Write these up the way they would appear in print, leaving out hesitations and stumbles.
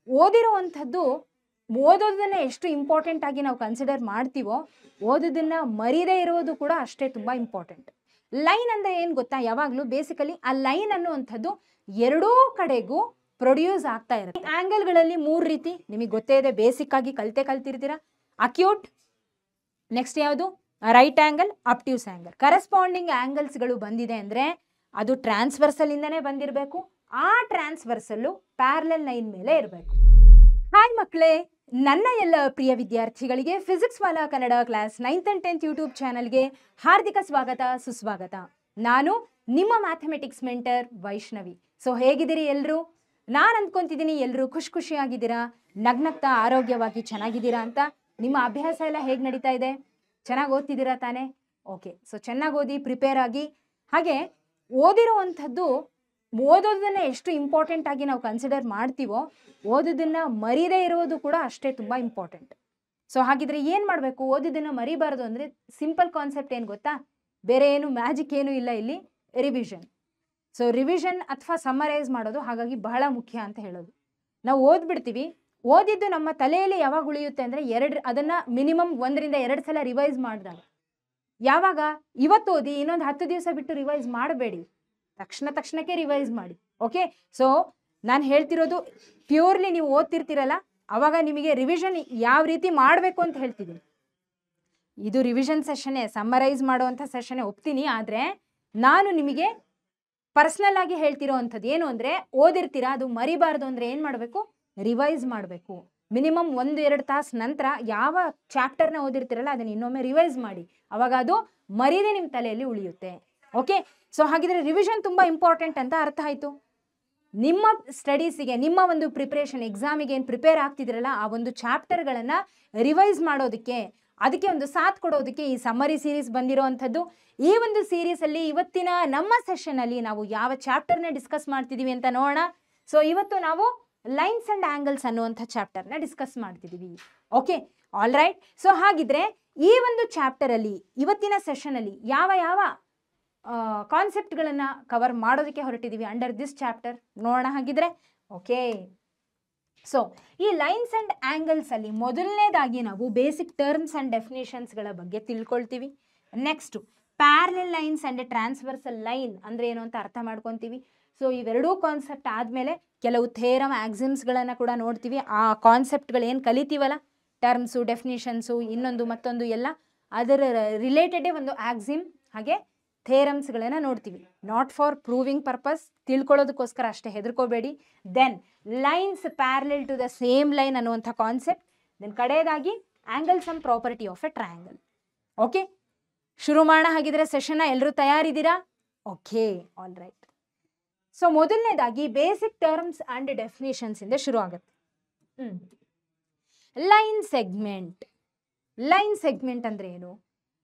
ಓದಿರುವಂಥದ್ದು ಓದೋದನ್ನ ಎಷ್ಟು ಇಂಪಾರ್ಟೆಂಟ್ ಆಗಿ ನಾವು ಕನ್ಸಿಡರ್ ಮಾಡ್ತೀವೋ ಓದೋದನ್ನ ಮರೀದೇ ಇರೋದು ಕೂಡ ಅಷ್ಟೇ ತುಂಬಾ ಇಂಪಾರ್ಟೆಂಟ್. ಲೈನ್ ಅಂದ್ರೆ ಏನ್ ಗೊತ್ತಾ, ಯಾವಾಗ್ಲೂ ಬೇಸಿಕಲಿ ಆ ಲೈನ್ ಅನ್ನುವಂಥದ್ದು ಎರಡೂ ಕಡೆಗೂ ಪ್ರೊಡ್ಯೂಸ್ ಆಗ್ತಾ ಇರುತ್ತೆ. ಆಂಗಲ್ಗಳಲ್ಲಿ 3 ರೀತಿ ನಿಮಗೆ ಗೊತ್ತೇ ಇದೆ, ಬೇಸಿಕ್ ಆಗಿ ಕಲ್ತಿರ್ತೀರಾ. ಅಕ್ಯೂಟ್, ನೆಕ್ಸ್ಟ್ ಯಾವುದು ರೈಟ್ ಆಂಗಲ್, ಅಬ್ಟ್ಯೂಸ್ ಆಂಗಲ್. ಕರೆಸ್ಪಾಂಡಿಂಗ್ ಆಂಗಲ್ಸ್ಗಳು ಬಂದಿದೆ ಅಂದ್ರೆ ಅದು ಟ್ರಾನ್ಸ್ವರ್ಸಲ್ ಇಂದನೇ ಬಂದಿರಬೇಕು. ಆ ಟ್ರಾನ್ಸ್ವರ್ಸಲ್ಲು ಪ್ಯಾರಲಲ್ ಲೈನ್ ಮೇಲೆ ಇರಬೇಕು. ಹಾಯ್ ಮಕ್ಕಳೇ, ನನ್ನ ಎಲ್ಲ ಪ್ರಿಯ ವಿದ್ಯಾರ್ಥಿಗಳಿಗೆ physics Vala Kannada class 9th and 10th YouTube ಚಾನಲ್ಗೆ ಹಾರ್ದಿಕ ಸ್ವಾಗತ ಸುಸ್ವಾಗತ. ನಾನು ನಿಮ್ಮ ಮ್ಯಾಥಮೆಟಿಕ್ಸ್ ಮೆಂಟರ್ ವೈಷ್ಣವಿ. ಸೊ ಹೇಗಿದ್ದೀರಿ ಎಲ್ಲರೂ? ನಾನು ಅಂದ್ಕೊಂತಿದ್ದೀನಿ ಎಲ್ಲರೂ ಖುಷಿಯಾಗಿದ್ದೀರಾ, ನಗ್ನಗ್ತಾ ಆರೋಗ್ಯವಾಗಿ ಚೆನ್ನಾಗಿದ್ದೀರಾ ಅಂತ. ನಿಮ್ಮ ಅಭ್ಯಾಸ ಎಲ್ಲ ಹೇಗೆ ನಡೀತಾ ಇದೆ? ಚೆನ್ನಾಗಿ ಓದ್ತಿದ್ದೀರಾ ತಾನೇ? ಓಕೆ, ಸೊ ಚೆನ್ನಾಗಿ ಓದಿ, ಪ್ರಿಪೇರ್ ಆಗಿ. ಹಾಗೆ ಓದಿರುವಂಥದ್ದು ಓದೋದನ್ನ ಎಷ್ಟು ಇಂಪಾರ್ಟೆಂಟ್ ಆಗಿ ನಾವು ಕನ್ಸಿಡರ್ ಮಾಡ್ತೀವೋ ಓದೋದನ್ನ ಮರೀದೇ ಇರೋದು ಕೂಡ ಅಷ್ಟೇ ತುಂಬ ಇಂಪಾರ್ಟೆಂಟ್. ಸೊ ಹಾಗಿದ್ರೆ ಏನು ಮಾಡಬೇಕು? ಓದೋದನ್ನ ಮರಿಬಾರ್ದು ಅಂದರೆ ಸಿಂಪಲ್ ಕಾನ್ಸೆಪ್ಟ್ ಏನು ಗೊತ್ತಾ? ಬೇರೆ ಏನು ಮ್ಯಾಜಿಕ್ ಏನೂ ಇಲ್ಲ ಇಲ್ಲಿ, ರಿವಿಷನ್. ಸೊ ರಿವಿಷನ್ ಅಥವಾ ಸಮ್ಮರೈಸ್ ಮಾಡೋದು ಹಾಗಾಗಿ ಬಹಳ ಮುಖ್ಯ ಅಂತ ಹೇಳೋದು. ನಾವು ಓದ್ಬಿಡ್ತೀವಿ, ಓದಿದ್ದು ನಮ್ಮ ತಲೆಯಲ್ಲಿ ಯಾವಾಗ ಉಳಿಯುತ್ತೆ ಅಂದರೆ ಅದನ್ನ ಮಿನಿಮಮ್ 1 ರಿಂದ 2 ಸಲ ರಿವೈಸ್ ಮಾಡಿದಾಗ. ಯಾವಾಗ? ಇವತ್ತು ಓದಿ ಇನ್ನೊಂದು 10 ದಿವಸ ಬಿಟ್ಟು ರಿವೈಸ್ ಮಾಡಬೇಡಿ, ತಕ್ಷಣಕ್ಕೆ ರಿವೈಸ್ ಮಾಡಿ. ಓಕೆ, ಸೊ ನಾನು ಹೇಳ್ತಿರೋದು ಪ್ಯೂರ್ಲಿ ನೀವು ಓದ್ತಿರ್ತೀರಲ್ಲ ಅವಾಗ ನಿಮಗೆ ರಿವಿಷನ್ ಯಾವ ರೀತಿ ಮಾಡಬೇಕು ಅಂತ ಹೇಳ್ತಿದ್ದೀನಿ. ಇದು ರಿವಿಷನ್ ಸೆಷನ್ನೇ, ಸಮ್ಮರೈಸ್ ಮಾಡುವಂಥ ಸೆಷನ್ನೇ ಒಪ್ತೀನಿ. ಆದರೆ ನಾನು ನಿಮಗೆ ಪರ್ಸ್ನಲ್ ಆಗಿ ಹೇಳ್ತಿರೋ ಅಂಥದ್ದು ಏನು ಅಂದರೆ, ಓದಿರ್ತೀರಾ ಅದು ಮರಿಬಾರ್ದು ಅಂದರೆ ಏನು ಮಾಡಬೇಕು? ರಿವೈಸ್ ಮಾಡಬೇಕು. ಮಿನಿಮಮ್ 1-2 ತಾಸು ನಂತರ ಯಾವ ಚಾಪ್ಟರ್ನ ಓದಿರ್ತೀರಲ್ಲ ಅದನ್ನು ಇನ್ನೊಮ್ಮೆ ರಿವೈಸ್ ಮಾಡಿ, ಅವಾಗ ಅದು ಮರೀದೇ ನಿಮ್ಮ ತಲೆಯಲ್ಲಿ ಉಳಿಯುತ್ತೆ. ಓಕೆ, ಸೊ ಹಾಗಿದ್ರೆ ರಿವಿಷನ್ ತುಂಬ ಇಂಪಾರ್ಟೆಂಟ್ ಅಂತ ಅರ್ಥ ಆಯಿತು. ನಿಮ್ಮ ಸ್ಟಡೀಸಿಗೆ, ನಿಮ್ಮ ಒಂದು ಪ್ರಿಪ್ರೇಷನ್ ಎಕ್ಸಾಮಿಗೆ ಏನು ಪ್ರಿಪೇರ್ ಆಗ್ತಿದ್ರಲ್ಲ ಆ ಒಂದು ಚಾಪ್ಟರ್ಗಳನ್ನು ರಿವೈಸ್ ಮಾಡೋದಕ್ಕೆ, ಅದಕ್ಕೆ ಒಂದು ಸಾಥ್ ಕೊಡೋದಕ್ಕೆ ಈ ಸಮ್ಮರಿ ಸೀರೀಸ್ ಬಂದಿರೋ ಅಂಥದ್ದು. ಈ ಒಂದು ಸೀರೀಸಲ್ಲಿ ಇವತ್ತಿನ ನಮ್ಮ ಸೆಷನಲ್ಲಿ ನಾವು ಯಾವ ಚಾಪ್ಟರ್ನ ಡಿಸ್ಕಸ್ ಮಾಡ್ತಿದ್ದೀವಿ ಅಂತ ನೋಡೋಣ. ಸೊ ಇವತ್ತು ನಾವು ಲೈನ್ಸ್ ಅಂಡ್ ಆಂಗಲ್ಸ್ ಅನ್ನುವಂಥ ಚಾಪ್ಟರ್ನ ಡಿಸ್ಕಸ್ ಮಾಡ್ತಿದ್ದೀವಿ. Okay, all right. ಸೊ ಹಾಗಿದ್ರೆ ಈ ಒಂದು ಚಾಪ್ಟರಲ್ಲಿ ಇವತ್ತಿನ ಸೆಷನಲ್ಲಿ ಯಾವ ಯಾವ ಕಾನ್ಸೆಪ್ಟ್ಗಳನ್ನು ಕವರ್ ಮಾಡೋದಕ್ಕೆ ಹೊರಟಿದ್ದೀವಿ ಅಂಡರ್ ದಿಸ್ ಚಾಪ್ಟರ್ ನೋಡೋಣ ಹಾಗಿದ್ರೆ. ಓಕೆ, ಸೊ ಈ ಲೈನ್ಸ್ ಅಂಡ್ ಆಂಗಲ್ಸ್ ಅಲ್ಲಿ ಮೊದಲನೇದಾಗಿ ನಾವು ಬೇಸಿಕ್ ಟರ್ಮ್ಸ್ ಅಂಡ್ ಡೆಫಿನೇಷನ್ಸ್ಗಳ ಬಗ್ಗೆ ತಿಳ್ಕೊಳ್ತೀವಿ. Next parallel lines and transversal line ಅಂದರೆ ಏನು ಅಂತ ಅರ್ಥ ಮಾಡ್ಕೊತೀವಿ. ಸೊ ಇವೆರಡೂ ಕಾನ್ಸೆಪ್ಟ್ ಆದಮೇಲೆ ಕೆಲವು ಥೇರಮ್ ಆಕ್ಸಿಮ್ಸ್ಗಳನ್ನು ಕೂಡ ನೋಡ್ತೀವಿ. ಆ ಕಾನ್ಸೆಪ್ಟ್ಗಳು ಏನು ಕಲಿತೀವಲ್ಲ, ಟರ್ಮ್ಸು, ಡೆಫಿನೇಷನ್ಸು, ಇನ್ನೊಂದು ಮತ್ತೊಂದು ಎಲ್ಲ ಅದರ ರಿಲೇಟೆಡೇ ಒಂದು ಆಕ್ಸಿಮ್ ಹಾಗೆ ಥೇರಮ್ಸ್ಗಳನ್ನು ನೋಡ್ತೀವಿ. ನಾಟ್ ಫಾರ್ ಪ್ರೂವಿಂಗ್ ಪರ್ಪಸ್, ತಿಳ್ಕೊಳ್ಳೋದಕ್ಕೋಸ್ಕರ ಅಷ್ಟೇ, ಹೆದರ್ಕೋಬೇಡಿ. Then lines parallel to the same line ಅನ್ನುವಂಥ ಕಾನ್ಸೆಪ್ಟ್. ದೆನ್ ಕಡೆಯದಾಗಿ angle sum property of a triangle. Okay, ಶುರು ಮಾಡೋಣ ಹಾಗಿದ್ರೆ ಸೆಷನ್ನ. ಎಲ್ಲರೂ ತಯಾರಿದ್ದೀರಾ? Okay, all right. ಸೊ ಮೊದಲನೇದಾಗಿ ಬೇಸಿಕ್ ಟರ್ಮ್ಸ್ ಅಂಡ್ ಡೆಫಿನೇಷನ್ಸ್ ಇಂದ ಶುರು ಆಗುತ್ತೆ. Line segment. ಲೈನ್ ಸೆಗ್ಮೆಂಟ್ ಅಂದ್ರೆ ಏನು?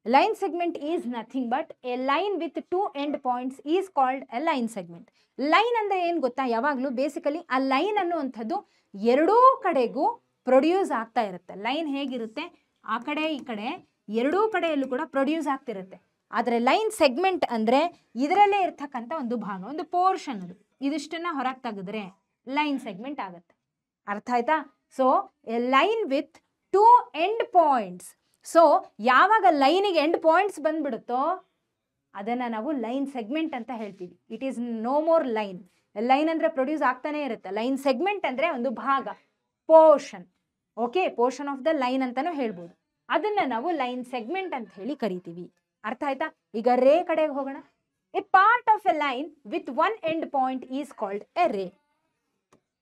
Line segment is nothing but a line with 2 end points is called a line segment. Line ಅಂದ್ರೆ ಏನು ಗೊತ್ತಾ, ಯಾವಾಗಲೂ ಬೇಸಿಕಲಿ ಆ ಲೈನ್ ಅನ್ನುವಂಥದ್ದು ಎರಡೂ ಕಡೆಗೂ ಪ್ರೊಡ್ಯೂಸ್ ಆಗ್ತಾ ಇರುತ್ತೆ. ಲೈನ್ ಹೇಗಿರುತ್ತೆ, ಆ ಕಡೆ ಈ ಕಡೆ ಎರಡೂ ಕಡೆಯಲ್ಲೂ ಕೂಡ ಪ್ರೊಡ್ಯೂಸ್ ಆಗ್ತಿರುತ್ತೆ. ಆದರೆ ಲೈನ್ ಸೆಗ್ಮೆಂಟ್ ಅಂದರೆ ಇದರಲ್ಲೇ ಇರ್ತಕ್ಕಂಥ ಒಂದು ಭಾಗ, ಒಂದು ಪೋರ್ಷನ್. ಅದು ಇದಿಷ್ಟನ್ನ ಹೊರಗೆ ತೆಗೆದ್ರೆ ಲೈನ್ ಸೆಗ್ಮೆಂಟ್ ಆಗುತ್ತೆ. ಅರ್ಥ ಆಯ್ತಾ? So a line with 2 end points. So ಯಾವಾಗ ಲೈನಿಗೆ ಎಂಡ್ ಪಾಯಿಂಟ್ಸ್ ಬಂದ್ಬಿಡುತ್ತೋ ಅದನ್ನು ನಾವು ಲೈನ್ ಸೆಗ್ಮೆಂಟ್ ಅಂತ ಹೇಳ್ತೀವಿ. It is no more line. Line ಅಂದರೆ ಪ್ರೊಡ್ಯೂಸ್ ಆಗ್ತಾನೆ ಇರುತ್ತೆ. ಲೈನ್ ಸೆಗ್ಮೆಂಟ್ ಅಂದರೆ ಒಂದು ಭಾಗ, portion. Okay, portion of the line ಅಂತಾನೂ ಹೇಳ್ಬೋದು. ಅದನ್ನು ನಾವು ಲೈನ್ ಸೆಗ್ಮೆಂಟ್ ಅಂತ ಹೇಳಿ ಕರಿತೀವಿ. ಅರ್ಥ ಆಯ್ತಾ? ಈಗ ರೇ ಕಡೆಗೆ ಹೋಗೋಣ. A part of a line with 1 end point is called A ರೇ.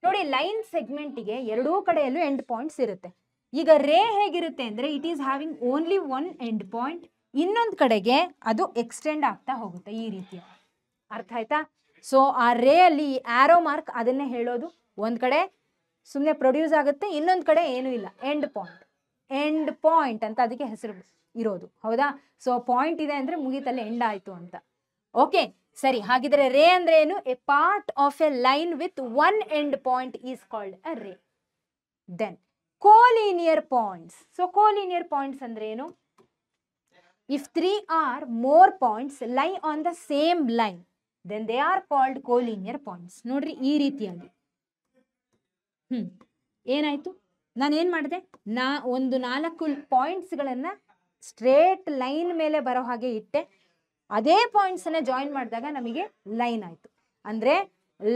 ನೋಡಿ, ಲೈನ್ ಸೆಗ್ಮೆಂಟಿಗೆ ಎರಡೂ ಕಡೆಯಲ್ಲೂ ಎಂಡ್ ಪಾಯಿಂಟ್ಸ್ ಇರುತ್ತೆ. ಈಗ ರೇ ಹೇಗಿರುತ್ತೆ ಅಂದರೆ it is having only 1 end point, ಇನ್ನೊಂದು ಕಡೆಗೆ ಅದು ಎಕ್ಸ್ಟೆಂಡ್ ಆಗ್ತಾ ಹೋಗುತ್ತೆ ಈ ರೀತಿ. ಅರ್ಥ ಆಯ್ತಾ? ಸೊ ಆ ರೇ ಅಲ್ಲಿ ಆರೋ ಮಾರ್ಕ್ ಅದನ್ನೇ ಹೇಳೋದು. ಒಂದು ಕಡೆ ಸುಮ್ಮನೆ ಪ್ರೊಡ್ಯೂಸ್ ಆಗುತ್ತೆ, ಇನ್ನೊಂದು ಕಡೆ ಏನೂ ಇಲ್ಲ, ಎಂಡ್ ಪಾಯಿಂಟ್. ಎಂಡ್ ಪಾಯಿಂಟ್ ಅಂತ ಅದಕ್ಕೆ ಹೆಸರು ಇರೋದು, ಹೌದಾ? ಸೊ ಪಾಯಿಂಟ್ ಇದೆ ಅಂದರೆ ಮುಗಿತಲ್ಲಿ ಎಂಡ್ ಆಯಿತು ಅಂತ. ಓಕೆ, ಸರಿ. ಹಾಗಿದ್ರೆ ರೇ ಅಂದ್ರೆ ಏನು? A part of a line with 1 end point is called a ray. Then collinear points. So collinear points ಅಂದ್ರೆ ಏನು? If 3 or more points lie on the same line then they are called collinear points. ನೋಡ್ರಿ ಈ ರೀತಿಯಾಗಿ ಏನಾಯ್ತು, ನಾನೇನ್ ಮಾಡಿದೆ, ಒಂದು 4 ಪಾಯಿಂಟ್ಸ್ಗಳನ್ನ straight line ಮೇಲೆ ಬರೋ ಹಾಗೆ ಇಟ್ಟೆ. ಅದೇ ಪಾಯಿಂಟ್ಸ್ ಅನ್ನ ಜಾಯಿನ್ ಮಾಡಿದಾಗ ನಮಗೆ ಲೈನ್ ಆಯ್ತು. ಅಂದ್ರೆ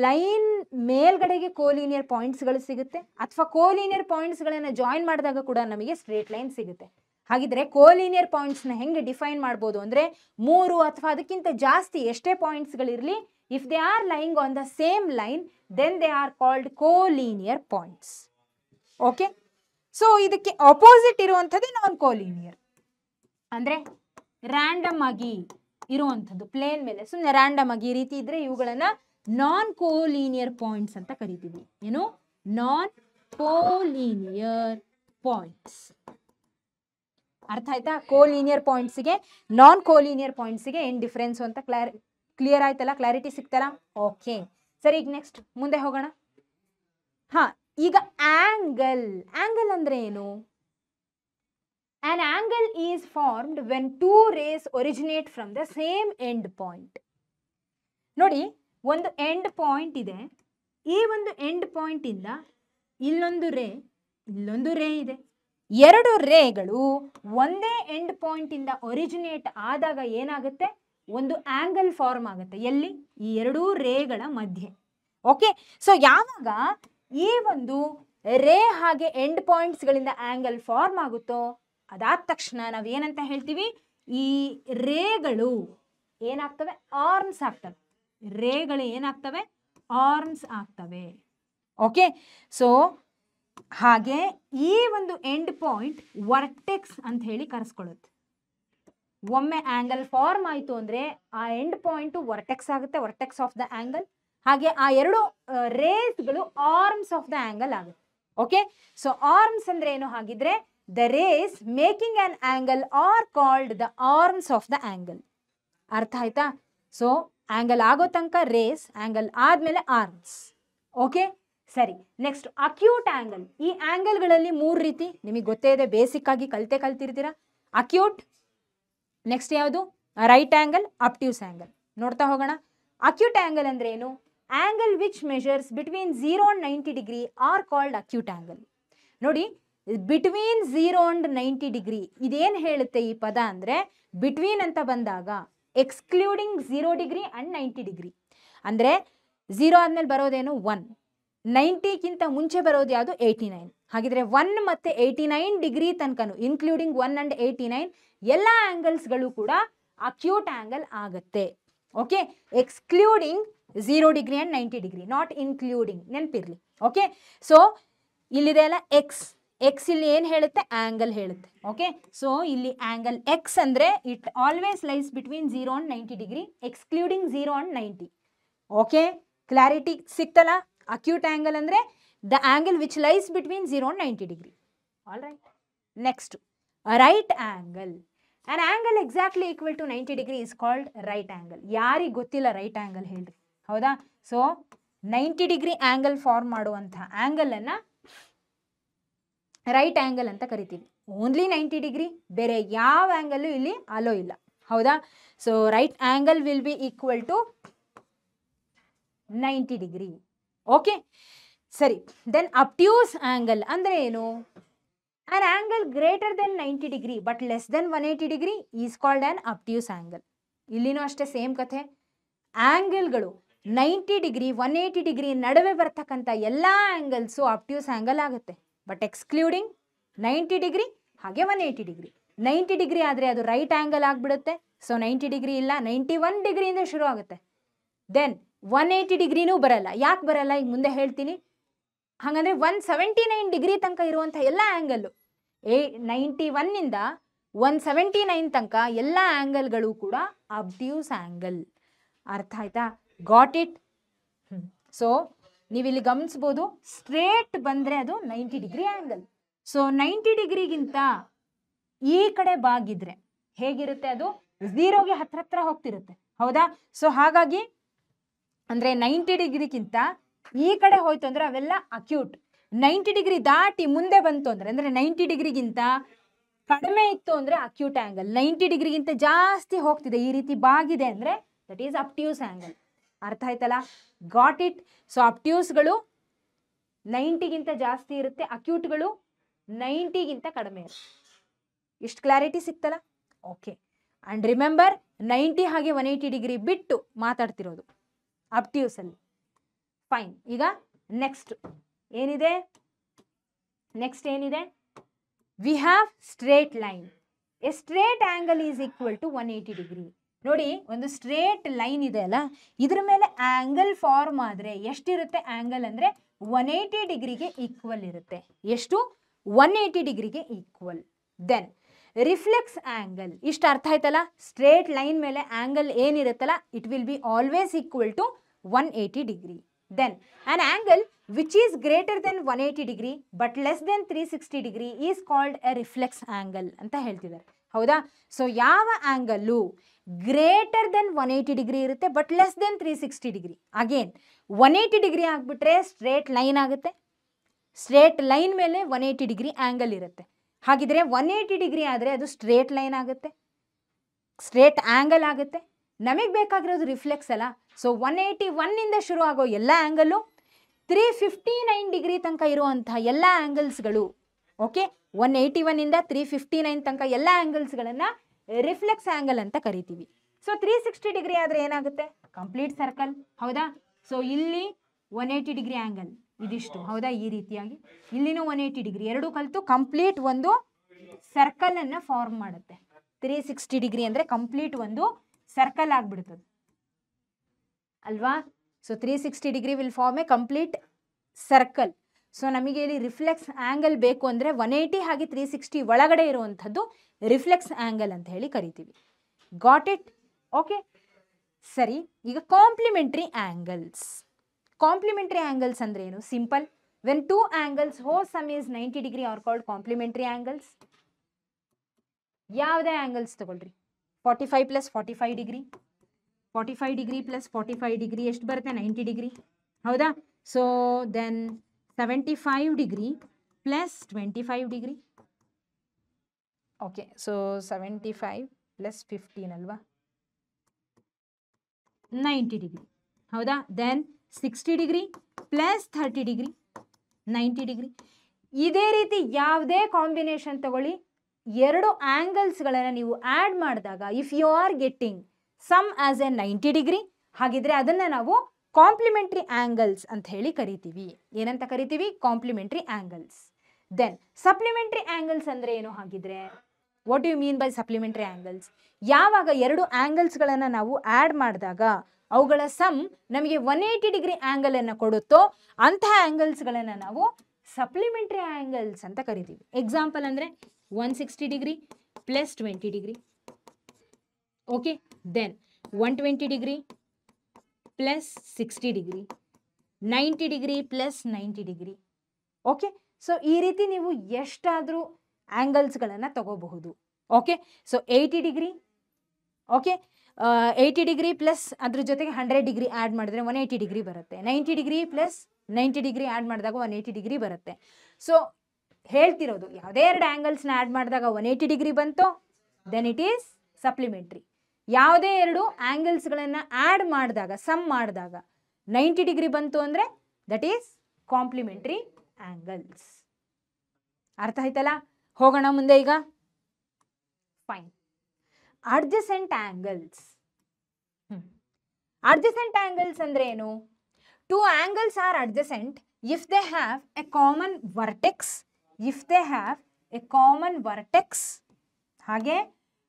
ಲೈನ್ ಮೇಲ್ಗಡೆಗೆ ಕೋಲಿನಿಯರ್ ಪಾಯಿಂಟ್ಸ್ಗಳು ಸಿಗುತ್ತೆ, ಅಥವಾ ಕೋಲಿನಿಯರ್ ಪಾಯಿಂಟ್ಸ್ಗಳನ್ನ ಜಾಯಿನ್ ಮಾಡಿದಾಗ ಕೂಡ ನಮಗೆ ಸ್ಟ್ರೇಟ್ ಲೈನ್ ಸಿಗುತ್ತೆ. ಹಾಗಿದ್ರೆ ಕೋಲಿನಿಯರ್ ಪಾಯಿಂಟ್ಸ್ನ ಹೆಂಗೆ ಡಿಫೈನ್ ಮಾಡ್ಬೋದು ಅಂದ್ರೆ 3 ಅಥವಾ ಅದಕ್ಕಿಂತ ಜಾಸ್ತಿ ಎಷ್ಟೇ ಪಾಯಿಂಟ್ಸ್ಗಳಿರಲಿ, if they are lying on the same line then they are called collinear points. Okay, so ಇದಕ್ಕೆ ಅಪೋಸಿಟ್ ಇರುವಂಥದ್ದು ನಾನ್ ಕೋಲಿನಿಯರ್, ಅಂದ್ರೆ ರ್ಯಾಂಡಮ್ ಆಗಿ ಇರುವಂಥದ್ದು, ಪ್ಲೇನ್ ಮೇಲೆ ಸುಮ್ಮನೆ ರ್ಯಾಂಡಮ್ ಆಗಿ ಈ ರೀತಿ ಇದ್ರೆ ಇವುಗಳನ್ನ ನಾನ್ ಕೋಲಿನಿಯರ್ ಪಾಯಿಂಟ್ಸ್ ಅಂತ ಕರಿತೀವಿ. ಏನು, ನಾನ್ ಕೋಲಿನಿಯರ್ ಪಾಯಿಂಟ್ಸ್. ಅರ್ಥ ಆಯ್ತಾ? ಕೋಲಿನಿಯರ್ ಪಾಯಿಂಟ್ಸ್ಗೆ ನಾನ್ ಕೋಲಿನಿಯರ್ ಪಾಯಿಂಟ್ಸ್ಗೆ ಏನ್ ಡಿಫ್ರೆನ್ಸ್ ಅಂತ ಕ್ಲಿಯರ್ ಆಯ್ತಲ್ಲ, ಕ್ಲಾರಿಟಿ ಸಿಕ್ತಲ್ಲ? ಓಕೆ, ಸರಿ, ಈಗ ನೆಕ್ಸ್ಟ್ ಮುಂದೆ ಹೋಗೋಣ. ಈಗ ಆಂಗಲ್. ಆಂಗಲ್ ಅಂದ್ರೆ ಏನು? An angle is formed when two rays originate from the same end point. ನೋಡಿ, ಒಂದು ಎಂಡ್ ಪಾಯಿಂಟ್ ಇದೆ. ಈ ಒಂದು ಎಂಡ್ ಪಾಯಿಂಟ್ ಇಂದ ಇಲ್ಲೊಂದು ರೇ ಇದೆ. ಎರಡು ರೇಗಳು ಒಂದೇ ಎಂಡ್ ಪಾಯಿಂಟ್ ಇಂದ ಒರಿಜಿನೇಟ್ ಆದಾಗ ಏನಾಗುತ್ತೆ, ಒಂದು ಆಂಗಲ್ ಫಾರ್ಮ್ ಆಗುತ್ತೆ. ಎಲ್ಲಿ? ಈ ಎರಡೂ ರೇಗಳ ಮಧ್ಯೆ. ಓಕೆ, ಸೊ ಯಾವಾಗ ಈ ಒಂದು ರೇ ಹಾಗೆ ಎಂಡ್ ಪಾಯಿಂಟ್ಸ್ ಗಳಿಂದ ಆಂಗಲ್ ಫಾರ್ಮ್ ಆಗುತ್ತೋ ಅದಾದ ತಕ್ಷಣ ನಾವೇನಂತ ಹೇಳ್ತೀವಿ, ಈ ರೇಗಳು ಏನಾಗ್ತವೆ, ಆರ್ಮ್ಸ್ ಆಗ್ತವೆ. ರೇಗಳು ಏನಾಗ್ತವೆ, ಆರ್ಮ್ಸ್ ಆಗ್ತವೆ. ಓಕೆ, ಸೊ ಹಾಗೆ ಈ ಒಂದು ಎಂಡ್ ಪಾಯಿಂಟ್ ವರ್ಟೆಕ್ಸ್ ಅಂತ ಹೇಳಿ ಕರೆಸ್ಕೊಳ್ಳುತ್ತೆ. ಒಮ್ಮೆ ಆಂಗಲ್ ಫಾರ್ಮ್ ಆಯಿತು ಅಂದ್ರೆ ಆ ಎಂಡ್ ಪಾಯಿಂಟ್ ವರ್ಟೆಕ್ಸ್ ಆಗುತ್ತೆ, ವರ್ಟೆಕ್ಸ್ ಆಫ್ ದ ಆಂಗಲ್. ಹಾಗೆ ಆ ಎರಡು ರೇಸ್ಗಳು ಆರ್ಮ್ಸ್ ಆಫ್ ದ ಆಂಗಲ್ ಆಗುತ್ತೆ. ಓಕೆ, ಸೊ ಆರ್ಮ್ಸ್ ಅಂದ್ರೆ ಏನು? ಹಾಗಿದ್ರೆ the rays making an angle are called the arms of the angle. ಅರ್ಥ ಆಯ್ತಾ? ಸೊ ಆಂಗಲ್ ಆಗೋ ತನಕ ರೇಸ್, ಆಂಗಲ್ ಆದ್ಮೇಲೆ ಆರ್ಮ್ಸ್. ಓಕೆ, ಸರಿ, ನೆಕ್ಸ್ಟ್ ಅಕ್ಯೂಟ್ ಆಂಗಲ್. ಈ ಆಂಗಲ್ಗಳಲ್ಲಿ 3 ರೀತಿ ನಿಮಗೆ ಗೊತ್ತೇ ಇದೆ, ಬೇಸಿಕ್ ಆಗಿ ಕಲ್ತಿರ್ತೀರಾ. ಅಕ್ಯೂಟ್, ನೆಕ್ಸ್ಟ್ ಯಾವುದು, ರೈಟ್ ಆಂಗಲ್, ಅಬ್ಟ್ಯೂಸ್ ಆಂಗಲ್. ನೋಡ್ತಾ ಹೋಗೋಣ. ಅಕ್ಯೂಟ್ ಆಂಗಲ್ ಅಂದ್ರೆ ಏನು? Angle which measures between 0 and 90 degree are called acute angle. ನೋಡಿ, ಬಿಟ್ವೀನ್ 0 and 90 ಡಿಗ್ರಿ ಇದೇನು ಹೇಳುತ್ತೆ ಈ ಪದ ಅಂದ್ರೆ, ಬಿಟ್ವೀನ್ ಅಂತ ಬಂದಾಗ ಎಕ್ಸ್ಕ್ಲೂಡಿಂಗ್ 0 ಡಿಗ್ರಿ ಅಂಡ್ 90 ಡಿಗ್ರಿ. ಅಂದ್ರೆ 0 ಆದ್ಮೇಲೆ ಬರೋದೇನು 1, 90ಗಿಂತ ಮುಂಚೆ ಬರೋದು ಯಾವುದು 89. ಹಾಗಿದ್ರೆ 1 ಮತ್ತೆ 89 ಡಿಗ್ರಿ ತನಕನು ಇನ್ಕ್ಲೂಡಿಂಗ್ 1 and 89 ಎಲ್ಲ ಆಂಗಲ್ಸ್ಗಳು ಕೂಡ ಅಕ್ಯೂಟ್ ಆಂಗಲ್ ಆಗುತ್ತೆ. Okay, excluding 0 degree and 90 degree, not including, ನೆನಪಿರ್ಲಿ. ಓಕೆ, ಸೊ ಇಲ್ಲಿದೆ ಅಲ್ಲ ಎಕ್ಸ್ ಇಲ್ಲಿ ಏನು ಹೇಳುತ್ತೆ, ಆಂಗಲ್ ಹೇಳುತ್ತೆ. ಓಕೆ, ಸೊ ಇಲ್ಲಿ ಆಂಗಲ್ ಎಕ್ಸ್ ಅಂದ್ರೆ it always lies between 0 and 90 degree excluding 0 and 90. Okay, clarity ಸಿಕ್ತಲ್ಲ? ಅಕ್ಯೂಟ್ ಆಂಗಲ್ ಅಂದ್ರೆ the angle which lies between 0 and 90 degree. All right, next right angle. an angle exactly equal to 90 degree is called right angle. ಯಾರಿಗೆ ಗೊತ್ತಿಲ್ಲ right angle ಹೇಳ್ರಿ, ಹೌದಾ? So 90 degree angle form ಮಾಡುವಂಥ angle ಅನ್ನ right angle ಅಂತ ಕರಿತೀವಿ. Only 90 degree, ಬೇರೆ ಯಾವ ಆಂಗಲ್ ಇಲ್ಲಿ ಅಲೋ ಇಲ್ಲ, ಹೌದಾ? So right angle will be equal to 90 degree. Okay, ಸರಿ, ದೆನ್ ಅಬ್ಟ್ಯೂಸ್ ಆಂಗಲ್ ಅಂದ್ರೆ ಏನು? an angle greater than 90 degree but less than 180 degree is called an obtuse angle. ಇಲ್ಲಿನೂ ಅಷ್ಟೇ ಸೇಮ್ ಕಥೆ. ಆಂಗಲ್ಗಳು 90 ಡಿಗ್ರಿ 180 ಡಿಗ್ರಿ ನಡುವೆ ಬರ್ತಕ್ಕಂಥ ಎಲ್ಲ ಆಂಗಲ್ಸು ಅಬ್ಟ್ಯೂಸ್ ಆಂಗಲ್ ಆಗುತ್ತೆ. ಬಟ್ ಎಕ್ಸ್ಕ್ಲೂಡಿಂಗ್ 90 ಡಿಗ್ರಿ ಹಾಗೆ 180 ಡಿಗ್ರಿ. 90 ಡಿಗ್ರಿ ಆದರೆ ಅದು ರೈಟ್ ಆಂಗಲ್ ಆಗಿಬಿಡುತ್ತೆ. ಸೊ 90 ಡಿಗ್ರಿ ಇಲ್ಲ, 91 ಡಿಗ್ರಿಯಿಂದ ಶುರು ಆಗುತ್ತೆ. ದೆನ್ 180 ಡಿಗ್ರಿನೂ ಬರಲ್ಲ. ಯಾಕೆ ಬರಲ್ಲ ಈಗ ಮುಂದೆ ಹೇಳ್ತೀನಿ. ಹಾಗಂದ್ರೆ 179 ಡಿಗ್ರಿ ತನಕ ಇರುವಂಥ ಎಲ್ಲ ಆಂಗಲ್ಲು 91 ಇಂದ 179 ತನಕ ಎಲ್ಲ ಆಂಗಲ್ಗಳು ಕೂಡ ಅಬ್ಟ್ಯೂಸ್ ಆಂಗಲ್. ಅರ್ಥ ಆಯ್ತಾ? Got it? ಸೊ ನೀವಿಲ್ಲಿ ಗಮನಿಸ್ಬೋದು, ಸ್ಟ್ರೇಟ್ ಬಂದರೆ ಅದು 90 ಡಿಗ್ರಿ ಆಂಗಲ್. ಸೊ 90 ಡಿಗ್ರಿಗಿಂತ ಈ ಕಡೆ ಬಾಗಿದ್ರೆ ಹೇಗಿರುತ್ತೆ, ಅದು 0ಗೆ ಹತ್ರ ಹೋಗ್ತಿರುತ್ತೆ, ಹೌದಾ? ಸೊ ಹಾಗಾಗಿ ಅಂದರೆ 90 ಡಿಗ್ರಿಗಿಂತ ಈ ಕಡೆ ಹೋಯ್ತು ಅಂದ್ರೆ ಅವೆಲ್ಲ ಅಕ್ಯೂಟ್. 90 ಡಿಗ್ರಿ ದಾಟಿ ಮುಂದೆ ಬಂತು ಅಂದ್ರೆ 90 ಡಿಗ್ರಿಗಿಂತ ಕಡಿಮೆ ಇತ್ತು ಅಂದ್ರೆ ಅಕ್ಯೂಟ್ ಆಂಗಲ್. 90 ಡಿಗ್ರಿಗಿಂತ ಜಾಸ್ತಿ ಹೋಗ್ತಿದೆ, ಈ ರೀತಿ ಬಾಗಿದೆ ಅಂದ್ರೆ ದಟ್ ಈಸ್ ಅಬ್ಟ್ಯೂಸ್ ಆಂಗಲ್. ಅರ್ಥ ಆಯ್ತಲ್ಲ? Got it? ಸೊ ಅಬ್ಟ್ಯೂಸ್ಗಳು 90ಗಿಂತ ಜಾಸ್ತಿ ಇರುತ್ತೆ, ಅಕ್ಯೂಟ್ಗಳು 90ಗಿಂತ ಕಡಿಮೆ ಇರುತ್ತೆ. ಇಷ್ಟು ಕ್ಲಾರಿಟಿ ಸಿಕ್ತಲ್ಲ? ಓಕೆ. ಆ್ಯಂಡ್ ರಿಮೆಂಬರ್ 90 ಹಾಗೆ 180 ಡಿಗ್ರಿ ಬಿಟ್ಟು ಮಾತಾಡ್ತಿರೋದು ಅಬ್ಟ್ಯೂಸ್ ಅಲ್ಲಿ. ಫೈನ್. ಈಗ ನೆಕ್ಸ್ಟ್ ಏನಿದೆ? ನೆಕ್ಸ್ಟ್ ಏನಿದೆ? We have straight line. A straight angle is equal to 180 degree. ನೋಡಿ, ಒಂದು ಸ್ಟ್ರೇಟ್ ಲೈನ್ ಇದೆ ಅಲ್ಲ, ಇದ್ರ ಮೇಲೆ ಆಂಗಲ್ ಫಾರ್ಮ್ ಆದರೆ ಎಷ್ಟಿರುತ್ತೆ ಆಂಗಲ್ ಅಂದರೆ 180 ಡಿಗ್ರಿಗೆ ಈಕ್ವಲ್ ಇರುತ್ತೆ. ಎಷ್ಟು? 180 ಡಿಗ್ರಿಗೆ ಈಕ್ವಲ್. Then reflex angle. ಇಷ್ಟು ಅರ್ಥ ಆಯ್ತಲ್ಲ? ಸ್ಟ್ರೇಟ್ ಲೈನ್ ಮೇಲೆ ಆಂಗಲ್ ಏನಿರುತ್ತಲ್ಲ, it will be always equal to 180 degree. Then an angle which is greater than 180 degree but less than 360 degree is called a reflex angle ಅಂತ ಹೇಳ್ತಿದ್ದಾರೆ. ಹೌದಾ? So ಯಾವ ಆಂಗಲ್ಲು greater than 180 degree ಇರುತ್ತೆ but less than 360 degree, again 180 degree ಆಗಿಬಿಟ್ರೆ straight line ಆಗುತ್ತೆ. Straight line ಮೇಲೆ 180 degree angle ಇರುತ್ತೆ. ಹಾಗಿದ್ರೆ 180 ಡಿಗ್ರಿ ಆದರೆ ಅದು ಸ್ಟ್ರೇಟ್ ಲೈನ್ ಆಗುತ್ತೆ, ಸ್ಟ್ರೇಟ್ ಆಂಗಲ್ ಆಗುತ್ತೆ. ನಮಗೆ ಬೇಕಾಗಿರೋದು ರಿಫ್ಲೆಕ್ಸ್ ಅಲ್ಲ. ಸೊ 181 ಶುರು ಆಗೋ ಎಲ್ಲ ಆ್ಯಂಗಲ್ಲು 359 ಡಿಗ್ರಿ ತನಕ ಇರುವಂಥ ಎಲ್ಲ ಆ್ಯಂಗಲ್ಸ್ಗಳು, ಓಕೆ, 181 359 ತನಕ ಎಲ್ಲ ಆ್ಯಂಗಲ್ಸ್ಗಳನ್ನು ರಿಫ್ಲೆಕ್ಸ್ ಆ್ಯಂಗಲ್ ಅಂತ ಕರಿತೀವಿ. ಸೊ 360 ಡಿಗ್ರಿ ಆದರೆ ಏನಾಗುತ್ತೆ? Complete circle. ಹೌದಾ? ಸೊ ಇಲ್ಲಿ 180 ಡಿಗ್ರಿ ಆ್ಯಂಗಲ್ ಇದಿಷ್ಟು. ಹೌದಾ? ಈ ರೀತಿಯಾಗಿ ಇಲ್ಲಿನೂ 180 ಡಿಗ್ರಿ, ಎರಡೂ ಕಲಿತು ಕಂಪ್ಲೀಟ್ ಒಂದು ಸರ್ಕಲನ್ನು ಫಾರ್ಮ್ ಮಾಡುತ್ತೆ. 360 ಡಿಗ್ರಿ ಅಂದರೆ ಕಂಪ್ಲೀಟ್ ಒಂದು ಸರ್ಕಲ್ ಆಗಿಬಿಡ್ತದೆ ಅಲ್ವಾ? So 360 degree will form a complete circle. So ನಮಗೆ ಇಲ್ಲಿ ರಿಫ್ಲೆಕ್ಸ್ ಆ್ಯಂಗಲ್ ಬೇಕು ಅಂದರೆ 180 ಹಾಗೆ 360 ಒಳಗಡೆ ಇರುವಂಥದ್ದು ರಿಫ್ಲೆಕ್ಸ್ ಆ್ಯಂಗಲ್ ಅಂತ ಹೇಳಿ ಕರಿತೀವಿ. Got it? ಓಕೆ, ಸರಿ. ಈಗ ಕಾಂಪ್ಲಿಮೆಂಟ್ರಿ ಆ್ಯಂಗಲ್ಸ್. ಕಾಂಪ್ಲಿಮೆಂಟ್ರಿ ಆ್ಯಂಗಲ್ಸ್ ಅಂದರೆ ಏನು? Simple. When two angles whose sum is 90 degree are called complementary angles. ಯಾವುದೇ ಆ್ಯಂಗಲ್ಸ್ ತಗೊಳ್ರಿ, 45 plus 45 degree, 45 degree plus 45 degree ಎಷ್ಟು ಬರುತ್ತೆ? 90 ಡಿಗ್ರಿ. ಹೌದಾ? So then 75 degree plus 25 degree. Okay, so 75 plus 15 ಅಲ್ವಾ? 90 degree. ಹೌದಾ? Then 60 degree plus 30 degree, 90 degree. ಇದೇ ರೀತಿ ಯಾವುದೇ ಕಾಂಬಿನೇಷನ್ ತಗೊಳ್ಳಿ, ಎರಡು ಆ್ಯಂಗಲ್ಸ್ಗಳನ್ನು ನೀವು ಆ್ಯಡ್ ಮಾಡಿದಾಗ if you are getting sum as a 90 degree, ಹಾಗಿದ್ರೆ ಅದನ್ನು ನಾವು ಕಾಂಪ್ಲಿಮೆಂಟ್ರಿ ಆ್ಯಂಗಲ್ಸ್ ಅಂತ ಹೇಳಿ ಕರಿತೀವಿ. ಏನಂತ ಕರಿತೀವಿ? Complementary angles. Then supplementary angles ಅಂದರೆ ಏನು? ಹಾಗಿದ್ರೆ what do you mean by supplementary angles? ಯಾವಾಗ ಎರಡು ಆ್ಯಂಗಲ್ಸ್ಗಳನ್ನು ನಾವು ಆ್ಯಡ್ ಮಾಡಿದಾಗ ಅವುಗಳ ಸಮ್ ನಮಗೆ 180 ಡಿಗ್ರಿ ಆ್ಯಂಗಲನ್ನು ಕೊಡುತ್ತೋ ಅಂತಹ ಆ್ಯಂಗಲ್ಸ್ಗಳನ್ನು ನಾವು ಸಪ್ಲಿಮೆಂಟ್ರಿ ಆ್ಯಂಗಲ್ಸ್ ಅಂತ ಕರಿತೀವಿ. ಎಕ್ಸಾಂಪಲ್ ಅಂದರೆ 160 degree plus 20 degree. Okay, then 120 degree plus 60 degree, 90 degree plus 90 degree. Okay, so ಈ ರೀತಿ ನೀವು ಎಷ್ಟಾದರೂ ಆ್ಯಂಗಲ್ಸ್ಗಳನ್ನು ತಗೋಬಹುದು. Okay, so 80 degree, okay, 80 degree plus ಅದ್ರ ಜೊತೆಗೆ 100 ಡಿಗ್ರಿ ಆ್ಯಡ್ ಮಾಡಿದ್ರೆ 180 ಡಿಗ್ರಿ ಬರುತ್ತೆ. 90 ಡಿಗ್ರಿ ಪ್ಲಸ್ 90 ಡಿಗ್ರಿ ಆ್ಯಡ್ ಮಾಡಿದಾಗ 180 ಡಿಗ್ರಿ ಬರುತ್ತೆ. ಸೊ ಹೇಳ್ತಿರೋದು, ಯಾವುದೇ ಎರಡು ಆ್ಯಂಗಲ್ಸ್ನ ಆ್ಯಡ್ ಮಾಡಿದಾಗ 180 ಡಿಗ್ರಿ ಬಂತು, ದೆನ್ ಇಟ್ ಈಸ್ ಸಪ್ಲಿಮೆಂಟ್ರಿ. ಯಾವುದೇ ಎರಡು ಆ್ಯಂಗಲ್ಸ್ಗಳನ್ನು ಆ್ಯಡ್ ಮಾಡಿದಾಗ ಸಮ್ ಮಾಡಿದಾಗ 90 ಡಿಗ್ರಿ ಬಂತು ಅಂದರೆ ದಟ್ ಈಸ್ ಕಾಂಪ್ಲಿಮೆಂಟ್ರಿ ಆ್ಯಂಗಲ್ಸ್. ಅರ್ಥ ಆಯ್ತಲ್ಲ? ಹೋಗೋಣ ಮುಂದೆ ಈಗ. Fine. Adjacent angles. Adjacent angles ಅಂದರೆ ಏನು? Two angles are adjacent if they have A common vertex, if they have a common vertex ಹಾಗೆ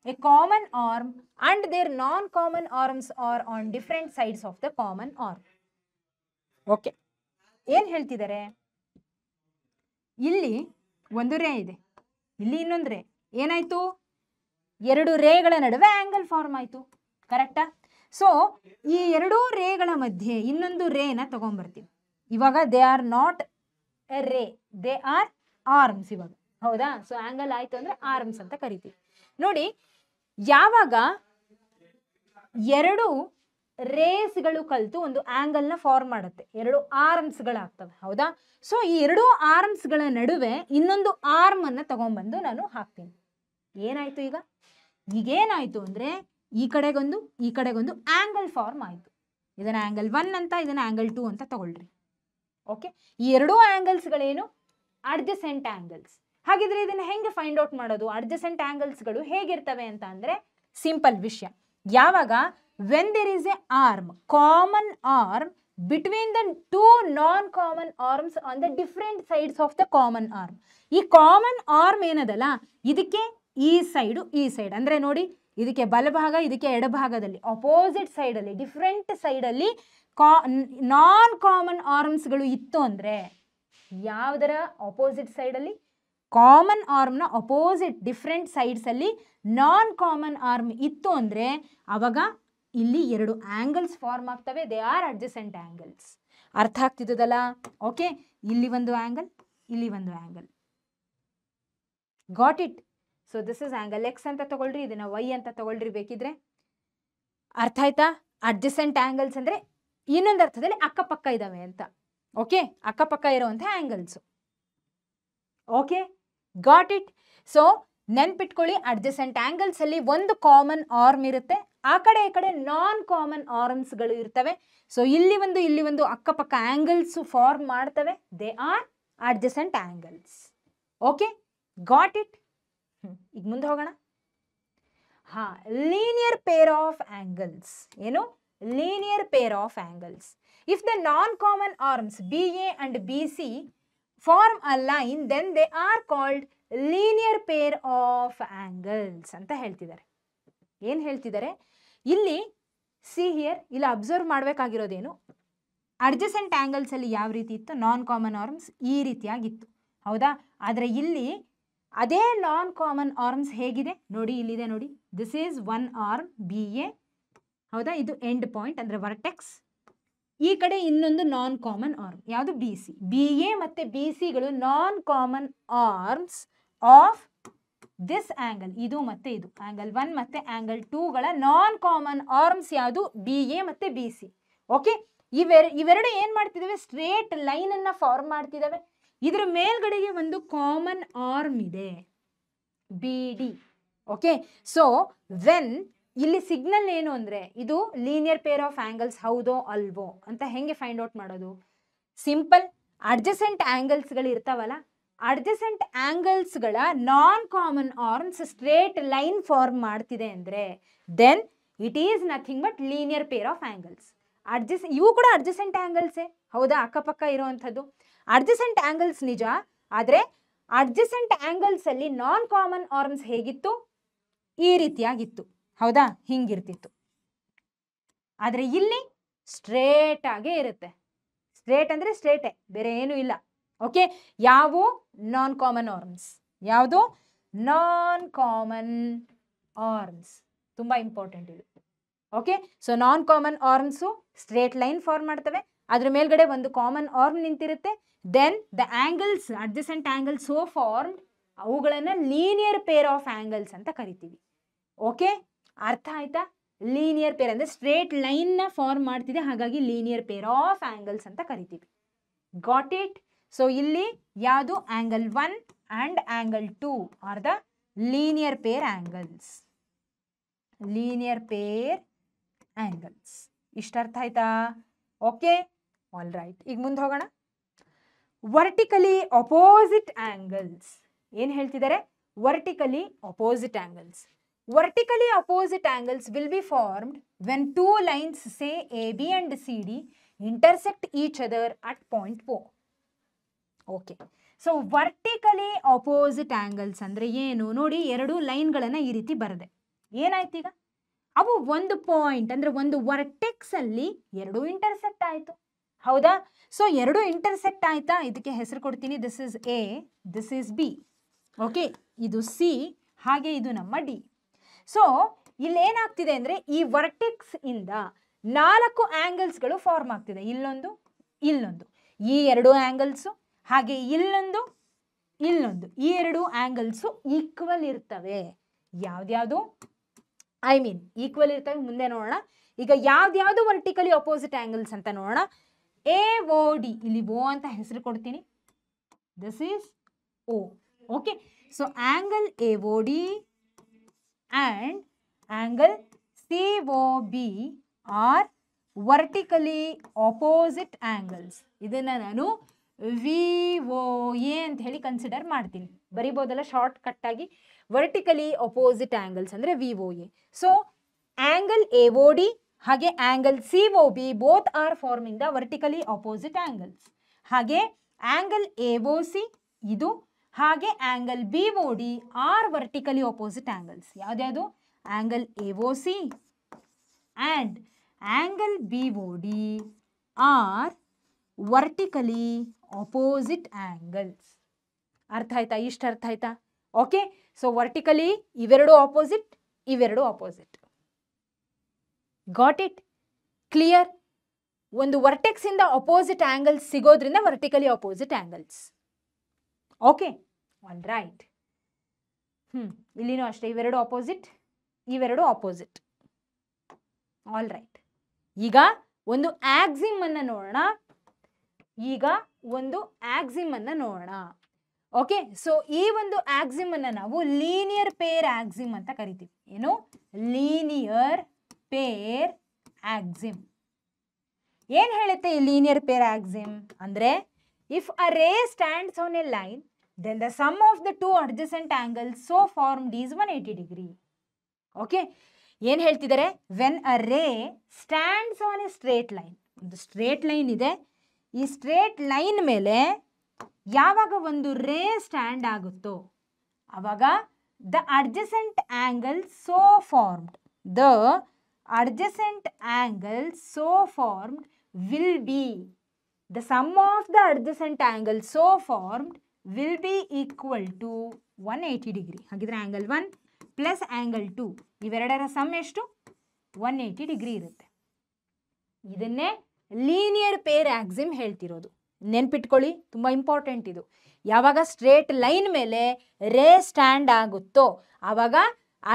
a common arm and their non-common arms are on different sides of the common arm. Okay, ಏನು ಹೇಳ್ತಿದ್ದಾರೆ? ಇಲ್ಲಿ ಒಂದು ರೇ ಇದೆ, ಇಲ್ಲಿ ಇನ್ನೊಂದು ರೇ. ಏನಾಯಿತು? ಎರಡು ರೇಗಳ ನಡುವೆ ಆ್ಯಂಗಲ್ ಫಾರ್ಮ್ ಆಯಿತು. ಕರೆಕ್ಟಾ? ಸೊ ಈ ಎರಡೂ ರೇಗಳ ಮಧ್ಯೆ ಇನ್ನೊಂದು ರೇನ ತಗೊಂಡ್ಬರ್ತೀವಿ. ಇವಾಗ ದೇ ಆರ್ ನಾಟ್ ಎ ರೇ, ದೇ ಆರ್ ಆರ್ಮ್ಸ್ ಇವಾಗ. ಹೌದಾ? ಸೊ ಆಂಗಲ್ ಆಯ್ತು ಅಂದ್ರೆ ಆರ್ಮ್ಸ್ ಅಂತ ಕರಿತೀವಿ. ನೋಡಿ, ಯಾವಾಗ ಎರಡು ರೇಸ್ಗಳು ಕಲಿತು ಒಂದು ಆಂಗಲ್ನ ಫಾರ್ಮ್ ಮಾಡುತ್ತೆ, ಎರಡು ಆರ್ಮ್ಸ್ಗಳಾಗ್ತವೆ. ಹೌದಾ? ಸೊ ಈ ಎರಡು ಆರ್ಮ್ಸ್ಗಳ ನಡುವೆ ಇನ್ನೊಂದು ಆರ್ಮ್ ಅನ್ನ ತಗೊಂಡ್ಬಂದು ನಾನು ಹಾಕ್ತೀನಿ. ಏನಾಯ್ತು ಈಗ? ಈಗೇನಾಯ್ತು ಅಂದ್ರೆ ಈ ಕಡೆಗೊಂದು ಈ ಕಡೆಗೊಂದು ಆಂಗಲ್ ಫಾರ್ಮ್ ಆಯ್ತು. ಇದನ್ನ ಆಂಗಲ್ 1 ಅಂತ, ಇದನ್ನ ಆಂಗಲ್ 2 ಅಂತ ತಗೊಳ್ರಿ. ಓಕೆ, ಈ ಎರಡೂ ಆಂಗಲ್ಸ್ಗಳೇನು ಅಡ್ಜಸೆಂಟ್ ಆಂಗಲ್ಸ್. ಹಾಗಿದ್ರೆ ಇದನ್ನ ಹೆಂಗೆ ಫೈಂಡ್ ಔಟ್ ಮಾಡೋದು? ಅಡ್ಜಸೆಂಟ್ ಆಂಗಲ್ಸ್ಗಳು ಹೇಗಿರ್ತವೆ ಅಂತ ಅಂದ್ರೆ ಸಿಂಪಲ್ ವಿಷಯ. ಯಾವಾಗ when there is a arm, common arm between the two non common arms on the different sides of the common arm. ಈ ಕಾಮನ್ ಆರ್ಮ್ ಏನದಲ್ಲ, ಇದಕ್ಕೆ ಈ ಸೈಡು ಈ ಸೈಡ್ ಅಂದ್ರೆ ನೋಡಿ, ಇದಕ್ಕೆ ಬಲಭಾಗ ಇದಕ್ಕೆ ಎಡಭಾಗದಲ್ಲಿ ಅಪೋಸಿಟ್ ಸೈಡಲ್ಲಿ ಡಿಫ್ರೆಂಟ್ ಸೈಡಲ್ಲಿ ನಾನ್ ಕಾಮನ್ ಆರ್ಮ್ಸ್ಗಳು ಇತ್ತು ಅಂದರೆ, ಯಾವುದರ ಅಪೋಸಿಟ್ ಸೈಡಲ್ಲಿ? ಕಾಮನ್ ಆರ್ಮ್ನ ಅಪೋಸಿಟ್ ಡಿಫ್ರೆಂಟ್ ಸೈಡ್ಸಲ್ಲಿ ನಾನ್ ಕಾಮನ್ ಆರ್ಮ್ ಇತ್ತು ಅಂದರೆ ಅವಾಗ ಇಲ್ಲಿ ಎರಡು ಆಂಗಲ್ಸ್ ಫಾರ್ಮ್ ಆಗ್ತವೆ. They are adjacent angles. ಅರ್ಥ ಆಗ್ತಿದ್ದದಲ್ಲ? ಓಕೆ, ಇಲ್ಲಿ ಒಂದು ಆಂಗಲ್, ಇಲ್ಲಿ ಒಂದು angle. Got it? So this is angle X ಅಂತ ತಗೊಳ್ರಿ, ಇದನ್ನ ವೈ ಅಂತ ತಗೊಳ್ರಿ ಬೇಕಿದ್ರೆ. ಅರ್ಥ ಆಯ್ತಾ? ಅಡ್ಜಸೆಂಟ್ ಆಂಗಲ್ಸ್ ಅಂದ್ರೆ ಇನ್ನೊಂದು ಅರ್ಥದಲ್ಲಿ ಅಕ್ಕಪಕ್ಕ ಇದಾವೆ ಅಂತ. ಓಕೆ, ಅಕ್ಕಪಕ್ಕ ಇರುವಂಥ angles. Okay, got it? So ನೆನ್ಪಿಟ್ಕೊಳ್ಳಿ, ಅಡ್ಜಸೆಂಟ್ ಆಂಗಲ್ಸ್ ಅಲ್ಲಿ ಒಂದು ಕಾಮನ್ ಆರ್ಮ್ ಇರುತ್ತೆ, ಆ ಕಡೆ ಈ ಕಡೆ ನಾನ್ ಕಾಮನ್ ಆರ್ಮ್ಸ್ಗಳು ಇರ್ತವೆ. ಸೊ ಇಲ್ಲಿ ಒಂದು ಅಕ್ಕಪಕ್ಕ ಆಂಗಲ್ಸ್ ಫಾರ್ಮ್ ಮಾಡ್ತವೆ. They are adjacent angles. Okay, got it? ಈಗ ಮುಂದೆ ಹೋಗೋಣ. ಹಾ, ಲೀನಿಯರ್ ಪೇರ್ ಆಫ್ ಆಂಗಲ್ಸ್. ಏನು? Linear pair of angles. If the non common arms BA and BC form a line, then they are called linear pair of angles ಅಂತ ಹೇಳ್ತಿದ್ದಾರೆ. ಏನು ಹೇಳ್ತಿದ್ದಾರೆ ಇಲ್ಲಿ? ಸಿ ಹಿಯರ್, ಇಲ್ಲಿ ಅಬ್ಸರ್ವ್ ಮಾಡಬೇಕಾಗಿರೋದೇನು, ಅಡ್ಜಸೆಂಟ್ ಆಂಗಲ್ಸ್ ಅಲ್ಲಿ ಯಾವ ರೀತಿ ಇತ್ತು, ನಾನ್ ಕಾಮನ್ ಆರ್ಮ್ಸ್ ಈ ರೀತಿಯಾಗಿತ್ತು, ಹೌದಾ? ಆದರೆ ಇಲ್ಲಿ ಅದೇ ನಾನ್ ಕಾಮನ್ ಆರ್ಮ್ಸ್ ಹೇಗಿದೆ ನೋಡಿ, ಇಲ್ಲಿದೆ ನೋಡಿ. This is one arm BA, ಹೌದಾ? ಇದು ಎಂಡ್ ಪಾಯಿಂಟ್ ಅಂದ್ರೆ ವರ್ಟೆಕ್ಸ್. ಈ ಕಡೆ ಇನ್ನೊಂದು ನಾನ್ ಕಾಮನ್ ಆರ್ಮ್ ಯಾವುದು? BC. BA ಮತ್ತೆ BCಗಳು non common arms of this angle. ಇದು ಮತ್ತೆ ಇದು ಆಂಗಲ್ 1 ಮತ್ತೆ ಆಂಗಲ್ 2ಗಳ ನಾನ್ ಕಾಮನ್ ಆರ್ಮ್ಸ್ ಯಾವುದು? BA ಮತ್ತೆ BC. ಓಕೆ, ಇವೆರಡು ಏನ್ ಮಾಡ್ತಿದ್ದಾವೆ? ಸ್ಟ್ರೇಟ್ ಲೈನ್ ಅನ್ನ ಫಾರ್ಮ್ ಮಾಡ್ತಿದ್ದಾವೆ. ಇದರ ಮೇಲ್ಗಡೆಗೆ ಒಂದು ಕಾಮನ್ ಆರ್ಮ್ ಇದೆ, BD. ಓಕೆ, ಸೊ ವೆನ್ ಇಲ್ಲಿ ಸಿಗ್ನಲ್ ಏನು ಅಂದ್ರೆ ಇದು ಲೀನಿಯರ್ ಪೇರ್ ಆಫ್ ಆಂಗಲ್ಸ್ ಹೌದೋ ಅಲ್ವೋ ಅಂತ ಹೆಂಗೆ ಫೈಂಡ್ ಔಟ್ ಮಾಡೋದು? ಸಿಂಪಲ್, ಅಡ್ಜಸೆಂಟ್ ಆಂಗಲ್ಸ್ಗಳು ಇರ್ತಾವಲ್ಲ, ಅಡ್ಜಸೆಂಟ್ ಆಂಗಲ್ಸ್ಗಳ non common arms straight line form ಮಾಡ್ತಿದೆ ಅಂದ್ರೆ then it is nothing but linear pair of angles. ಇವು ಕೂಡ ಅಡ್ಜಸೆಂಟ್ ಆಂಗಲ್ಸೇ, ಹೌದಾ? ಅಕ್ಕಪಕ್ಕ ಇರುವಂಥದ್ದು ಅಡ್ಜಸೆಂಟ್ ಆಂಗಲ್ಸ್ ನಿಜ. ಆದರೆ ಅಡ್ಜಸೆಂಟ್ ಆಂಗಲ್ಸ್ ಅಲ್ಲಿ ನಾನ್ ಕಾಮನ್ ಆರ್ಮ್ಸ್ ಹೇಗಿತ್ತು? ಈ ರೀತಿಯಾಗಿತ್ತು, ಹೌದಾ? ಹಿಂಗಿರ್ತಿತ್ತು. ಆದರೆ ಇಲ್ಲಿ ಸ್ಟ್ರೇಟ್ ಆಗೇ ಇರುತ್ತೆ. ಸ್ಟ್ರೇಟ್ ಅಂದ್ರೆ ಸ್ಟ್ರೇಟೇ, ಬೇರೆ ಏನೂ ಇಲ್ಲ. ಓಕೆ, ಯಾವ ನಾನ್ ಕಾಮನ್ ಆರ್ಮ್ಸ್? ಯಾವುದು? Non common arms. ತುಂಬಾ ಇಂಪಾರ್ಟೆಂಟ್ ಇದು. Okay, so non common arms straight line form ಮಾಡ್ತವೆ, ಅದ್ರ ಮೇಲ್ಗಡೆ ಒಂದು ಕಾಮನ್ ಆರ್ಮ್ ನಿಂತಿರುತ್ತೆ. Then the angles, adjacent angles so formed, ಅವುಗಳನ್ನ ಲೀನಿಯರ್ ಪೇರ್ ಆಫ್ ಆಂಗಲ್ಸ್ ಅಂತ ಕರಿತೀವಿ. ಓಕೆ, ಅರ್ಥ ಆಯ್ತಾ? ಲೀನಿಯರ್ ಪೇರ್ ಅಂದ್ರೆ ಸ್ಟ್ರೇಟ್ ಲೈನ್ ನ ಫಾರ್ಮ್ ಮಾಡ್ತಿದೆ, ಹಾಗಾಗಿ ಲೀನಿಯರ್ ಪೇರ್ ಆಫ್ ಆಂಗಲ್ಸ್ ಅಂತ ಕರಿತೀವಿ. Got it? ಸೊ ಇಲ್ಲಿ ಯಾವುದು? Angle 1 and angle 2 are the linear pair angles. Linear pair angles. ಇಷ್ಟ ಅರ್ಥ ಆಯ್ತಾ? Okay, all right. ಈಗ ಮುಂದೆ ಹೋಗೋಣ. Vertically opposite angles. ಏನು ಹೇಳ್ತಿದ್ದಾರೆ? Vertically opposite angles. Vertically opposite angles will be formed when two lines, say AB and CD, intersect each other at point O. Okay. So vertically opposite angles ಅಂದ್ರೆ ಏನು ನೋಡಿ, ಎರಡು ಲೈನ್ಗಳನ್ನ ಈ ರೀತಿ ಬರದೆ ಏನಾಯ್ತು? ಈಗ ಅವು ಒಂದು ಪಾಯಿಂಟ್ ಅಂದ್ರೆ ಒಂದು ವರ್ಟೆಕ್ಸ್ ಅಲ್ಲಿ ಎರಡು ಇಂಟರ್ಸೆಕ್ಟ್ ಆಯ್ತು, ಹೌದಾ? ಸೊ ಎರಡು ಇಂಟರ್ಸೆಕ್ಟ್ ಆಯ್ತಾ? ಇದಕ್ಕೆ ಹೆಸರು ಕೊಡ್ತೀನಿ. This is A, this is B. Okay, ಇದು C, ಹಾಗೆ ಇದು ನಮ್ಮ D. ಸೊ ಇಲ್ಲಿ ಏನಾಗ್ತಿದೆ ಅಂದ್ರೆ ಈ ವರ್ಟೆಕ್ಸ್ ಇಂದ 4 ಆಂಗಲ್ಸ್ಗಳು ಫಾರ್ಮ್ ಆಗ್ತಿದೆ. ಇಲ್ಲೊಂದು, ಇಲ್ಲೊಂದು, ಈ ಎರಡು ಆಂಗಲ್ಸು, ಹಾಗೆ ಇಲ್ಲೊಂದು, ಇಲ್ಲೊಂದು, ಈ ಎರಡು ಆಂಗಲ್ಸು ಈಕ್ವಲ್ ಇರ್ತವೆ. ಯಾವ್ದ್ಯಾವುದು? ಐ ಮೀನ್ ಈಕ್ವಲ್ ಇರ್ತವೆ. ಮುಂದೆ ನೋಡೋಣ. ಈಗ ಯಾವ್ದ್ಯಾವ್ದು ವರ್ಟಿಕಲಿ ಅಪೋಸಿಟ್ ಆಂಗಲ್ಸ್ ಅಂತ ನೋಡೋಣ. AOD, ಇಲ್ಲಿ O ಅಂತ ಹೆಸರು ಕೊಡ್ತೀನಿ. This is O. Okay, so angle AOD and angle COB are vertically opposite angles. ಇದನ್ನ ನಾನು VOA ಅಂತ ಹೇಳಿ ಕನ್ಸಿಡರ್ ಮಾಡ್ತೀನಿ. ಬರಿಬೋದಲ್ಲ ಶಾರ್ಟ್ ಕಟ್ ಆಗಿ, ವರ್ಟಿಕಲಿ ಅಪೋಸಿಟ್ ಆಂಗಲ್ಸ್ ಅಂದ್ರೆ VOA. ಸೊ ಆಂಗಲ್ AOD ಹಾಗೆ angle COB both are forming the vertically opposite angles. ಹಾಗೆ ಆಂಗಲ್ AOC ಇದು ಹಾಗೆ angle BOD are vertically opposite angles. ಯಾವ್ದ್ಯಾವುದು? Angle AOC and angle BOD are vertically opposite angles. ಅರ್ಥ ಆಯ್ತಾ? ಇಷ್ಟು ಅರ್ಥ ಆಯ್ತಾ? ಓಕೆ. ಸೊ ವರ್ಟಿಕಲಿ ಇವೆರಡು ಆಪೋಸಿಟ್, ಇವೆರಡು ಆಪೋಸಿಟ್. Got it? ಕ್ಲಿಯರ್? ಒಂದು ವರ್ಟೆಕ್ಸ್ ಇಂದ ಅಪೋಸಿಟ್ ಆಂಗಲ್ಸ್ ಸಿಗೋದ್ರಿಂದ vertically opposite angles. Okay, all right. ಇಲ್ಲಿನೂ ಅಷ್ಟೇ, ಇವೆರಡು ಆಪೋಸಿಟ್, ಇವೆರಡು ಆಪೋಸಿಟ್. All right. ಈಗ ಒಂದು ಆಕ್ಸಿಮ್ ಅನ್ನ ನೋಡೋಣ. ಓಕೆ. ಸೊ ಈ ಒಂದು ಆಕ್ಸಿಮ್ ಅನ್ನ ನಾವು ಲೀನಿಯರ್ ಪೇರ್ ಆಕ್ಸಿಮ್ ಅಂತ ಕರಿತೀವಿ. ಏನು? Linear pair axiom. ಏನ್ ಹೇಳುತ್ತೆ ಈ ಲೀನಿಯರ್ ಪೇರ್ ಆಕ್ಸಿಮ್ ಅಂದ್ರೆ, ಇಫ್ ಅ ರೇ stands on A line then the sum of the two adjacent angles so formed is 180 degree. Okay. ಏನ್ ಹೇಳ್ತಿದ್ದಾರೆ? ವೆನ್ ಅ ರೇ stands on a straight line, ಒಂದು straight line ಇದೆ, ಈ ಸ್ಟ್ರೇಟ್ ಲೈನ್ ಮೇಲೆ ಯಾವಾಗ ಒಂದು ರೇ ಸ್ಟ್ಯಾಂಡ್ ಆಗುತ್ತೋ ಆವಾಗ the adjacent angle so formed, the adjacent angle so formed will be, the sum of the adjacent angle so formed will be equal to 180 degree. ಹಾಗಿದ್ರೆ angle 1 plus angle 2 ಇವೆರಡರ some ಎಷ್ಟು? 180 degree ಇರುತ್ತೆ. ಇದನ್ನೇ linear pair ಆಕ್ಸಿಮ್ ಹೇಳ್ತಿರೋದು. ನೆನ್ಪಿಟ್ಕೊಳ್ಳಿ, ತುಂಬ important ಇದು. ಯಾವಾಗ ಸ್ಟ್ರೇಟ್ ಲೈನ್ ಮೇಲೆ ರೇ ಸ್ಟ್ಯಾಂಡ್ ಆಗುತ್ತೋ ಆವಾಗ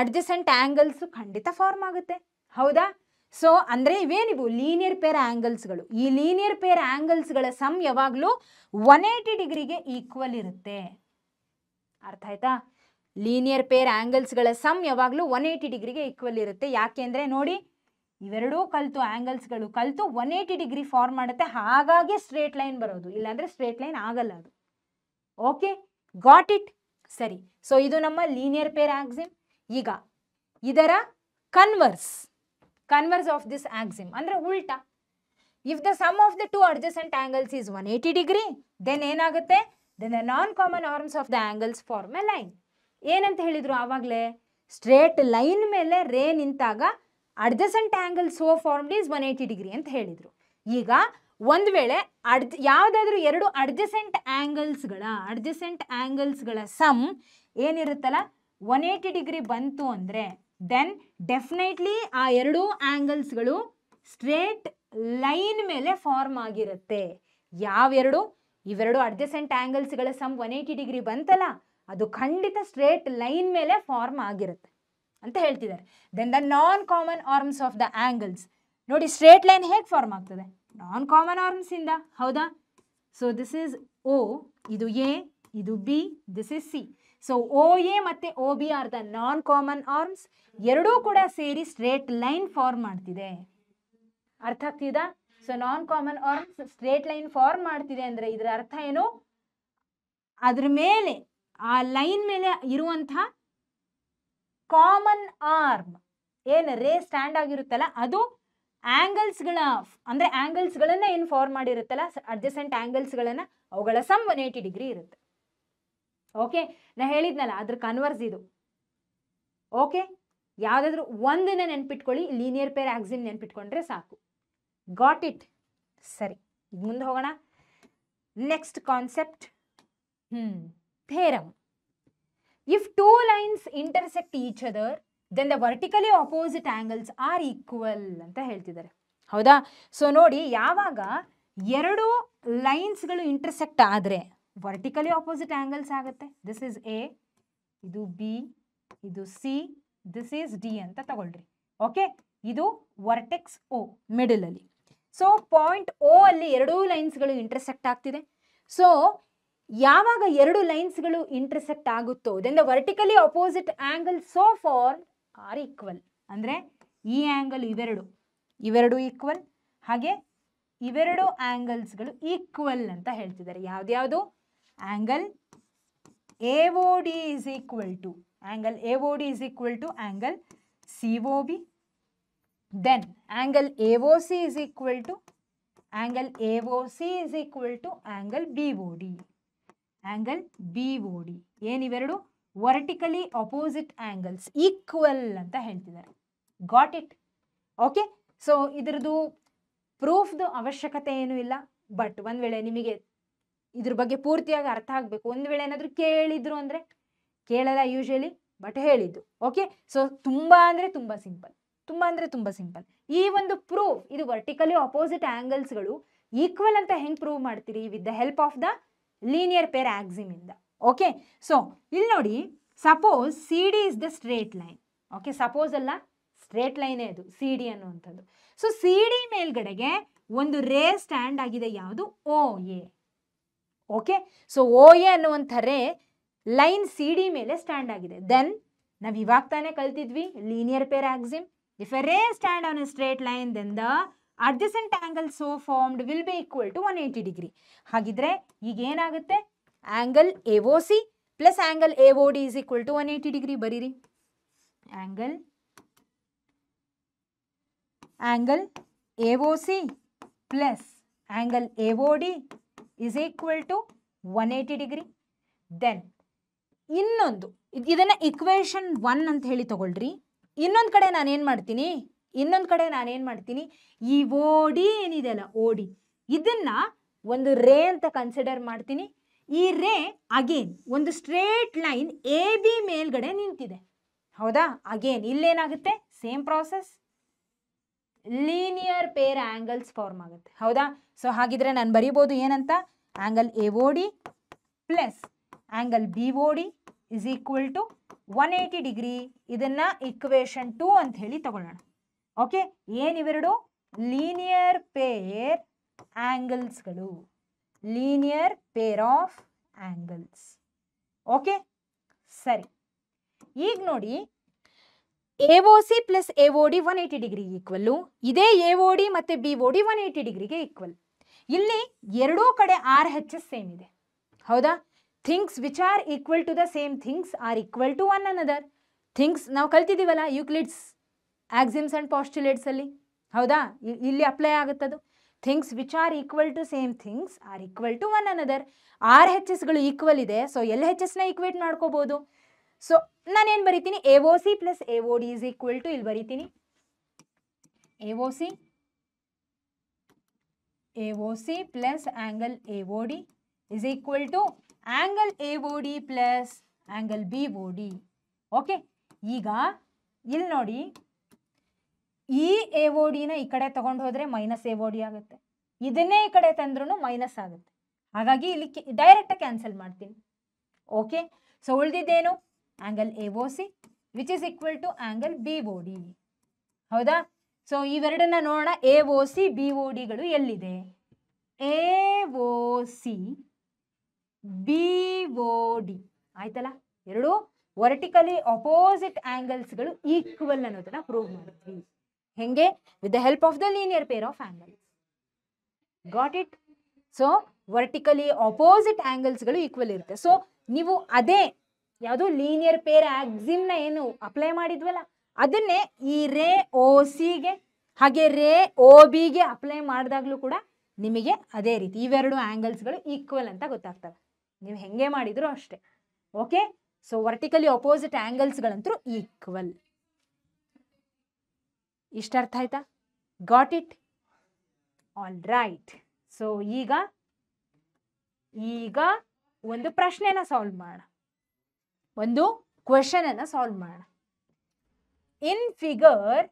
ಅಡ್ಜಸೆಂಟ್ ಆಂಗಲ್ಸ್ ಖಂಡಿತ ಫಾರ್ಮ್ ಆಗುತ್ತೆ. ಹೌದಾ? ಸೊ ಅಂದರೆ ಇವೇನಿವು ಲೀನಿಯರ್ ಪೇರ್ ಆಂಗಲ್ಸ್ಗಳು. ಈ ಲೀನಿಯರ್ ಪೇರ್ ಆಂಗಲ್ಸ್ಗಳ ಸಮ್ ಯಾವಾಗಲೂ 180 ಡಿಗ್ರಿಗೆ ಈಕ್ವಲ್ ಇರುತ್ತೆ. ಅರ್ಥ ಆಯ್ತಾ? ಲೀನಿಯರ್ ಪೇರ್ ಆಂಗಲ್ಸ್ಗಳ ಸಮ್ ಯಾವಾಗಲೂ 180 ಡಿಗ್ರಿಗೆ ಈಕ್ವಲ್ ಇರುತ್ತೆ. ಯಾಕೆ ಅಂದರೆ ನೋಡಿ, ಇವೆರಡೂ ಆಂಗಲ್ಸ್ಗಳು ಕಲ್ತು 180 ಡಿಗ್ರಿ ಫಾರ್ಮ್ ಮಾಡುತ್ತೆ. ಹಾಗಾಗಿ ಸ್ಟ್ರೇಟ್ ಲೈನ್ ಬರೋದು, ಇಲ್ಲಾಂದ್ರೆ ಸ್ಟ್ರೇಟ್ ಲೈನ್ ಆಗಲ್ಲ ಅದು. Okay, got it? ಸರಿ. ಸೊ ಇದು ನಮ್ಮ ಲೀನಿಯರ್ ಪೇರ್ ಆಕ್ಸಿಮ್. ಈಗ ಇದರ ಕನ್ವರ್ಸ್ ಆಫ್ ದಿಸ್ ಆಕ್ಸಿಮ್ ಅಂದ್ರೆ ಉಲ್ಟಾ. If the sum of the two adjacent angles is 180 degree, then ಏನಾಗುತ್ತೆ? Then the non common arms of the angles form a line. ಏನಂತ ಹೇಳಿದ್ರು ಆವಾಗಲೇ? ಸ್ಟ್ರೇಟ್ ಲೈನ್ ಮೇಲೆ ರೇ ನಿಂತಾಗ adjacent angle so formed is 180 degree ಅಂತ ಹೇಳಿದ್ರು. ಈಗ ಒಂದು ವೇಳೆ ಯಾವುದಾದ್ರೂ ಎರಡು ಅಡ್ಜಸೆಂಟ್ ಆಂಗಲ್ಸ್ಗಳ ಸಮ್ ಏನಿರುತ್ತಲ್ಲ 180 ಡಿಗ್ರಿ ಬಂತು ಅಂದರೆ ದೆನ್ ಡೆಫಿನೆಟ್ಲಿ ಆ ಎರಡೂ ಆಂಗಲ್ಸ್ಗಳು ಸ್ಟ್ರೇಟ್ ಲೈನ್ ಮೇಲೆ ಫಾರ್ಮ್ ಆಗಿರುತ್ತೆ. ಯಾವೆರಡು? ಇವೆರಡು ಅಡ್ಜಸೆಂಟ್ ಆಂಗಲ್ಸ್ಗಳ ಸಮ್ 180 ಡಿಗ್ರಿ ಬಂತಲ್ಲ, ಅದು ಖಂಡಿತ ಸ್ಟ್ರೇಟ್ ಲೈನ್ ಮೇಲೆ ಫಾರ್ಮ್ ಆಗಿರುತ್ತೆ ಅಂತ ಹೇಳ್ತಿದ್ದಾರೆ. Then the non common arms of the angles. ನೋಡಿ, ಸ್ಟ್ರೇಟ್ ಲೈನ್ ಹೇಗೆ ಫಾರ್ಮ್ ಆಗ್ತದೆ? ನಾನ್ ಕಾಮನ್ ಆರ್ಮ್ಸ್ ಇಂದ. ಹೌದಾ? ಸೊ ದಿಸ್ ಈಸ್ O, ಇದು A, ಇದು B, this is C. So OA ಮತ್ತೆ OB are the non common arms. ಎರಡೂ ಕೂಡ ಸೇರಿ ಸ್ಟ್ರೇಟ್ ಲೈನ್ ಫಾರ್ಮ್ ಮಾಡ್ತಿದೆ. ಅರ್ಥ ಆಗ್ತಿದಾ? So non common arms straight line form ಮಾಡ್ತಿದೆ ಅಂದ್ರೆ ಇದರ ಅರ್ಥ ಏನು? ಅದ್ರ ಮೇಲೆ, ಆ ಲೈನ್ ಮೇಲೆ ಇರುವಂತಹ ಕಾಮನ್ ಆರ್ಮ್ ಏನು ರೇ ಸ್ಟ್ಯಾಂಡ್ ಆಗಿರುತ್ತಲ್ಲ ಅದು ಆಂಗಲ್ಸ್ಗಳನ್ನ ಏನು ಫಾರ್ಮ್ ಮಾಡಿರುತ್ತಲ್ಲ, ಅಡ್ಜಸೆಂಟ್ ಆಂಗಲ್ಸ್ಗಳನ್ನ, ಅವುಗಳ ಸಮ್ 180 ಡಿಗ್ರಿ ಇರುತ್ತೆ. ಓಕೆ, ನಾ ಹೇಳಿದ್ನಲ್ಲ ಅದ್ರ ಕನ್ವರ್ಸ್ ಇದು. ಓಕೆ, ಯಾವುದಾದ್ರೂ ಒಂದನ್ನ ನೆನ್ಪಿಟ್ಕೊಳ್ಳಿ, ಲೀನಿಯರ್ ಪೇರ್ ಆಕ್ಸಿಮ್ ನೆನ್ಪಿಟ್ಕೊಂಡ್ರೆ ಸಾಕು. Got it? ಸರಿ, ಈಗ ಮುಂದೆ ಹೋಗೋಣ. Next concept, theorem. If two lines intersect each other then the vertically opposite angles are equal ಅಂತ ಹೇಳ್ತಿದ್ದಾರೆ. ಹೌದಾ? ಸೊ ನೋಡಿ, ಯಾವಾಗ ಎರಡು ಲೈನ್ಸ್ಗಳು ಇಂಟರ್ಸೆಕ್ಟ್ ಆದರೆ ವರ್ಟಿಕಲಿ ಆಪೋಸಿಟ್ ಆಂಗಲ್ಸ್ ಆಗುತ್ತೆ. ದಿಸ್ ಇಸ್ ಎ, ಇದು ಬಿ, ಇದು ಸಿ, ದಿಸ್ ಈಸ್ ಡಿ ಅಂತ ತಗೊಳ್ರಿ. ಓಕೆ, ಇದು ವರ್ಟೆಕ್ಸ್ ಓ ಮಿಡಲ್ ಅಲ್ಲಿ. ಸೊ ಪಾಯಿಂಟ್ ಓ ಅಲ್ಲಿ ಎರಡೂ ಲೈನ್ಸ್ಗಳು ಇಂಟರ್ಸೆಕ್ಟ್ ಆಗ್ತಿದೆ. ಸೊ ಯಾವಾಗ ಎರಡು ಲೈನ್ಸ್ಗಳು ಇಂಟರ್ಸೆಕ್ಟ್ ಆಗುತ್ತೋ then the vertically opposite angle so formed are equal. ಅಂದರೆ ಈ ಆಂಗಲ್ ಇವೆರಡು ಈಕ್ವಲ್ ಹಾಗೆ ಇವೆರಡು ಆಂಗಲ್ಸ್ಗಳು ಈಕ್ವಲ್ ಅಂತ ಹೇಳ್ತಿದ್ದಾರೆ. ಯಾವ್ದ್ಯಾವುದು? Angle AOD is equal to angle AOD is equal to angle COB. Then angle AOC is equal to angle AOC is equal to angle BOD. Angle BOD ಏನಿವೆರಡು vertically opposite angles equal ಅಂತ ಹೇಳ್ತಿದ್ದಾರೆ. Got it? Okay. So ಇದ್ರದ್ದು ಪ್ರೂಫ್ದು ಅವಶ್ಯಕತೆ ಏನೂ ಇಲ್ಲ. But ಒಂದು ವೇಳೆ ನಿಮಗೆ ಇದ್ರ ಬಗ್ಗೆ ಪೂರ್ತಿಯಾಗಿ ಅರ್ಥ ಆಗಬೇಕು, ಒಂದು ವೇಳೆ ಏನಾದರೂ ಕೇಳಿದ್ರು ಅಂದರೆ, ಕೇಳಲ್ಲ ಯೂಶಲಿ, ಬಟ್ ಹೇಳಿದ್ದು. ಓಕೆ. ಸೊ ತುಂಬ ಅಂದರೆ ತುಂಬ ಸಿಂಪಲ್, ತುಂಬ ಅಂದರೆ ತುಂಬ ಸಿಂಪಲ್. ಈ ಒಂದು ಪ್ರೂಫ್, ಇದು ವರ್ಟಿಕಲಿ ಅಪೋಸಿಟ್ ಆಂಗಲ್ಸ್ಗಳು ಈಕ್ವಲ್ ಅಂತ ಹೆಂಗೆ ಪ್ರೂವ್ ಮಾಡ್ತೀರಿ? With the help of the linear pair axiom ಇಂದ. ಓಕೆ. ಸೊ ಇಲ್ಲಿ ನೋಡಿ, suppose CD is the straight line. Okay, suppose ಅಲ್ಲ, ಸ್ಟ್ರೇಟ್ ಲೈನೇ ಅದು CD ಅನ್ನುವಂಥದ್ದು. ಸೊ CD ಮೇಲ್ಗಡೆಗೆ ಒಂದು ರೇ ಸ್ಟ್ಯಾಂಡ್ ಆಗಿದೆ. ಯಾವುದು? OA. ಓಕೆ. ಸೊ OA ಅನ್ನುವಂಥ ರೇ ಲೈನ್ CD ಮೇಲೆ ಸ್ಟ್ಯಾಂಡ್ ಆಗಿದೆ. ದೆನ್ ನಾವು ಇವಾಗ ತಾನೇ ಕಲ್ತಿದ್ವಿ linear pair axiom. If a ray stand on a straight line, then the adjacent angle so formed will be equal to 180 degree. ಹಾಗಿದ್ರೆ ಈಗ ಏನಾಗುತ್ತೆ? Angle AOC plus angle AOD is equal to 180 degree. ಬರೀರಿ. Angle AOC plus angle AOD is equal to 180 degree. Then ಇನ್ನೊಂದು, ಇದನ್ನ equation 1 ಅಂತ ಹೇಳಿ ತಗೊಳ್ರಿ. ಇನ್ನೊಂದು ಕಡೆ ನಾನೇನು ಮಾಡ್ತೀನಿ, ಈ OD ಏನಿದೆಯಲ್ಲ, OD ಇದನ್ನ ಒಂದು ರೇ ಅಂತ ಕನ್ಸಿಡರ್ ಮಾಡ್ತೀನಿ. ಈ ರೇ ಅಗೇನ್ ಒಂದು ಸ್ಟ್ರೇಟ್ ಲೈನ್ AB ಮೇಲ್ಗಡೆ ನಿಂತಿದೆ. ಹೌದಾ? ಅಗೇನ್ ಇಲ್ಲೇನಾಗುತ್ತೆ? Same process, linear pair angles form ಆಗುತ್ತೆ. ಹೌದಾ? ಸೊ ಹಾಗಿದ್ರೆ ನಾನು ಬರೀಬೋದು ಏನಂತ? Angle AOD plus angle BOD is equal to 180 degree. ಇದನ್ನ ಇಕ್ವೇಶನ್ 2 ಅಂತ ಹೇಳಿ ತಗೊಳ್ಳೋಣ. ಓಕೆ. ಏನಿವೆರಡು? ಲೀನಿಯರ್ ಪೇರ್ ಆಂಗಲ್ಸ್ಗಳು, linear pair of angles. Okay, ಸರಿ. ಈಗ ನೋಡಿ, AOC plus AOD 180 degree equal. ಇದೇ AOD ಮತ್ತು BOD 180 ಡಿಗ್ರಿಗೆ ಈಕ್ವಲ್. ಇಲ್ಲಿ ಎರಡೂ ಕಡೆ RHS ಸೇಮ್ ಇದೆ. ಹೌದಾ? Things which are equal to the same things are equal to one another. Things ನಾವು ಕಲ್ತಿದ್ದೀವಲ್ಲ ಯೂಕ್ಲಿಡ್ಸ್ ಆಕ್ಸಿಮ್ಸ್ ಆ್ಯಂಡ್ ಪಾಸ್ಟುಲೇಟ್ಸ್ ಅಲ್ಲಿ. ಹೌದಾ? ಇಲ್ಲಿ ಅಪ್ಲೈ ಆಗುತ್ತದು. Things which are equal to same things are equal to one another. RHSಗಳು equal ಇದೆ. So LHSನ equate ಮಾಡ್ಕೋಬೋದು. ಸೊ ನಾನೇನು ಬರಿತೀನಿ? AOC plus AOD is equal to, ಇಲ್ಲಿ ಬರಿತೀನಿ AOC plus angle AOD is equal to angle AOD plus angle BOD. Okay. ಈಗ ಇಲ್ಲಿ ನೋಡಿ, ಈ AODನ ಈ ಕಡೆ ತಗೊಂಡು ಹೋದರೆ ಮೈನಸ್ AOD ಆಗುತ್ತೆ. ಇದನ್ನೇ ಈ ಕಡೆ ತಂದ್ರೂ ಮೈನಸ್ ಆಗುತ್ತೆ. ಹಾಗಾಗಿ ಇಲ್ಲಿ ಡೈರೆಕ್ಟಾಗಿ ಕ್ಯಾನ್ಸಲ್ ಮಾಡ್ತೀನಿ. ಓಕೆ. ಸೊ ಉಳಿದಿದ್ದೇನು? Angle AOC which is equal to angle BOD. ಹೌದಾ? ಸೊ ಇವೆರಡನ್ನ ನೋಡೋಣ. AOC BODಗಳು ಎಲ್ಲಿದೆ? AOC BOD ಆಯ್ತಲ್ಲ. ಎರಡು ವರ್ಟಿಕಲಿ ಅಪೋಸಿಟ್ ಆಂಗಲ್ಸ್ಗಳು ಈಕ್ವಲ್ ಅನ್ನೋದನ್ನ ಪ್ರೂವ್ ಮಾಡಿದ್ವಿ. ಹೆಂಗೆ? With the help of the linear pair of angles. Got it? So vertically opposite ಆಂಗಲ್ಸ್ಗಳು ಈಕ್ವಲ್ ಇರುತ್ತೆ. ಸೊ ನೀವು ಅದೇ ಯಾವುದು ಲೀನಿಯರ್ ಪೇರ್ ಆಕ್ಸಿಮ್ನ ಏನು ಅಪ್ಲೈ ಮಾಡಿದ್ವಲ್ಲ, ಅದನ್ನೇ ಈ ರೇ OCಗೆ ಹಾಗೆ ರೇ OBಗೆ ಅಪ್ಲೈ ಮಾಡಿದಾಗಲೂ ಕೂಡ ನಿಮಗೆ ಅದೇ ರೀತಿ ಇವೆರಡು ಆಂಗಲ್ಸ್ಗಳು ಈಕ್ವಲ್ ಅಂತ ಗೊತ್ತಾಗ್ತವೆ. ನೀವು ಹೆಂಗೆ ಮಾಡಿದ್ರು ಅಷ್ಟೇ. ಓಕೆ. ಸೊ ವರ್ಟಿಕಲಿ ಅಪೋಸಿಟ್ ಆಂಗಲ್ಸ್ಗಳಂತೂ ಈಕ್ವಲ್. ಇಷ್ಟ ಅರ್ಥ ಆಯ್ತಾ? Got it? All right. So ಈಗ ಒಂದು ಪ್ರಶ್ನೆನ ಸಾಲ್ವ್ ಮಾಡೋಣ, ಒಂದು ಕ್ವೆಶನ್ ಅನ್ನ ಸಾಲ್ವ್ ಮಾಡೋಣ. ಇನ್ ಫಿಗರ್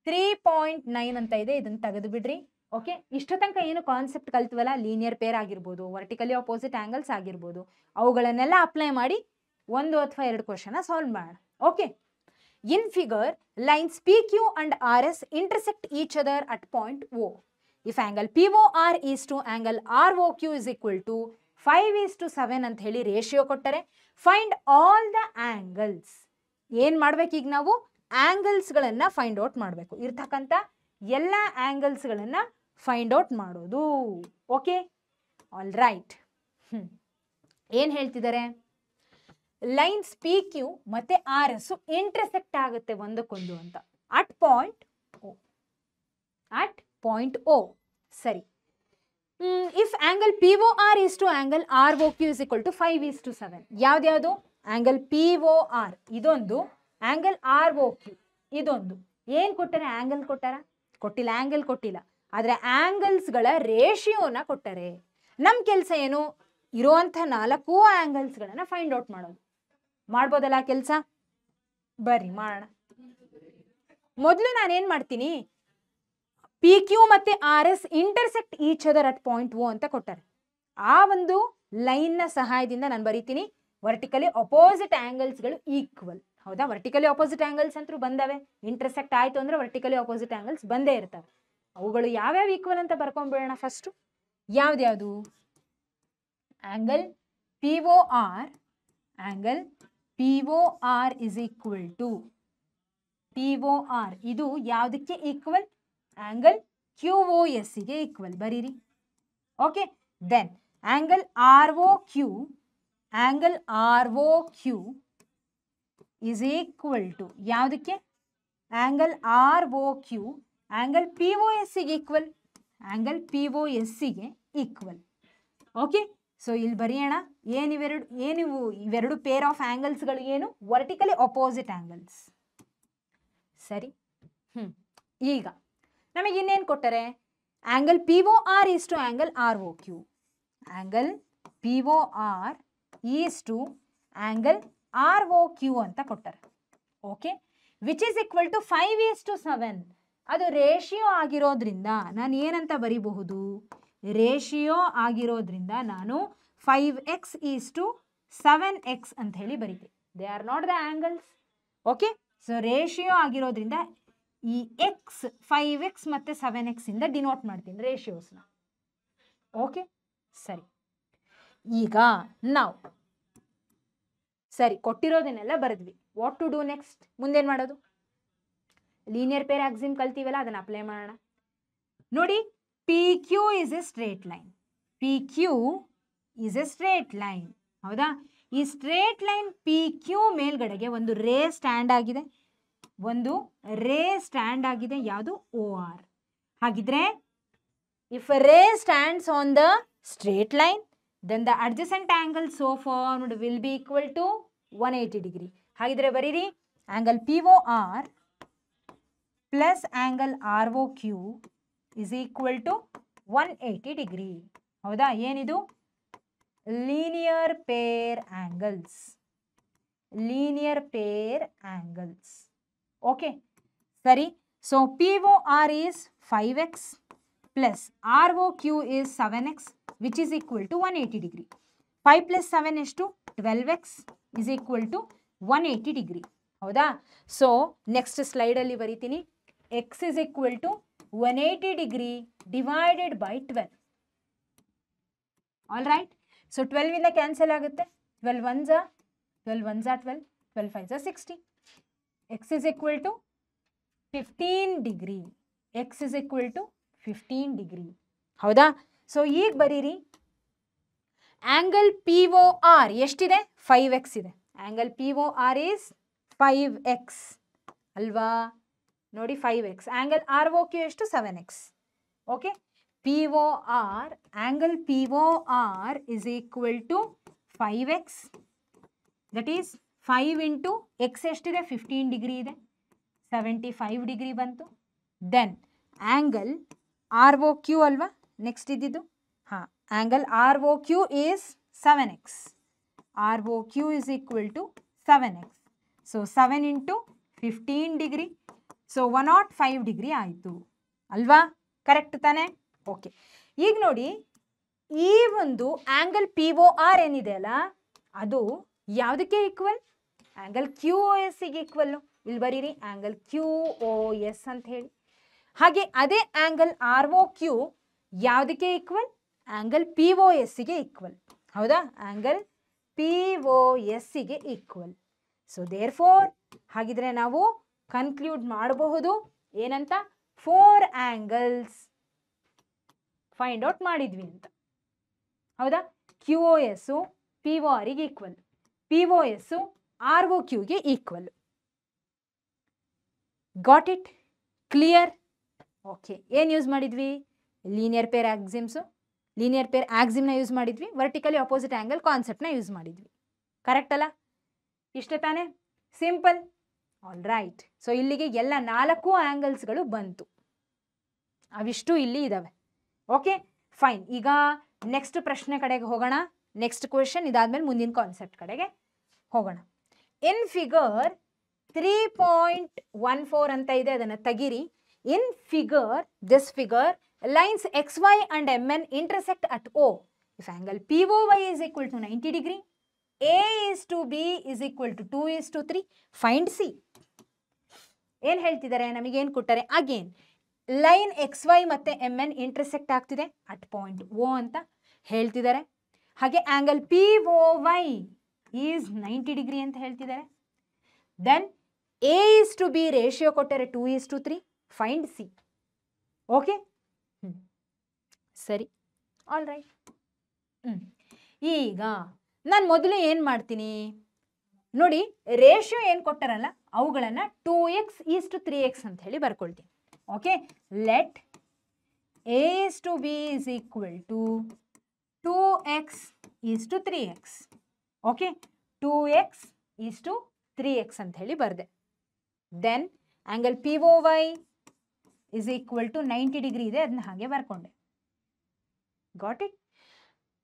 3.9 ಅಂತ ಇದೆ, ಇದನ್ನ ತೆಗೆದು ಬಿಡ್ರಿ. ಓಕೆ. ಇಷ್ಟ ತನಕ ಏನು ಕಾನ್ಸೆಪ್ಟ್ ಕಲ್ತ್ವಲ್ಲ, ಲೀನಿಯರ್ ಪೇರ್ ಆಗಿರ್ಬೋದು, ವರ್ಟಿಕಲಿ ಅಪೋಸಿಟ್ ಆಂಗಲ್ಸ್ ಆಗಿರ್ಬೋದು, ಅವುಗಳನ್ನೆಲ್ಲ ಅಪ್ಲೈ ಮಾಡಿ ಒಂದು ಅಥವಾ ಎರಡು ಕ್ವೆಶನ್ ಸಾಲ್ವ್ ಮಾಡೋಣ. Okay. In figure lines PQ and RS intersect each other at point O. If angle POR is to angle ROQ is equal to 5:7 ಅಂತ ಹೇಳಿ ರೇಷಿಯೋ ಕೊಟ್ಟರೆ, ಫೈಂಡ್ ಆಲ್ ದ ಆಂಗಲ್ಸ್. ಏನು ಮಾಡ್ಬೇಕು ಈಗ ನಾವು? ಆಂಗಲ್ಸ್ಗಳನ್ನು ಫೈಂಡ್ ಔಟ್ ಮಾಡಬೇಕು. ಇರ್ತಕ್ಕಂಥ ಎಲ್ಲ ಆಂಗಲ್ಸ್ಗಳನ್ನು ಫೈಂಡ್ ಔಟ್ ಮಾಡೋದು. Okay, all right. ಏನು ಹೇಳ್ತಿದ್ದಾರೆ, ಲೈನ್ಸ್ ಪಿ ಕ್ಯೂ ಮತ್ತೆ ಆರ್ ಎಸ್ ಇಂಟರ್ಸೆಕ್ಟ್ ಆಗುತ್ತೆ ಒಂದಕ್ಕೊಂದು ಅಂತ ಅಟ್ ಪಾಯಿಂಟ್ ಓ. ಸರಿ, if angle P O R is to angle R O Q is equal to 5:7. ಯಾವ್ದ್ಯಾವುದು, ಆಂಗಲ್ ಪಿ ಒ ಆರ್ ಇದೊಂದು, ಆಂಗಲ್ ಆರ್ ಒ ಕ್ಯೂ ಇದೊಂದು. ಏನ್ ಕೊಟ್ಟಾರೆ, angle ಕೊಟ್ಟಾರ? ಕೊಟ್ಟಿಲ್ಲ, ಆಂಗಲ್ ಕೊಟ್ಟಿಲ್ಲ. ಆದ್ರೆ ಆಂಗಲ್ಸ್ಗಳ ರೇಷಿಯೋನ ಕೊಟ್ಟಾರೆ. ನಮ್ ಕೆಲಸ ಏನು, ಇರುವಂಥ 4 ಆಂಗಲ್ಸ್ಗಳನ್ನ ಫೈಂಡ್ ಔಟ್ ಮಾಡೋದು. ಮಾಡ್ಬೋದಲ್ಲ ಕೆಲಸ? ಬರ್ರಿ ಮಾಡೋಣ. ಮೊದಲು ನಾನೇನ್ ಮಾಡ್ತೀನಿ, ಪಿ ಕ್ಯೂ ಮತ್ತೆ R S intersect each other at point O ಅಂತ ಕೊಟ್ಟಾರೆ. ಆ ಒಂದು ಲೈನ್ ನ ಸಹಾಯದಿಂದ ನಾನು ಬರೀತೀನಿ ವರ್ಟಿಕಲಿ ಅಪೋಸಿಟ್ ಆಂಗಲ್ಸ್ಗಳು ಈಕ್ವಲ್. ಹೌದಾ, ವರ್ಟಿಕಲಿ ಅಪೋಸಿಟ್ ಆಂಗಲ್ಸ್ ಅಂತೂ ಬಂದವೆ. ಇಂಟರ್ಸೆಕ್ಟ್ ಆಯ್ತು ಅಂದ್ರೆ ವರ್ಟಿಕಲಿ ಅಪೋಸಿಟ್ ಆಂಗಲ್ಸ್ ಬಂದೇ ಇರ್ತವೆ. ಅವುಗಳು ಯಾವ್ಯಾವ ಈಕ್ವಲ್ ಅಂತ ಬರ್ಕೊಂಡ್ಬಿಡೋಣ. ಫಸ್ಟ್ ಯಾವ್ದ್ಯಾವುದು, angle P O R, angle P O R is equal to P O R ಇದು ಯಾವುದಕ್ಕೆ equal, angle Q O S ಗೆ ಈಕ್ವಲ್. ಬರೀರಿ. Okay, then angle R O Q, angle R O Q is equal to ಯಾವುದಕ್ಕೆ, angle R O Q angle P O S ಗೆ equal, angle P O S ಗೆ equal. Okay, so ಇಲ್ಲಿ ಬರೆಯೋಣ. ಇವೆರಡು pair of ಆಂಗಲ್ಸ್ಗಳು ಏನು, vertically opposite angles. ಸರಿ, ಈಗ ನಮಗೆ ಇನ್ನೇನು ಕೊಟ್ಟರೆ, angle P O R is to angle R O Q, angle P O R is to angle R O Q ಅಂತ ಕೊಟ್ಟಾರೆ. Okay, which is equal to 5:7. ಅದು ರೇಷಿಯೋ ಆಗಿರೋದ್ರಿಂದ ನಾನು ಏನಂತ ಬರೀಬಹುದು, ರೇಷಿಯೋ ಆಗಿರೋದ್ರಿಂದ ನಾನು 5x ಈಸ್ ಟು 7x ಅಂತ ಹೇಳಿ ಬರೀತೀನಿ. They are not the angles. Okay, so ratio ಆಗಿರೋದ್ರಿಂದ ಈ ಎಕ್ಸ್ 5x ಮತ್ತೆ 7x ಇಂದ ಡಿನೋಟ್ ಮಾಡ್ತೀನಿ ರೇಷಿಯೋಸ್ನ. ಓಕೆ, ಸರಿ. ಈಗ ನಾವು ಸರಿ ಕೊಟ್ಟಿರೋದನ್ನೆಲ್ಲ ಬರೆದ್ವಿ. ವಾಟ್ ಟು ಡೂ ನೆಕ್ಸ್ಟ್, ಮುಂದೇನು ಮಾಡೋದು? ಲೀನಿಯರ್ ಪೇರ್ ಆಕ್ಸಿಮ್ ಕಲ್ತೀವಲ್ಲ, ಅದನ್ನ ಅಪ್ಲೈ ಮಾಡೋಣ. ನೋಡಿ, P Q is a straight line. P Q is a straight line. ಹೌದಾ, ಈ ಸ್ಟ್ರೇಟ್ ಲೈನ್ ಪಿ ಕ್ಯೂ ಮೇಲ್ಗಡೆಗೆ ಒಂದು ರೇ ಸ್ಟ್ಯಾಂಡ್ ಆಗಿದೆ, ಒಂದು ರೇ ಸ್ಟ್ಯಾಂಡ್ ಆಗಿದೆ. ಯಾವುದು, ಓ ಆರ್. ಹಾಗಿದ್ರೆ if ray stands on the straight line, then the adjacent angle so formed will be equal to 180 degree. ಹಾಗಿದ್ರೆ ಬರೀರಿ, angle P O R plus angle R O Q is equal to 180 degree. ಹೌದಾ, ಏನಿದು, linear pair angles. Linear pair angles. Okay, ಸರಿ. So P O R is 5x plus ROQ is 7x which is equal to 180 degree. 5 plus 7 is to 12x is equal to 180 degree. ಹೌದಾ, so next ಸ್ಲೈಡಲ್ಲಿ ಬರೀತೀನಿ, x is equal to 180 degree divided by 12. All right, so 12 ಇಂದ cancel ಆಗುತ್ತೆ. 12 1s 12, 12 5s 60. x is equal to 15 degree. x is equal to 15 degree. ಹೌದಾ, so ಈಗ ಬರೀರಿ, angle P O R ಎಷ್ಟಿದೆ, 5x ಇದೆ. Angle P O R is 5x ಅಲ್ವಾ, ನೋಡಿ 5x. Angle R O Q ಎಷ್ಟು, 7x. Okay, P O R, angle P O R is equal to 5x, that is 5 into X ಎಷ್ಟಿದೆ, 15 degree ಇದೆ, 75 degree ಬಂತು. Then angle R O Q ಅಲ್ವಾ next ಇದ್ದಿದ್ದು, ಹಾಂ, angle R O Q is 7x. R O Q is equal to 7x. So 7 into 15 degree, so 105 degree ಆಯಿತು ಅಲ್ವಾ, correct ತಾನೆ? Okay, ಈಗ ನೋಡಿ, ಈ ಒಂದು ಆಂಗಲ್ ಪಿ ಒ ಆರ್ ಏನಿದೆ ಅಲ್ಲ, ಅದು ಯಾವುದಕ್ಕೆ ಈಕ್ವಲ್, ಆಂಗಲ್ ಕ್ಯೂ ಒ ಎಸ್ಸಿಗೆ ಈಕ್ವಲ್ಲು. ಇಲ್ಲಿ ಬರೀರಿ, ಆಂಗಲ್ ಕ್ಯೂ ಒ ಎಸ್ ಅಂತ ಹೇಳಿ. ಹಾಗೆ ಅದೇ ಆಂಗಲ್ ಆರ್ ಒ ಕ್ಯೂ ಯಾವುದಕ್ಕೆ ಈಕ್ವಲ್, ಆಂಗಲ್ ಪಿ ಒ ಎಸ್ಸಿಗೆ ಈಕ್ವಲ್. ಹೌದಾ, ಆಂಗಲ್ ಪಿ ಒ ಎಸ್ಸಿಗೆ ಈಕ್ವಲ್. ಸೊ ದೇರ್ ಫೋರ್, ಹಾಗಿದ್ರೆ ನಾವು ಕನ್ಕ್ಲೂಡ್ ಮಾಡಬಹುದು ಏನಂತ, 4 ಆಂಗಲ್ಸ್ ಫೈಂಡ್ ಔಟ್ ಮಾಡಿದ್ವಿ ಅಂತ. ಹೌದಾ? Q O S P O ಆರಿಗೆ equal, P O S R O ಕ್ಯೂಗೆ equal. Got it? Clear? Okay. ಏನು ಯೂಸ್ ಮಾಡಿದ್ವಿ? Linear pair axioms, linear pair ಆಕ್ಸಿಮ್ನ ಯೂಸ್ ಮಾಡಿದ್ವಿ, ವರ್ಟಿಕಲಿ ಅಪೋಸಿಟ್ ಆ್ಯಂಗಲ್ ಕಾನ್ಸೆಪ್ಟ್ನ ಯೂಸ್ ಮಾಡಿದ್ವಿ. ಕರೆಕ್ಟ್ ಅಲ್ಲ? ಇಷ್ಟೇ ತಾನೇ? ಸಿಂಪಲ್. All right. ಸೊ ಇಲ್ಲಿಗೆ ಎಲ್ಲ 4 ಆ್ಯಂಗಲ್ಸ್ಗಳು ಬಂತು. ಅವಿಷ್ಟು ಇಲ್ಲಿ ಇದ್ದಾವೆ. Okay fine. ಈಗ ನೆಕ್ಸ್ಟ್ ಪ್ರಶ್ನೆ ಕಡೆಗೆ ಹೋಗೋಣ. ನೆಕ್ಸ್ಟ್ ಕ್ವೆಶನ್ ಇದಾದ್ಮೇಲೆ ಮುಂದಿನ ಕಾನ್ಸೆಪ್ಟ್ ಕಡೆಗೆ ಹೋಗೋಣ. ಇನ್ ಫಿಗರ್ 3.14 ಅಂತ ಇದೆ, ಅದನ್ನು ತೆಗೀರಿ. In figure, this figure, lines xy and mn intersect at O. If angle POY is equal to 90 degree, A is to B is equal to 2 is to 3, find C. ಏನು ಹೇಳ್ತಿದ್ದಾರೆ? ನಮಗೇನು ಕೊಟ್ಟಾರೆ? Again line X Y ಮತ್ತು M N intersect ಆಗ್ತಿದೆ at point O ಅಂತ ಹೇಳ್ತಿದ್ದಾರೆ. ಹಾಗೆ angle P O Y is 90 degree ಅಂತ ಹೇಳ್ತಿದ್ದಾರೆ. Then A is to B ratio ಕೊಟ್ಟರೆ 2 is to 3, find C. Okay ಸರಿ, ಆಲ್ ರೈಟ್. ಈಗ ನಾನು ಮೊದಲು ಏನು ಮಾಡ್ತೀನಿ ನೋಡಿ, ರೇಷಿಯೋ ಏನು ಕೊಟ್ಟಾರಲ್ಲ ಅವುಗಳನ್ನು 2x is to 3x ಅಂತ ಹೇಳಿ ಬರ್ಕೊಳ್ತೀನಿ. Okay, let A is to b is equal to 2x is to 3x. Okay, 2x is to 3x ಅಂತ ಹೇಳಿ ಬರೆದೆ. Then angle P O Y is equal to 90 degree ಇದೆ, ಅದನ್ನ ಹಾಗೆ ಬರ್ಕೊಂಡೆ. Got it?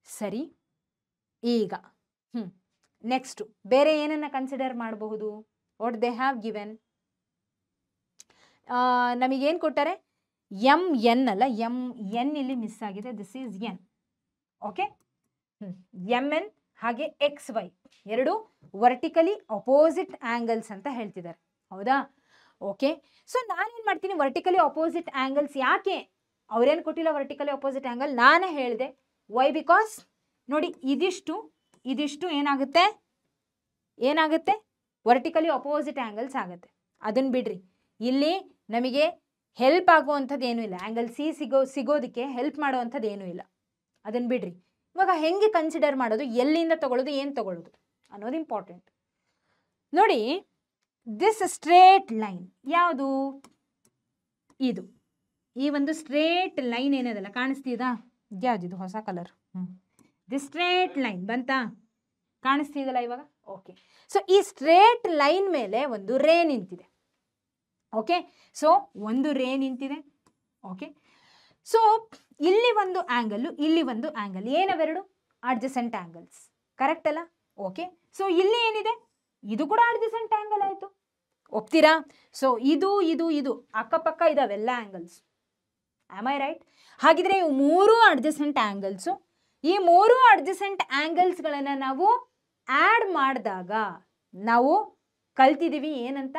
ಸರಿ. ಈಗ ನೆಕ್ಸ್ಟು ಬೇರೆ ಏನನ್ನು ಕನ್ಸಿಡರ್ ಮಾಡಬಹುದು? What they have given? ನಮಗೇನು ಕೊಟ್ಟಾರೆ? ಎಮ್ ಎನ್ ಅಲ್ಲ, ಎಮ್ ಎನ್ ಇಲ್ಲಿ ಮಿಸ್ ಆಗಿದೆ. This is N. Okay, M N ಹಾಗೆ ಎಕ್ಸ್ ವೈ ಎರಡು ವರ್ಟಿಕಲಿ ಅಪೋಸಿಟ್ ಆ್ಯಂಗಲ್ಸ್ ಅಂತ ಹೇಳ್ತಿದ್ದಾರೆ. ಹೌದಾ? ಓಕೆ, ಸೊ ನಾನೇನು ಮಾಡ್ತೀನಿ, ವರ್ಟಿಕಲಿ ಅಪೋಸಿಟ್ ಆ್ಯಂಗಲ್ಸ್ ಯಾಕೆ ಅವ್ರೇನು ಕೊಟ್ಟಿಲ್ಲ ವರ್ಟಿಕಲಿ ಅಪೋಸಿಟ್ ಆ್ಯಂಗಲ್, ನಾನೇ ಹೇಳಿದೆ. ವೈ? ಬಿಕಾಸ್ ನೋಡಿ, ಇದಿಷ್ಟು ಏನಾಗುತ್ತೆ ವರ್ಟಿಕಲಿ ಅಪೋಸಿಟ್ ಆ್ಯಂಗಲ್ಸ್ ಆಗುತ್ತೆ. ಅದನ್ನು ಬಿಡ್ರಿ, ಇಲ್ಲಿ ನಮಗೆ ಹೆಲ್ಪ್ ಆಗುವಂಥದ್ದು ಏನೂ ಇಲ್ಲ. ಆ್ಯಂಗಲ್ ಸಿ ಸಿಗೋದಕ್ಕೆ ಹೆಲ್ಪ್ ಮಾಡುವಂಥದ್ದು ಏನೂ ಇಲ್ಲ. ಅದನ್ನು ಬಿಡ್ರಿ. ಇವಾಗ ಹೆಂಗೆ ಕನ್ಸಿಡರ್ ಮಾಡೋದು, ಎಲ್ಲಿಂದ ತಗೊಳ್ಳೋದು, ಏನು ತಗೊಳ್ಳೋದು ಅನ್ನೋದು ಇಂಪಾರ್ಟೆಂಟ್. ನೋಡಿ, ದಿಸ್ ಸ್ಟ್ರೇಟ್ ಲೈನ್ ಯಾವುದು? ಇದು ಈ ಒಂದು ಸ್ಟ್ರೇಟ್ ಲೈನ್ ಏನದಲ್ಲ, ಕಾಣಿಸ್ತಿದಾ? ಯಾವ್ದಿದು ಹೊಸ ಕಲರ್? ದಿಸ್ ಸ್ಟ್ರೇಟ್ ಲೈನ್ ಬಂತಾ? ಕಾಣಿಸ್ತಿದಲ್ಲ ಇವಾಗ? ಓಕೆ, ಸೊ ಈ ಸ್ಟ್ರೇಟ್ ಲೈನ್ ಮೇಲೆ ಒಂದು ರೇ ನಿಂತಿದೆ. ಓಕೆ, ಸೊ ಒಂದು ರೇ ನಿಂತಿದೆ. ಓಕೆ, ಸೊ ಇಲ್ಲಿ ಒಂದು ಆ್ಯಂಗಲ್, ಇಲ್ಲಿ ಒಂದು ಆ್ಯಂಗಲ್, ಏನವೆರಡು? Adjacent angles. ಕರೆಕ್ಟ್ ಅಲ್ಲ? ಓಕೆ, ಸೊ ಇಲ್ಲಿ ಏನಿದೆ? ಇದು ಕೂಡ ಅಡ್ಜಸೆಂಟ್ ಆ್ಯಂಗಲ್ ಆಯಿತು. ಒಪ್ತೀರಾ? ಸೊ ಇದು ಅಕ್ಕಪಕ್ಕ ಇದಾವೆಲ್ಲ ಆ್ಯಂಗಲ್ಸ್. Am I right? ಹಾಗಿದ್ರೆ ಇವು 3 ಅಡ್ಜಸೆಂಟ್ ಆ್ಯಂಗಲ್ಸು. ಈ 3 ಅಡ್ಜಸೆಂಟ್ ಆ್ಯಂಗಲ್ಸ್ಗಳನ್ನು ನಾವು ಆ್ಯಡ್ ಮಾಡಿದಾಗ ನಾವು ಕಲ್ತಿದ್ದೀವಿ ಏನಂತ?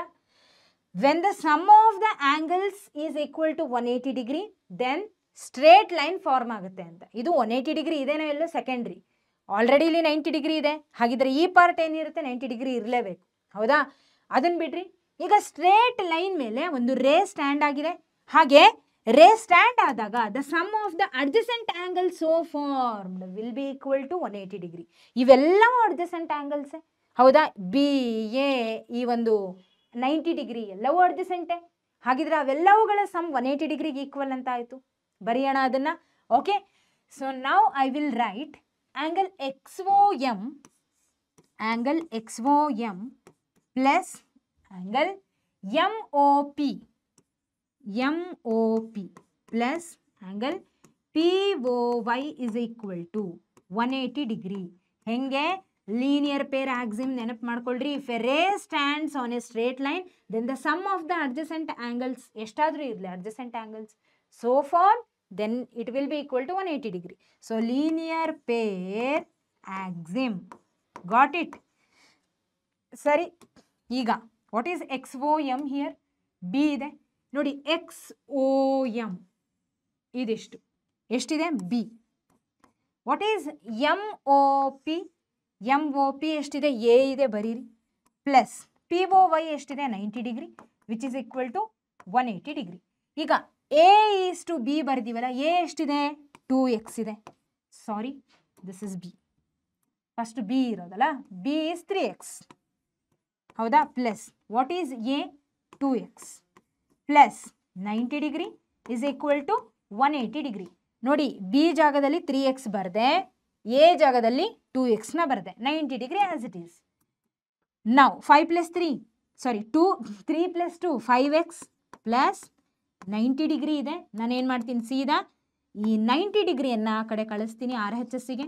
When the sum of the angles is equal to 180 degree, then straight line form ಆಗುತ್ತೆ ಅಂತ. ಇದು 180 ಡಿಗ್ರಿ ಇದೇನೋ ಎಲ್ಲೋ ಸೆಕೆಂಡ್ರಿ, ಆಲ್ರೆಡಿ ಇಲ್ಲಿ 90 ಡಿಗ್ರಿ ಇದೆ. ಹಾಗಿದ್ರೆ ಈ ಪಾರ್ಟ್ ಏನಿರುತ್ತೆ? 90 ಡಿಗ್ರಿ ಇರಲೇಬೇಕು. ಹೌದಾ? ಅದನ್ನು ಬಿಡ್ರಿ. ಈಗ ಸ್ಟ್ರೇಟ್ ಲೈನ್ ಮೇಲೆ ಒಂದು ರೇ ಸ್ಟ್ಯಾಂಡ್ ಆಗಿದೆ. ಹಾಗೆ ರೇ ಸ್ಟ್ಯಾಂಡ್ ಆದಾಗ the sum of the adjacent angle so formed will be equal to 180 degree. ಇವೆಲ್ಲವೂ ಅಡ್ಜಸೆಂಟ್ ಆ್ಯಂಗಲ್ಸೇ. ಹೌದಾ? ಬಿ ಎ ಈ ಒಂದು 90 ಡಿಗ್ರಿ ಎಲ್ಲವೂ ಅಡ್ಜಸೆಂಟೇ. ಹಾಗಿದ್ರೆ ಅವೆಲ್ಲವುಗಳ ಸಮ್ 180 ಡಿಗ್ರಿಗೆ ಈಕ್ವಲ್ ಅಂತ ಆಯಿತು. ಬರೆಯೋಣ ಅದನ್ನು. Okay, so now I will write angle X O M plus angle M O P plus angle P O Y is equal to 180 degree. ಹೆಂಗೆ? ಲೀನಿಯರ್ ಪೇರ್ ಆಕ್ಸಿಮ್ ನೆನಪು ಮಾಡ್ಕೊಳ್ರಿ. If a ray stands on a straight line, then the sum of the adjacent angles ಎಷ್ಟಾದರೂ ಇರಲಿ adjacent angles so far, then it will be equal to 180 degree. So linear pair axiom. Got it? ಸರಿ. ಈಗ what is X O M here? B ಇದೆ ನೋಡಿ. X O M ಇದಿಷ್ಟು ಎಷ್ಟಿದೆ? B. What is M O P? M O P ಎಷ್ಟಿದೆ? A ಇದೆ, ಬರೀರಿ. Plus P O Y ಎಷ್ಟಿದೆ? 90 degree which is equal to 180 degree. ಈಗ ಎ ಈಸ್ ಟು ಬಿ ಬರ್ದೀವಲ್ಲ, ಎ ಎಷ್ಟಿದೆ? 2x ಇದೆ. Sorry, this is B. First B ಇರೋದಲ್ಲ, B is 3x. ಹೌದಾ? Plus what is A? 2x plus 90 degree is equal to 180 degree. ನೋಡಿ, B ಜಾಗದಲ್ಲಿ 3x ಬರದೆ, A ಜಾಗದಲ್ಲಿ 2x ನ ಬರದೆ, 90 ಡಿಗ್ರಿ ಆಸ್ ಇಟ್ ಈಸ್. ನಾವು 5 ಪ್ಲಸ್ 3 ಸಾರಿ 3 ಪ್ಲಸ್ 2 5x ಪ್ಲಸ್ 90 ಡಿಗ್ರಿ ಇದೆ. ನಾನೇನು ಮಾಡ್ತೀನಿ, ಸೀದಾ ಈ 90 ಡಿಗ್ರಿಯನ್ನು ಆ ಕಡೆ ಕಳಿಸ್ತೀನಿ RHSಗೆ.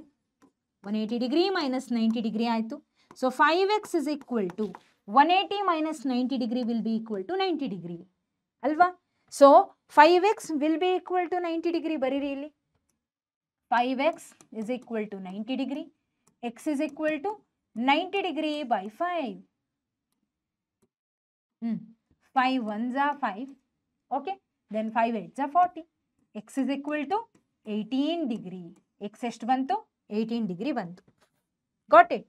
180 ಡಿಗ್ರಿ ಮೈನಸ್ 90 ಡಿಗ್ರಿ ಆಯಿತು. So 5x is equal to 180 minus 90 degree will be equal to 90 degree ಅಲ್ವಾ? So 5x will be equal to 90 degree. ಬರೀರಿ ಇಲ್ಲಿ 5x is equal to 90 degree. x is equal to 90 degree by 5. 5 1s are 5. Okay, then 5 8s are 40. x is equal to 18 degree. x ಎಷ್ಟು ಬಂತು? 18 degree ಬಂತು. Got it?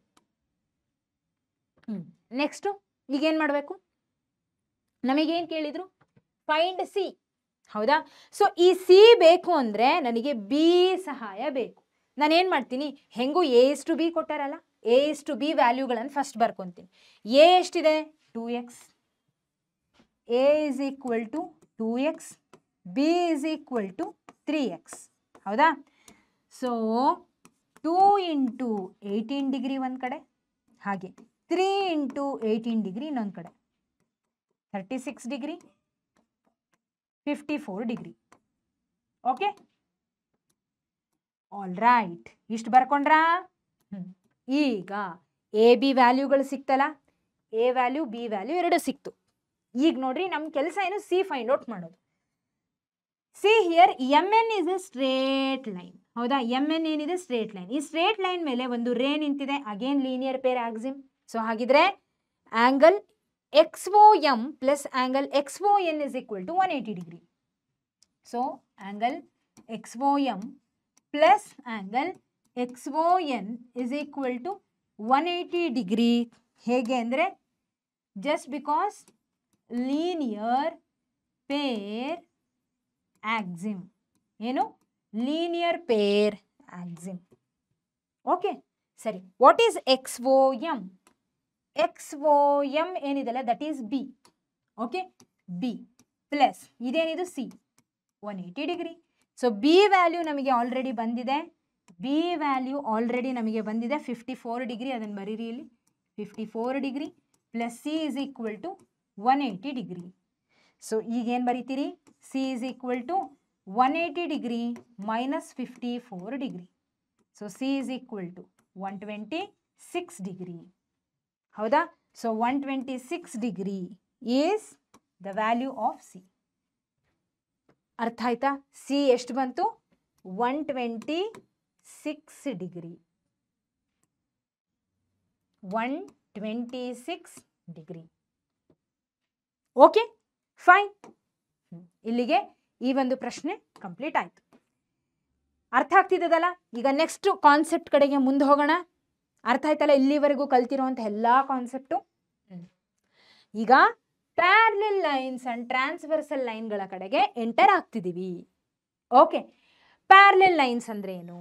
Next ಈಗೇನು ಮಾಡಬೇಕು? ನಮಗೇನು ಕೇಳಿದ್ರು? Find C. ಹೌದಾ? ಸೊ ಈ ಸಿ ಬೇಕು ಅಂದರೆ ನನಗೆ ಬಿ ಸಹಾಯ ಬೇಕು. ನಾನೇನು ಮಾಡ್ತೀನಿ, ಹೆಂಗೂ ಎ ಇಸ್ ಟು ಬಿ ಕೊಟ್ಟಾರಲ್ಲ, ಎ ಇಸ್ ಟು ಬಿ ವ್ಯಾಲ್ಯೂಗಳನ್ನು ಫಸ್ಟ್ ಬರ್ಕೊತೀನಿ. ಎ ಎಷ್ಟಿದೆ? 2x. A is equal to 2x, B is equal to 3x. ಹೌದಾ? ಸೊ 2 ಇಂಟು 18 ಡಿಗ್ರಿ ಒಂದು ಕಡೆ, ಹಾಗೆ 3 ಇಂಟು 18 ಡಿಗ್ರಿ ಇನ್ನೊಂದು ಕಡೆ, 36 degree, 54 degree. Okay, all right. ಇಷ್ಟು ಬರ್ಕೊಂಡ್ರಾ? ಈಗ ಎ ಬಿ ವ್ಯಾಲ್ಯೂಗಳು ಸಿಕ್ತಲ್ಲ, ಎ ವ್ಯಾಲ್ಯೂ ಬಿ ವ್ಯಾಲ್ಯೂ ಎರಡು ಸಿಕ್ತು. ಈಗ ನೋಡ್ರಿ, ನಮ್ಮ ಕೆಲಸ ಏನು? ಸಿ ಫೈಂಡ್ ಔಟ್ ಮಾಡೋದು. See here M N is a straight line. ಹೌದಾ? ಎಮ್ ಎನ್ ಏನಿದೆ? Straight line. ಈ ಸ್ಟ್ರೇಟ್ ಲೈನ್ ಮೇಲೆ ಒಂದು ರೇ ನಿಂತಿದೆ, ಅಗೇನ್ ಲೀನಿಯರ್ ಪೇರ್ ಆಕ್ಸಿಮ್. ಸೊ ಹಾಗಿದ್ರೆ angle X O M plus angle X O N is equal to 180 degree. So angle X O M plus angle X O N is equal to 180 degree. ಹೇಗೆ ಅಂದರೆ, just because linear pair axiom. ಏನು? Linear pair axiom. Okay, ಸರಿ. What is X O M? X O M ಏನಿದೆಲ್ಲ that is B. Okay, B plus ಇದೇನಿದು? C, 180 degree. So B value ನಮಗೆ already ಬಂದಿದೆ. B value already ನಮಗೆ ಬಂದಿದೆ 54 degree. ಅದನ್ನು ಬರೀರಿ ಇಲ್ಲಿ, 54 degree plus C is equal to 180 degree. So ಈಗೇನು ಬರೀತೀರಿ? C is equal to 180 degree minus 54 degree. So C is equal to 126 degree. ಹೌದಾ? So 126 degree is the value of C. ಅರ್ಥ ಆಯ್ತಾ? ಸಿ ಎಷ್ಟು ಬಂತು? 126 ಡಿಗ್ರಿ. 126 ಡಿಗ್ರಿ. Okay, fine. ಇಲ್ಲಿಗೆ ಈ ಒಂದು ಪ್ರಶ್ನೆ ಕಂಪ್ಲೀಟ್ ಆಯಿತು. ಅರ್ಥ ಆಗ್ತಿದ್ದದಲ್ಲ? ಈಗ ನೆಕ್ಸ್ಟ್ ಕಾನ್ಸೆಪ್ಟ್ ಕಡೆಗೆ ಮುಂದೆ ಹೋಗೋಣ. ಅರ್ಥ ಆಯ್ತಲ್ಲ ಇಲ್ಲಿವರೆಗೂ ಕಲ್ತಿರುವಂಥ ಎಲ್ಲ ಕಾನ್ಸೆಪ್ಟು? ಈಗ ಪ್ಯಾರಲಲ್ ಲೈನ್ಸ್ ಅಂಡ್ ಟ್ರಾನ್ಸ್ವರ್ಸಲ್ ಲೈನ್ಗಳ ಕಡೆಗೆ ಎಂಟರ್ ಆಗ್ತಿದ್ದೀವಿ. ಓಕೆ, ಪ್ಯಾರಲಲ್ ಲೈನ್ಸ್ ಅಂದ್ರೆ ಏನು?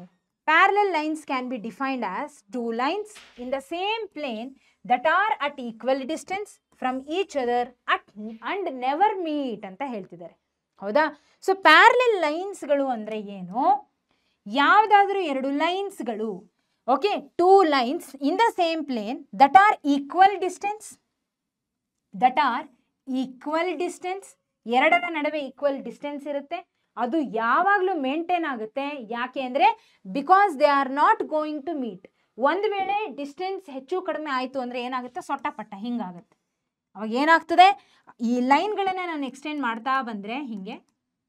Parallel lines can be defined as two lines in the same plane that are at equal distance from each other at and never meet ಅಂತ ಹೇಳ್ತಿದ್ದಾರೆ. ಹೌದಾ? So parallel ಲೈನ್ಸ್ಗಳು ಅಂದರೆ ಏನು? ಯಾವುದಾದ್ರೂ ಎರಡು ಲೈನ್ಸ್ಗಳು, okay, two lines in the same plane that are equal distance, ಎರಡರ ನಡುವೆ ಈಕ್ವಲ್ ಡಿಸ್ಟೆನ್ಸ್ ಇರುತ್ತೆ. ಅದು ಯಾವಾಗಲೂ ಮೇಂಟೈನ್ ಆಗುತ್ತೆ. ಯಾಕೆ ಅಂದರೆ because they are not going to meet. ಒಂದು ವೇಳೆ ಡಿಸ್ಟೆನ್ಸ್ ಹೆಚ್ಚು ಕಡಿಮೆ ಆಯಿತು ಅಂದರೆ ಏನಾಗುತ್ತೆ? ಸೊಟ್ಟಪಟ್ಟ ಹಿಂಗಾಗುತ್ತೆ. ಅವಾಗ ಏನಾಗ್ತದೆ? ಈ ಲೈನ್ಗಳನ್ನು ನಾನು ಎಕ್ಸ್ಟೆಂಡ್ ಮಾಡ್ತಾ ಬಂದರೆ ಹೀಗೆ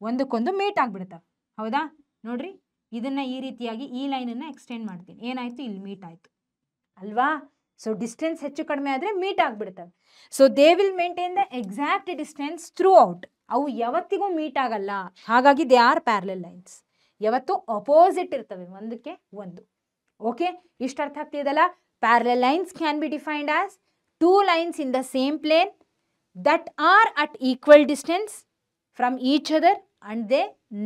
ಒಂದಕ್ಕೊಂದು ಮೀಟ್ ಆಗಿಬಿಡ್ತವೆ. ಹೌದಾ? ನೋಡ್ರಿ, ಇದನ್ನು ಈ ರೀತಿಯಾಗಿ ಈ ಲೈನನ್ನು ಎಕ್ಸ್ಟೆಂಡ್ ಮಾಡ್ತೀನಿ. ಏನಾಯಿತು? ಇಲ್ಲಿ ಮೀಟ್ ಆಯಿತು ಅಲ್ವಾ? ಸೊ ಡಿಸ್ಟೆನ್ಸ್ ಹೆಚ್ಚು ಕಡಿಮೆ ಆದರೆ ಮೀಟ್ ಆಗಿಬಿಡ್ತವೆ. So they will maintain the exact distance throughout. ಅವು ಯಾವತ್ತಿಗೂ ಮೀಟ್ ಆಗಲ್ಲ. ಹಾಗಾಗಿ ದೇ ಆರ್ ಪ್ಯಾರಲಲ್ ಲೈನ್ಸ್. ಯಾವತ್ತು ಅಪೋಸಿಟ್ ಇರ್ತವೆ ಒಂದಕ್ಕೆ ಒಂದು. ಓಕೆ, ಇಷ್ಟು ಅರ್ಥ ಆಗ್ತಿದೆಯಲ್ಲ? Parallel lines can be defined as two lines in the same plane that are at equal distance from each other and they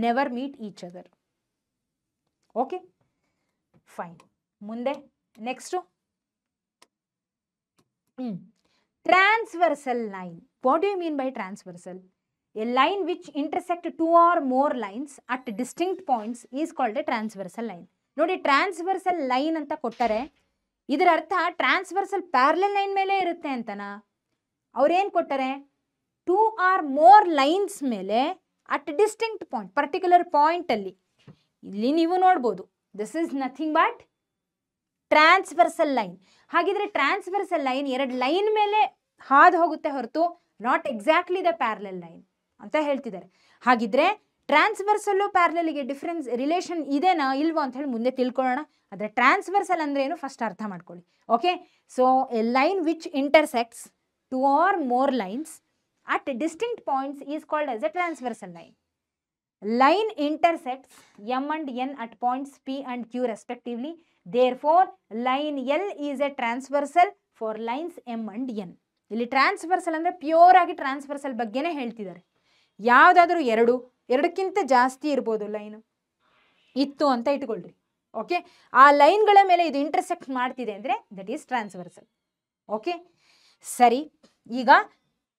never meet each other. Okay fine. ಮುಂದೆ next transversal line. What do you mean by transversal? A line which intersect 2 or more lines at distinct points is called A transversal line. ನೋಡಿ, transversal line ಅಂತ ಕೊಟ್ಟರೆ ಇದರ ಅರ್ಥ transversal parallel line ಮೇಲೆ ಇರುತ್ತೆ ಅಂತನಾ? ಅವ್ರೇನು ಕೊಟ್ಟರೆ 2 or more ಲೈನ್ಸ್ ಮೇಲೆ ಅಟ್ ಡಿಸ್ಟಿಂಕ್ಟ್ ಪಾಯಿಂಟ್, ಪರ್ಟಿಕ್ಯುಲರ್ ಪಾಯಿಂಟಲ್ಲಿ. ಇಲ್ಲಿ ನೀವು ನೋಡ್ಬೋದು, this is nothing but transversal line. ಹಾಗಿದ್ರೆ ಟ್ರಾನ್ಸ್ವರ್ಸಲ್ ಲೈನ್ 2 ಲೈನ್ ಮೇಲೆ ಹಾದು ಹೋಗುತ್ತೆ ಹೊರತು not exactly the parallel line ಅಂತ ಹೇಳ್ತಿದ್ದಾರೆ. ಹಾಗಿದ್ರೆ ಟ್ರಾನ್ಸ್ವರ್ಸಲ್ಲು ಪ್ಯಾರಲಲ್ಗೆ ಡಿಫ್ರೆನ್ಸ್ ರಿಲೇಷನ್ ಇದೆನಾ ಇಲ್ವೋ ಅಂತ ಹೇಳಿ ಮುಂದೆ ತಿಳ್ಕೊಳ್ಳೋಣ. ಆದರೆ ಟ್ರಾನ್ಸ್ವರ್ಸಲ್ ಅಂದ್ರೆ ಏನು ಫಸ್ಟ್ ಅರ್ಥ ಮಾಡ್ಕೊಳ್ಳಿ. Okay, so a line which intersects 2 or more lines at distinct points is called as a transversal line. Line intersects M and N at points P and Q respectively. Therefore, line L is a transversal for lines M and N. ಇಲ್ಲಿ transversal ಅಂದರೆ pure ಆಗಿ transversal ಬಗ್ಗೆನೇ ಹೇಳ್ತಿದ್ದಾರೆ. ಯಾವುದಾದ್ರೂ ಎರಡಕ್ಕಿಂತ ಜಾಸ್ತಿ ಇರ್ಬೋದು line ಇತ್ತು ಅಂತ ಇಟ್ಕೊಳ್ರಿ. ಓಕೆ, ಆ ಲೈನ್ಗಳ ಮೇಲೆ ಇದು ಇಂಟರ್ಸೆಕ್ಟ್ ಮಾಡ್ತಿದೆ ಅಂದರೆ ದಟ್ ಈಸ್ ಟ್ರಾನ್ಸ್ವರ್ಸಲ್. ಓಕೆ ಸರಿ. ಈಗ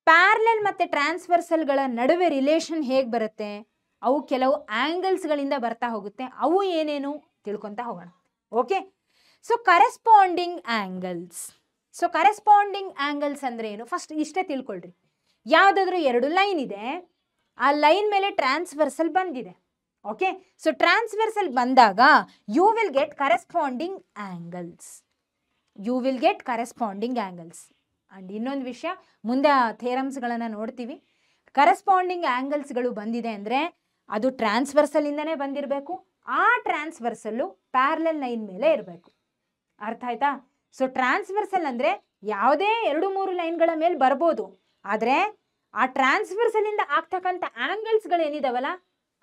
ಪ್ಯಾರಲಲ್ ಮತ್ತು ಟ್ರಾನ್ಸ್ವರ್ಸಲ್ಗಳ ನಡುವೆ ರಿಲೇಷನ್ ಹೇಗೆ ಬರುತ್ತೆ? ಅವು ಕೆಲವು ಆ್ಯಂಗಲ್ಸ್ಗಳಿಂದ ಬರ್ತಾ ಹೋಗುತ್ತೆ. ಅವು ಏನೇನು ತಿಳ್ಕೊತಾ ಹೋಗೋಣ. Okay, so corresponding angles. So corresponding angles ಅಂದರೆ ಏನು? ಫಸ್ಟ್ ಇಷ್ಟೇ ತಿಳ್ಕೊಳ್ರಿ. ಯಾವುದಾದ್ರೂ 2 ಲೈನ್ ಇದೆ, ಆ ಲೈನ್ ಮೇಲೆ ಟ್ರಾನ್ಸ್ವರ್ಸಲ್ ಬಂದಿದೆ. ಓಕೆ, ಸೊ ಟ್ರಾನ್ಸ್ವರ್ಸಲ್ ಬಂದಾಗ you will get corresponding angles. You will get corresponding angles. And ಇನ್ನೊಂದು ವಿಷಯ, ಮುಂದೆ ಆ ಥೇರಮ್ಸ್ಗಳನ್ನು ನೋಡ್ತೀವಿ. ಕರೆಸ್ಪಾಂಡಿಂಗ್ ಆ್ಯಂಗಲ್ಸ್ಗಳು ಬಂದಿದೆ ಅಂದರೆ ಅದು ಟ್ರಾನ್ಸ್ವರ್ಸಲಿಂದನೇ ಬಂದಿರಬೇಕು. ಆ ಟ್ರಾನ್ಸ್ವರ್ಸಲ್ಲು ಪ್ಯಾರಲಲ್ ಲೈನ್ ಮೇಲೆ ಇರಬೇಕು. ಅರ್ಥ ಆಯ್ತಾ? ಸೊ ಟ್ರಾನ್ಸ್ವರ್ಸಲ್ ಅಂದರೆ ಯಾವುದೇ 2-3 ಲೈನ್ಗಳ ಮೇಲೆ ಬರ್ಬೋದು, ಆದರೆ ಆ ಟ್ರಾನ್ಸ್ವರ್ಸಲಿಂದ ಆಗ್ತಕ್ಕಂಥ ಆ್ಯಂಗಲ್ಸ್ಗಳೇನಿದಾವಲ್ಲ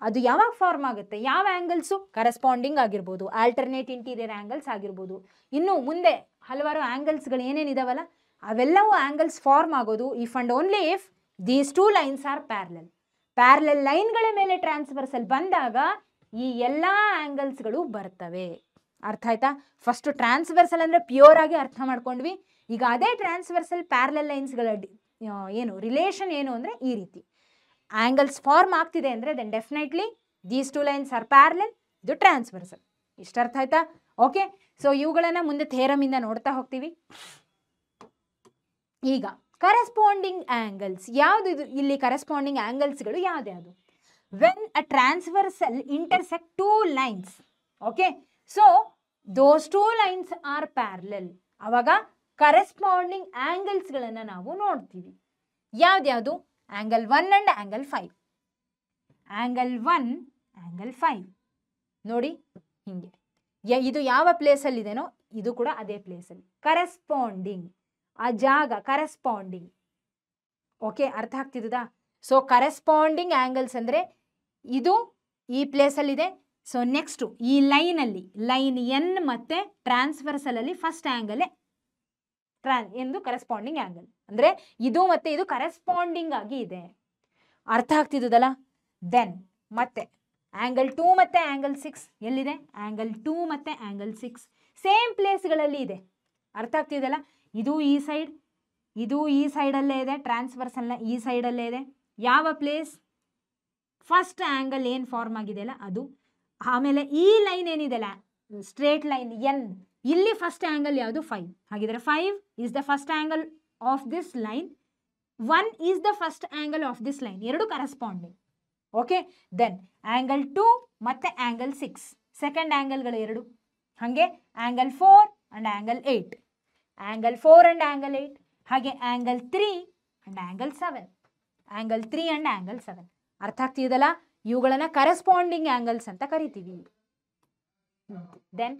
ಅದು ಯಾವಾಗ ಫಾರ್ಮ್ ಆಗುತ್ತೆ? ಯಾವ ಆ್ಯಂಗಲ್ಸು? ಕರೆಸ್ಪಾಂಡಿಂಗ್ ಆಗಿರ್ಬೋದು, ಆಲ್ಟರ್ನೇಟ್ ಇಂಟೀರಿಯರ್ ಆ್ಯಂಗಲ್ಸ್ ಆಗಿರ್ಬೋದು, ಇನ್ನು ಮುಂದೆ ಹಲವಾರು ಆ್ಯಂಗಲ್ಸ್ಗಳು ಏನೇನಿದಾವಲ್ಲ ಅವೆಲ್ಲವೂ ಆ್ಯಂಗಲ್ಸ್ ಫಾರ್ಮ್ ಆಗೋದು if and only if these 2 lines are parallel. Parallel ಲೈನ್ಗಳ ಮೇಲೆ ಟ್ರಾನ್ಸ್ವರ್ಸಲ್ ಬಂದಾಗ ಈ ಎಲ್ಲ ಆ್ಯಂಗಲ್ಸ್ಗಳು ಬರ್ತವೆ. ಅರ್ಥ ಆಯ್ತಾ? ಫಸ್ಟು ಟ್ರಾನ್ಸ್ವರ್ಸಲ್ ಅಂದರೆ ಪ್ಯೂರ್ ಆಗಿ ಅರ್ಥ ಮಾಡ್ಕೊಂಡ್ವಿ. ಈಗ ಅದೇ ಟ್ರಾನ್ಸ್ವರ್ಸಲ್ ಪ್ಯಾರಲಲ್ ಲೈನ್ಸ್ಗಳ ಏನು ರಿಲೇಷನ್ ಏನು ಅಂದರೆ ಈ ರೀತಿ ಆ್ಯಂಗಲ್ಸ್ ಫಾರ್ಮ್ ಆಗ್ತಿದೆ ಅಂದರೆ then definitely these 2 lines are parallel, ಇದು ಟ್ರಾನ್ಸ್ವರ್ಸಲ್. ಇಷ್ಟು ಅರ್ಥ ಆಯ್ತಾ? ಓಕೆ, ಸೊ ಇವುಗಳನ್ನು ಮುಂದೆ ಥೇರಮಿಂದ ನೋಡ್ತಾ ಹೋಗ್ತೀವಿ. ಈಗ ಕರೆಸ್ಪಾಂಡಿಂಗ್ ಆ್ಯಂಗಲ್ಸ್ ಯಾವುದು? ಇದು ಇಲ್ಲಿ ಕರೆಸ್ಪಾಂಡಿಂಗ್ ಆ್ಯಂಗಲ್ಸ್ಗಳು ಯಾವ್ದು? When a transversal intersect 2 lines. Okay, so those 2 lines are parallel. ಅವಾಗ ಕರೆಸ್ಪಾಂಡಿಂಗ್ ಆ್ಯಂಗಲ್ಸ್ಗಳನ್ನು ನಾವು ನೋಡ್ತೀವಿ. ಯಾವ್ದ್ಯಾವುದು? Angle 1 and angle 5. Angle 1, angle 5 ನೋಡಿ ಹಿಂಗೆ. ಇದು ಯಾವ ಪ್ಲೇಸಲ್ಲಿದೆನೋ ಇದು ಕೂಡ ಅದೇ ಪ್ಲೇಸಲ್ಲಿ. ಕರೆಸ್ಪಾಂಡಿಂಗ್, ಆ ಜಾಗ ಕರೆಸ್ಪಾಂಡಿಂಗ್. ಓಕೆ, ಅರ್ಥ ಆಗ್ತಿದ್ದಾ? ಸೊ ಕರೆಸ್ಪಾಂಡಿಂಗ್ ಆ್ಯಂಗಲ್ಸ್ ಅಂದರೆ ಇದು ಈ ಪ್ಲೇಸಲ್ಲಿದೆ. ಸೊ ನೆಕ್ಸ್ಟು ಈ ಲೈನಲ್ಲಿ ಲೈನ್ ಎನ್ ಮತ್ತು ಟ್ರಾನ್ಸ್ವರ್ಸಲಲ್ಲಿ ಫಸ್ಟ್ ಆ್ಯಂಗಲೇ ಎಂದು ಕರೆಸ್ಪಾಂಡಿಂಗ್ ಆ್ಯಂಗಲ್ ಅಂದರೆ ಇದು ಮತ್ತು ಇದು ಕರೆಸ್ಪಾಂಡಿಂಗ್ ಆಗಿ ಇದೆ. ಅರ್ಥ ಆಗ್ತಿದ್ದಲ್ಲ? ದೆನ್ ಮತ್ತೆ ಆ್ಯಂಗಲ್ 2 ಮತ್ತು ಆ್ಯಂಗಲ್ 6 ಎಲ್ಲಿದೆ? ಆ್ಯಂಗಲ್ 2 ಮತ್ತು ಆ್ಯಂಗಲ್ 6 ಸೇಮ್ ಪ್ಲೇಸ್ಗಳಲ್ಲಿ ಇದೆ. ಅರ್ಥ ಆಗ್ತಿದೆಯಲ್ಲ? ಇದು ಈ ಸೈಡ್, ಇದು ಈ ಸೈಡಲ್ಲೇ ಇದೆ, ಟ್ರಾನ್ಸ್ವರ್ಸಲ್ನ ಈ ಸೈಡಲ್ಲೇ ಇದೆ. ಯಾವ ಪ್ಲೇಸ್? ಫಸ್ಟ್ ಆ್ಯಂಗಲ್ ಏನು ಫಾರ್ಮ್ ಆಗಿದೆಯಲ್ಲ ಅದು. ಆಮೇಲೆ ಈ ಲೈನ್ ಏನಿದೆಯಲ್ಲ ಸ್ಟ್ರೇಟ್ ಲೈನ್ ಎನ್, ಇಲ್ಲಿ ಫಸ್ಟ್ ಆ್ಯಂಗಲ್ ಯಾವುದು? 5. ಹಾಗಿದ್ರೆ 5 is the first angle of this line, 1 is the first angle of this line. ಎರಡು ಕರೆಸ್ಪಾಂಡಿಂಗ್. ಓಕೆ, ದೆನ್ ಆ್ಯಂಗಲ್ 2 ಮತ್ತು ಆ್ಯಂಗಲ್ 6 ಸೆಕೆಂಡ್ ಆ್ಯಂಗಲ್ಗಳು 2. ಹಾಗೆ angle 4 and angle 8, angle 4 and angle 8, ಹಾಗೆ angle 3 and angle 7, angle 3 and angle 7. ಅರ್ಥ ಆಗ್ತಿದೆಯಲ್ಲ? ಇವುಗಳನ್ನು corresponding angles ಅಂತ ಕರಿತೀವಿ. Then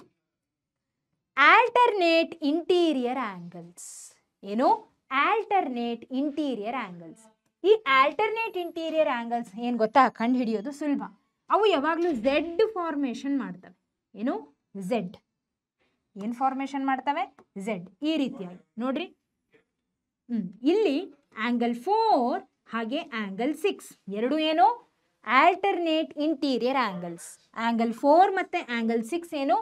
alternate interior angles. ಏನು? Alternate interior angles. ಈ ಆಲ್ಟರ್ನೇಟ್ ಇಂಟೀರಿಯರ್ ಆ್ಯಂಗಲ್ಸ್ ಏನು ಗೊತ್ತಾ? ಕಂಡು ಹಿಡಿಯೋದು ಸುಲಭ. ಅವು ಯಾವಾಗಲೂ ಝೆಡ್ ಫಾರ್ಮೇಷನ್ ಮಾಡ್ತವೆ. ಏನು? ಝೆಡ್. ಏನು ಫಾರ್ಮೇಷನ್ ಮಾಡ್ತವೆ? ಝೆಡ್. ಈ ರೀತಿಯಾಗಿ ನೋಡ್ರಿ. ಇಲ್ಲಿ ಆ್ಯಂಗಲ್ 4 ಹಾಗೆ ಆ್ಯಂಗಲ್ 6 ಎರಡು ಏನು? Alternate interior angles. ಆಂಗಲ್ 4 ಮತ್ತು ಆಂಗಲ್ 6 ಏನು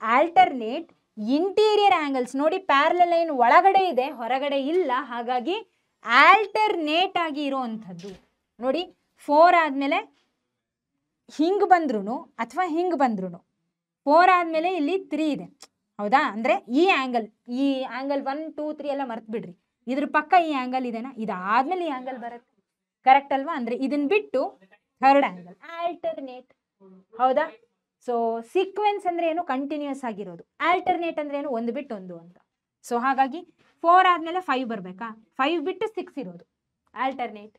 ಆಲ್ಟರ್ನೇಟ್ ಇಂಟೀರಿಯರ್ ಆಂಗಲ್ಸ್. ನೋಡಿ ಪ್ಯಾರಲಲ್ ಲೈನ್ ಒಳಗಡೆ ಇದೆ, ಹೊರಗಡೆ ಇಲ್ಲ, ಹಾಗಾಗಿ ಆಲ್ಟರ್ನೇಟ್ ಆಗಿ ಇರುವಂಥದ್ದು. ನೋಡಿ 4 ಆದಮೇಲೆ ಹಿಂಗೆ ಬಂದ್ರೂ ಅಥವಾ ಹಿಂಗೆ ಬಂದ್ರೂ, 4 ಆದಮೇಲೆ ಇಲ್ಲಿ 3 ಇದೆ, ಹೌದಾ? ಅಂದರೆ ಈ ಆ್ಯಂಗಲ್ 1 2 3 ಎಲ್ಲ ಮರ್ತು ಬಿಡ್ರಿ, ಇದ್ರ ಪಕ್ಕ ಈ ಆ್ಯಂಗಲ್ ಇದೆನಾ, ಇದಾದ್ಮೇಲೆ ಈ ಆ್ಯಂಗಲ್ ಬರುತ್ತೆ, ಕರೆಕ್ಟ್ ಅಲ್ವಾ? ಅಂದರೆ ಇದನ್ನ ಬಿಟ್ಟು ಥರ್ಡ್ ಆ್ಯಂಗಲ್ ಆಲ್ಟರ್ನೇಟ್, ಹೌದಾ? ಸೊ ಸೀಕ್ವೆನ್ಸ್ ಅಂದರೆ ಏನು, ಕಂಟಿನ್ಯೂಸ್ ಆಗಿರೋದು. ಆಲ್ಟರ್ನೇಟ್ ಅಂದರೆ ಏನು, ಒಂದು ಬಿಟ್ಟು ಒಂದು ಅಂತ. ಸೊ ಹಾಗಾಗಿ 4 ಆದಮೇಲೆ 5 ಬರಬೇಕಾ, 5 ಬಿಟ್ಟು 6 ಇರೋದು ಆಲ್ಟರ್ನೇಟ್.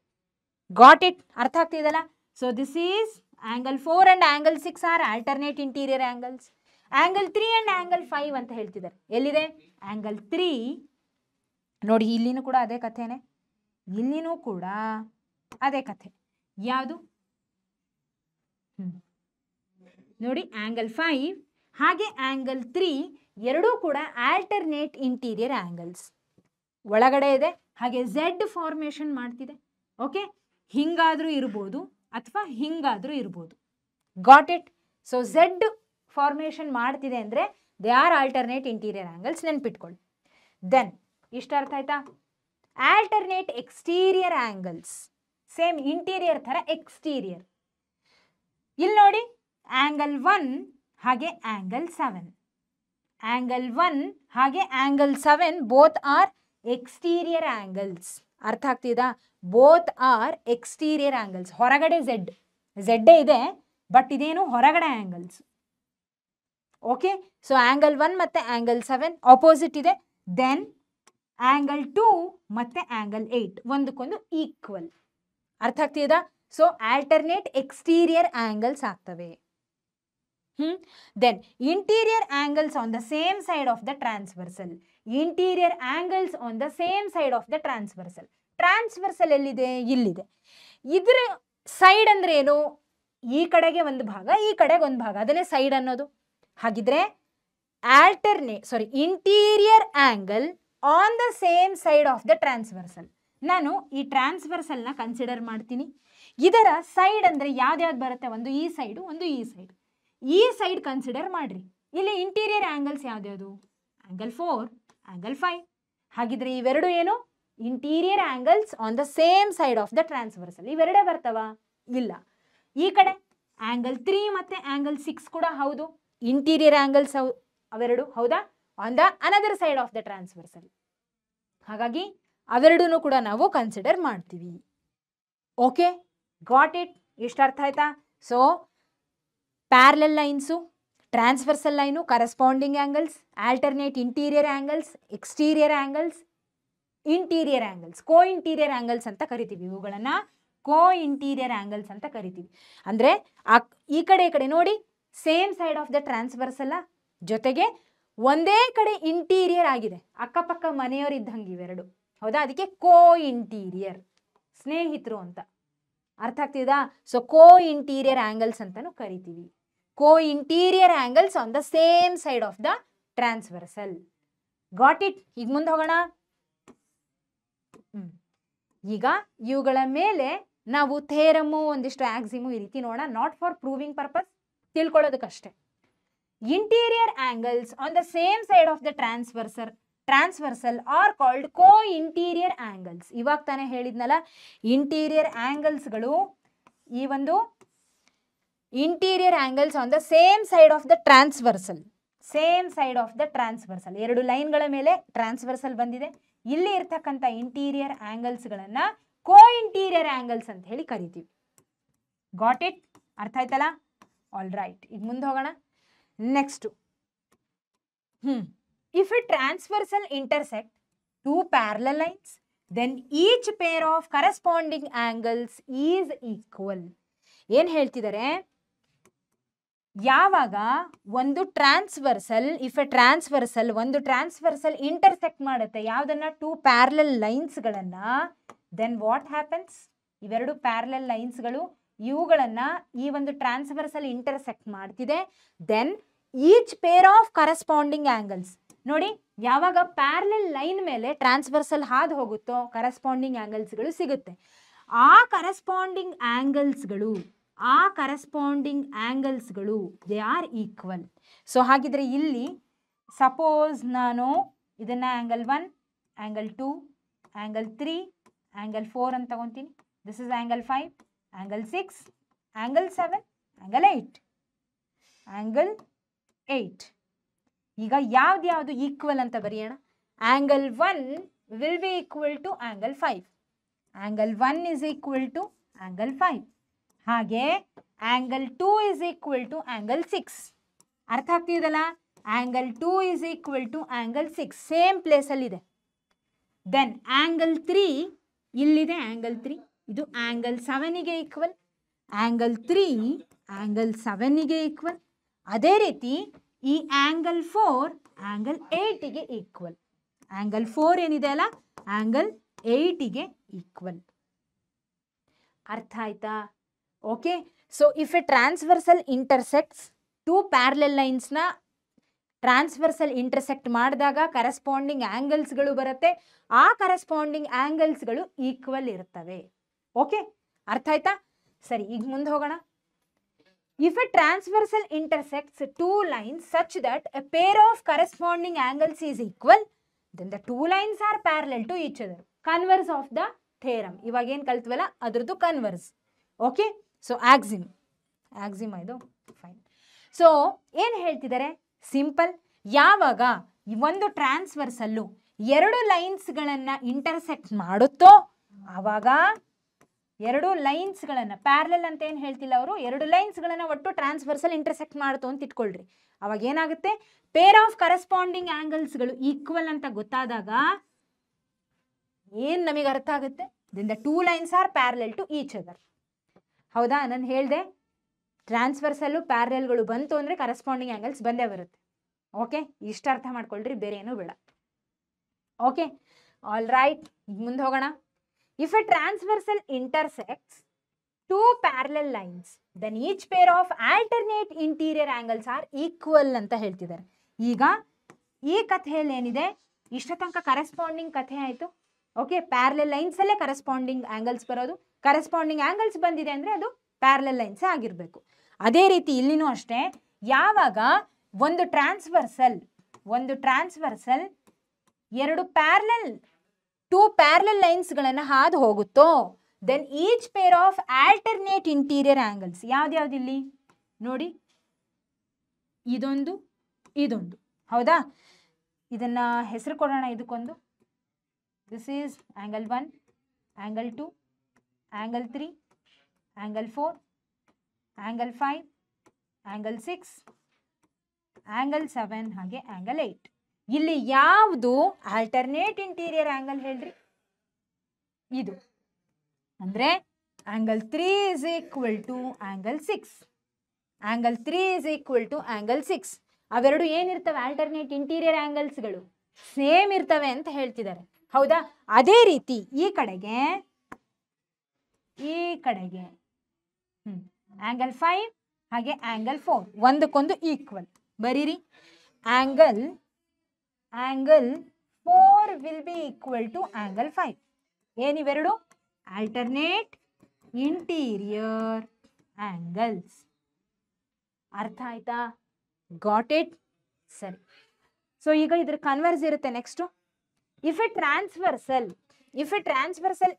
Got it? ಅರ್ಥ ಆಗ್ತಿದೆಯಲ್ಲ? So this is angle 4 and angle 6 are alternate interior angles. Angle 3 and angle 5 ಅಂತ ಹೇಳ್ತಿದ್ದಾರೆ. ಎಲ್ಲಿದೆ ಆಂಗಲ್ 3? ನೋಡಿ ಇಲ್ಲಿನೂ ಕೂಡ ಅದೇ ಕಥೆನೇ, ಇಲ್ಲಿನೂ ಕೂಡ ಅದೇ ಕಥೆ. ಯಾವುದು? ನೋಡಿ ಆಂಗಲ್ 5 ಹಾಗೆ ಆಂಗಲ್ 3 ಎರಡೂ ಕೂಡ ಆಲ್ಟರ್ನೇಟ್ ಇಂಟೀರಿಯರ್ ಆಂಗಲ್ಸ್. ಒಳಗಡೆ ಇದೆ, ಹಾಗೆ ಝೆಡ್ ಫಾರ್ಮೇಷನ್ ಮಾಡ್ತಿದೆ. ಓಕೆ, ಹಿಂಗಾದ್ರೂ ಇರ್ಬೋದು ಅಥವಾ ಹಿಂಗಾದ್ರೂ ಇರ್ಬೋದು. Got it? So Z formation ಮಾಡ್ತಿದೆ ಅಂದರೆ they are alternate interior angles, ನೆನ್ಪಿಟ್ಕೊಳ್ಳಿ. ದೆನ್ ಇಷ್ಟ ಅರ್ಥ ಆಯ್ತಾ? Alternate exterior angles, same interior ಥರ ಎಕ್ಸ್ಟೀರಿಯರ್. ಇಲ್ಲಿ ನೋಡಿ ಆಂಗಲ್ 1 ಹಾಗೆ ಆಂಗಲ್ 7, ಆಂಗಲ್ 1 ಹಾಗೆ angle 7 both are exterior angles. ಅರ್ಥ ಆಗ್ತಿದಾ? Both are exterior angles. ಹೊರಗಡೆ ಝೆಡ್ಡೇ ಇದೆ, ಬಟ್ ಇದೇನು ಹೊರಗಡೆ ಆಂಗಲ್ಸ್. ಓಕೆ, ಸೊ ಆಂಗಲ್ 1 ಮತ್ತು ಆಂಗಲ್ 7 ಆಪೋಸಿಟ್ ಇದೆ. ದೆನ್ ಆಂಗಲ್ 2 ಮತ್ತು ಆಂಗಲ್ 8 ಒಂದಕ್ಕೊಂದು ಈಕ್ವಲ್. ಅರ್ಥ ಆಗ್ತಿದಾ? ಸೊ ಆಲ್ಟರ್ನೇಟ್ ಎಕ್ಸ್ಟೀರಿಯರ್ ಆಂಗಲ್ಸ್ ಆಗ್ತವೆ. Then interior angles on the same side of the transversal. Interior angles on the same side of the transversal. Transversal ಎಲ್ಲಿದೆ? ಇಲ್ಲಿದೆ. ಇದ್ರ ಸೈಡ್ ಅಂದ್ರೆ ಏನು? ಈ ಕಡೆಗೆ ಒಂದು ಭಾಗ, ಈ ಕಡೆಗೆ ಒಂದು ಭಾಗ, ಅದನ್ನೇ ಸೈಡ್ ಅನ್ನೋದು. ಹಾಗಿದ್ರೆ interior angle on the same side of the transversal. ನಾನು ಈ ಟ್ರಾನ್ಸ್ವರ್ಸಲ್ನ ಕನ್ಸಿಡರ್ ಮಾಡ್ತೀನಿ. ಇದರ ಸೈಡ್ ಅಂದರೆ ಯಾವ್ದ್ಯಾವ್ದು ಬರುತ್ತೆ? ಒಂದು ಈ ಸೈಡು, ಒಂದು ಈ ಸೈಡ್. ಈ ಸೈಡ್ ಕನ್ಸಿಡರ್ ಮಾಡ್ರಿ. ಇಲ್ಲಿ ಇಂಟೀರಿಯರ್ ಆಂಗಲ್ಸ್ ಯಾವ್ದ್ಯಾವುದು? Angle 4, angle 5. ಹಾಗಿದ್ರೆ ಇವೆರಡು ಏನು? Interior angles on the same side of the transversal. ಇವೆರಡೇ ಬರ್ತವಾ? ಇಲ್ಲ. ಈ ಕಡೆ ಆಂಗಲ್ 3 ಮತ್ತು ಆಂಗಲ್ 6 ಕೂಡ ಹೌದು, ಇಂಟೀರಿಯರ್ ಆಂಗಲ್ಸ್ ಅವೆರಡು, ಹೌದಾ? On the another side of the transversal. ಹಾಗಾಗಿ ಅವೆರಡೂ ಕೂಡ ನಾವು ಕನ್ಸಿಡರ್ ಮಾಡ್ತೀವಿ. Okay, got it? ಎಷ್ಟು ಅರ್ಥ ಆಯ್ತಾ? So parallel lines, transversal line, corresponding angles, alternate interior angles, exterior angles, interior angles, co interior angles ಅಂತ ಕರಿತೀವಿ. ಇವುಗಳನ್ನು ಕೋ ಇಂಟೀರಿಯರ್ ಆಂಗಲ್ಸ್ ಅಂತ ಕರಿತೀವಿ. ಅಂದರೆ ಈ ಕಡೆ ನೋಡಿ same side of the transversal, ಜೊತೆಗೆ ಒಂದೇ ಕಡೆ ಇಂಟೀರಿಯರ್ ಆಗಿದೆ, ಅಕ್ಕಪಕ್ಕ ಮನೆಯವರು ಇದ್ದಂಗೆ ಇವೆರಡು, ಹೌದಾ? ಅದಕ್ಕೆ ಕೋ ಇಂಟೀರಿಯರ್, ಸ್ನೇಹಿತರು ಅಂತ. ಅರ್ಥ ಆಗ್ತಿದಾ? ಸೊ ಕೋ ಇಂಟೀರಿಯರ್ ಆಂಗಲ್ಸ್ ಅಂತಾನು ಕರಿತೀವಿ. Co interior angles on the same side of the transversal. Got it? ಈಗ ಮುಂದೆ ಹೋಗೋಣ. ಈಗ ಇವುಗಳ ಮೇಲೆ ನಾವು ಥೇರಮು, ಒಂದಿಷ್ಟು ಆಕ್ಸಿಮು ಈ ರೀತಿ ನೋಡೋಣ. ನಾಟ್ ಫಾರ್ ಪ್ರೂವಿಂಗ್ ಪರ್ಪಸ್, ತಿಳ್ಕೊಳ್ಳೋದಕ್ಕಷ್ಟೇ. Interior angles on the same side of the transversal are called co interior angles. ಇವಾಗ ತಾನೇ ಹೇಳಿದ್ನಲ್ಲ, ಇಂಟೀರಿಯರ್ ಆಂಗಲ್ಸ್ಗಳು, ಈ ಒಂದು interior angles on the same side of the transversal, same side of the transversal, ಎರಡು ಲೈನ್ಗಳ ಮೇಲೆ ಟ್ರಾನ್ಸ್ವರ್ಸಲ್ ಬಂದಿದೆ. ಇಲ್ಲಿ ಇರ್ತಕ್ಕಂಥ ಇಂಟೀರಿಯರ್ ಆಂಗಲ್ಸ್ಗಳನ್ನು ಕೋ ಇಂಟೀರಿಯರ್ ಆಂಗಲ್ಸ್ ಅಂತ ಹೇಳಿ ಕರಿತೀವಿ. Got it? ಅರ್ಥ ಆಯ್ತಲ್ಲ? ಆಲ್ ರೈಟ್, ಈಗ ಮುಂದೆ ಹೋಗೋಣ. Next, if a transversal intersect two parallel lines, then each pair of corresponding angles is equal. ಏನು ಹೇಳ್ತಿದ್ದಾರೆ? ಯಾವಾಗ ಒಂದು ಟ್ರಾನ್ಸ್ವರ್ಸಲ್, ಒಂದು ಟ್ರಾನ್ಸ್ವರ್ಸಲ್ ಇಂಟರ್ಸೆಕ್ಟ್ ಮಾಡುತ್ತೆ ಯಾವುದನ್ನ? ಟೂ ಪ್ಯಾರಲಲ್ ಲೈನ್ಸ್ಗಳನ್ನ, ದೆನ್ ವಾಟ್ ಹ್ಯಾಪನ್ಸ್? ಇವೆರಡು ಪ್ಯಾರಲಲ್ ಲೈನ್ಸ್ಗಳು, ಇವುಗಳನ್ನ ಈ ಒಂದು ಟ್ರಾನ್ಸ್ವರ್ಸಲ್ ಇಂಟರ್ಸೆಕ್ಟ್ ಮಾಡ್ತಿದೆ. Then each pair of corresponding angles. ನೋಡಿ, ಯಾವಾಗ ಪ್ಯಾರಲಲ್ ಲೈನ್ ಮೇಲೆ ಟ್ರಾನ್ಸ್ವರ್ಸಲ್ ಹಾದು ಹೋಗುತ್ತೋ ಕರೆಸ್ಪಾಂಡಿಂಗ್ ಆಂಗಲ್ಸ್ಗಳು ಸಿಗುತ್ತೆ. ಆ ಕರೆಸ್ಪಾಂಡಿಂಗ್ ಆಂಗಲ್ಸ್ಗಳು ಆ ಕರೆಸ್ಪಾಂಡಿಂಗ್ ಆ್ಯಂಗಲ್ಸ್ಗಳು ದೇ ಆರ್ ಈಕ್ವಲ್. ಸೊ ಹಾಗಿದ್ರೆ ಇಲ್ಲಿ ಸಪೋಸ್ ನಾನು ಇದನ್ನು ಆ್ಯಂಗಲ್ 1, ಆ್ಯಂಗಲ್ 2, ಆ್ಯಂಗಲ್ 3, ಆ್ಯಂಗಲ್ 4 ಅಂತ ತಗೊತೀನಿ. This is angle 5, angle 6, angle 7, angle 8, angle 8. ಈಗ ಯಾವ್ದು ಈಕ್ವಲ್ ಅಂತ ಬರೆಯೋಣ. Angle 1 will be equal to angle 5. Angle 1 is equal to angle 5. ಹಾಗೆ angle 2 is equal to angle 6. ಅರ್ಥ ಆಗ್ತಿದಲ್ಲ? Angle 2 is equal to angle 6 same ಪ್ಲೇಸಲ್ಲಿದೆ. ದೆನ್ ಆ್ಯಂಗಲ್ 3 ಇಲ್ಲಿದೆ. Angle 3 ಇದು ಆ್ಯಂಗಲ್ 7ಗೆ ಈಕ್ವಲ್. ಆ್ಯಂಗಲ್ 3 ಆ್ಯಂಗಲ್ 7ಗೆ ಈಕ್ವಲ್. ಅದೇ ರೀತಿ ಈ ಆ್ಯಂಗಲ್ 4 ಆ್ಯಂಗಲ್ 8ಗೆ ಈಕ್ವಲ್. ಆ್ಯಂಗಲ್ 4 ಏನಿದೆ ಅಲ್ಲ, ಆ್ಯಂಗಲ್ 8ಗೆ ಈಕ್ವಲ್. ಅರ್ಥ ಆಯ್ತಾ? Okay. So if a transversal intersects two parallel ಲೈನ್ಸ್ನ ಟ್ರಾನ್ಸ್ವರ್ಸಲ್ ಇಂಟರ್ಸೆಕ್ಟ್ ಮಾಡಿದಾಗ ಕರೆಸ್ಪಾಂಡಿಂಗ್ ಆ್ಯಂಗಲ್ಸ್ಗಳು ಬರುತ್ತೆ. ಆ ಕರೆಸ್ಪಾಂಡಿಂಗ್ ಆ್ಯಂಗಲ್ಸ್ಗಳು ಈಕ್ವಲ್ ಇರ್ತವೆ. ಓಕೆ, ಅರ್ಥ ಆಯ್ತಾ? ಸರಿ, ಈಗ ಮುಂದೆ ಹೋಗೋಣ. If a transversal intersects two lines such that a pair of corresponding angles is equal, then the two lines are parallel to each other. Converse of the theorem. ಇವಾಗ ಏನು ಕಲ್ತ್ವಲ್ಲ ಅದ್ರದ್ದು ಕನ್ವರ್ಸ್. ಓಕೆ, ಸೊ ಆಕ್ಸಿಮ್ ಇದು fine. So ಏನು ಹೇಳ್ತಿದ್ದಾರೆ? Simple. ಯಾವಾಗ ಒಂದು ಟ್ರಾನ್ಸ್ವರ್ಸಲ್ಲು ಎರಡು ಲೈನ್ಸ್ಗಳನ್ನು intersect ಮಾಡುತ್ತೋ ಆವಾಗ ಎರಡು ಲೈನ್ಸ್ಗಳನ್ನು ಪ್ಯಾರಲಲ್ ಅಂತ ಏನು ಹೇಳ್ತಿಲ್ಲ ಅವರು, ಎರಡು ಲೈನ್ಸ್ಗಳನ್ನು ಒಟ್ಟು ಟ್ರಾನ್ಸ್ವರ್ಸಲ್ ಇಂಟರ್ಸೆಕ್ಟ್ ಮಾಡ್ತು ಅಂತ ಇಟ್ಕೊಳ್ರಿ. ಅವಾಗ ಏನಾಗುತ್ತೆ? ಪೇರ್ ಆಫ್ ಕರೆಸ್ಪಾಂಡಿಂಗ್ ಆ್ಯಂಗಲ್ಸ್ಗಳು ಈಕ್ವಲ್ ಅಂತ ಗೊತ್ತಾದಾಗ ಏನು ನಮಗೆ ಅರ್ಥ ಆಗುತ್ತೆ? Then the two lines are parallel to each other. ಹೌದಾ? ನಾನು ಹೇಳಿದೆ ಟ್ರಾನ್ಸ್ವರ್ಸಲ್ಲು ಪ್ಯಾರಲಲ್ಗಳು ಬಂತು ಅಂದರೆ ಕರೆಸ್ಪಾಂಡಿಂಗ್ ಆ್ಯಂಗಲ್ಸ್ ಬಂದೇ ಬರುತ್ತೆ. ಓಕೆ, ಇಷ್ಟು ಅರ್ಥ ಮಾಡ್ಕೊಳ್ರಿ, ಬೇರೆ ಏನೂ ಬೇಡ. Okay, all right. ಈಗ ಮುಂದೆ ಹೋಗೋಣ. If a transversal intersects two parallel lines then each pair of alternate interior angles are equal ಅಂತ ಹೇಳ್ತಿದ್ದಾರೆ. ಈಗ ಈ ಕಥೆಯಲ್ಲಿ ಏನಿದೆ, ಇಷ್ಟ ತನಕ ಕರೆಸ್ಪಾಂಡಿಂಗ್ ಕಥೆ ಆಯಿತು. ಓಕೆ, ಪ್ಯಾರಲಲ್ ಲೈನ್ಸಲ್ಲೇ ಕರೆಸ್ಪಾಂಡಿಂಗ್ ಆ್ಯಂಗಲ್ಸ್ ಬರೋದು. ಕರೆಸ್ಪಾಂಡಿಂಗ್ ಆ್ಯಂಗಲ್ಸ್ ಬಂದಿದೆ ಅಂದರೆ ಅದು ಪ್ಯಾರಲಲ್ ಲೈನ್ಸೇ ಆಗಿರಬೇಕು. ಅದೇ ರೀತಿ ಇಲ್ಲಿನೂ ಅಷ್ಟೇ. ಯಾವಾಗ ಒಂದು ಟ್ರಾನ್ಸ್ವರ್ಸಲ್ ಎರಡು ಟೂ ಪ್ಯಾರಲಲ್ ಲೈನ್ಸ್ಗಳನ್ನು ಹಾದು ಹೋಗುತ್ತೋ then each pair of alternate interior angles ಯಾವ್ದ್ಯಾವ್ದಿಲ್ಲಿ ನೋಡಿ, ಇದೊಂದು ಇದೊಂದು. ಹೌದಾ? ಇದನ್ನ ಹೆಸರು ಕೊಡೋಣ ಇದಕ್ಕೊಂದು. This is angle 1, angle 2, angle 3, angle 4, angle 5, angle 6, angle 7 ಹಾಗೆ ಆ್ಯಂಗಲ್ 8. ಇಲ್ಲಿ ಯಾವುದು ಆಲ್ಟರ್ನೇಟ್ ಇಂಟೀರಿಯರ್ ಆ್ಯಂಗಲ್ ಹೇಳ್ರಿ? ಇದು. ಅಂದರೆ angle 3 is equal to angle 6. Angle 3 is equal to angle 6. ಅವೆರಡು ಏನಿರ್ತವೆ? ಆಲ್ಟರ್ನೇಟ್ ಇಂಟೀರಿಯರ್ ಆ್ಯಂಗಲ್ಸ್ಗಳು ಸೇಮ್ ಇರ್ತವೆ ಅಂತ ಹೇಳ್ತಿದ್ದಾರೆ. ಹೌದಾ? ಅದೇ ರೀತಿ ಈ ಕಡೆಗೆ ಆ್ಯಂಗಲ್ 5 ಹಾಗೆ ಆ್ಯಂಗಲ್ 4 ಒಂದಕ್ಕೊಂದು ಈಕ್ವಲ್. ಬರೀರಿ, angle 4 will be equal to angle 5. ಏನಿವೆರಡು? Alternate interior angles. ಅರ್ಥ ಆಯ್ತಾ? Got it? ಸರಿ. ಸೊ ಈಗ ಇದ್ರ ಕನ್ವರ್ಸ್ ಇರುತ್ತೆ next. If a transversal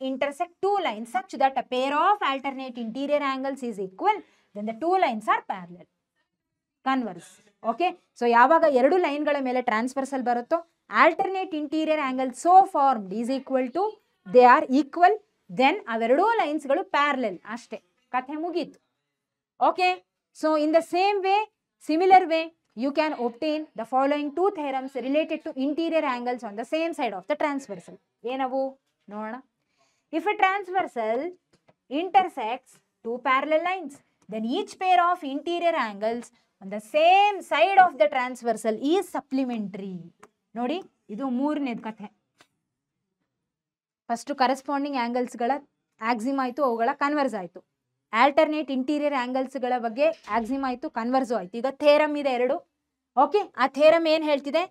intersect two lines such that a pair of alternate interior angles is equal, then the two lines are parallel. Converse. Okay? So ಯಾವಾಗ ಎರಡು ಲೈನ್ಗಳ ಮೇಲೆ ಟ್ರಾನ್ಸ್ವರ್ಸಲ್ ಬರುತ್ತೋ alternate interior angle so formed is equal to, they are equal, then ಅವೆರಡೂ ಲೈನ್ಸ್ಗಳು parallel. ಅಷ್ಟೇ, ಕಥೆ ಮುಗೀತು. Okay, so in the same way, similar way, you can obtain the following two theorems related to interior angles on the same side of the transversal. ಏನವು ನೋಡೋಣ. If a transversal intersects two parallel lines, then each pair of interior angles on the same side of the transversal is supplementary. ನೋಡಿ, ಇದು ಮೂರನೇದು ಕಥೆ. First corresponding ಆ್ಯಂಗಲ್ಸ್ಗಳ ಆಕ್ಸಿಮ್ ಆಯಿತು, ಅವುಗಳ converse ಆಯಿತು. Alternate interior ಆ್ಯಂಗಲ್ಸ್ಗಳ ಬಗ್ಗೆ ಆಕ್ಸಿಮ್ ಆಯಿತು, ಕನ್ವರ್ಸು ಆಯಿತು. ಈಗ ಥೇರಮ್ ಇದೆ ಎರಡು. ಓಕೆ, ಆ ಥೇರಮ್ ಏನು ಹೇಳ್ತಿದೆ?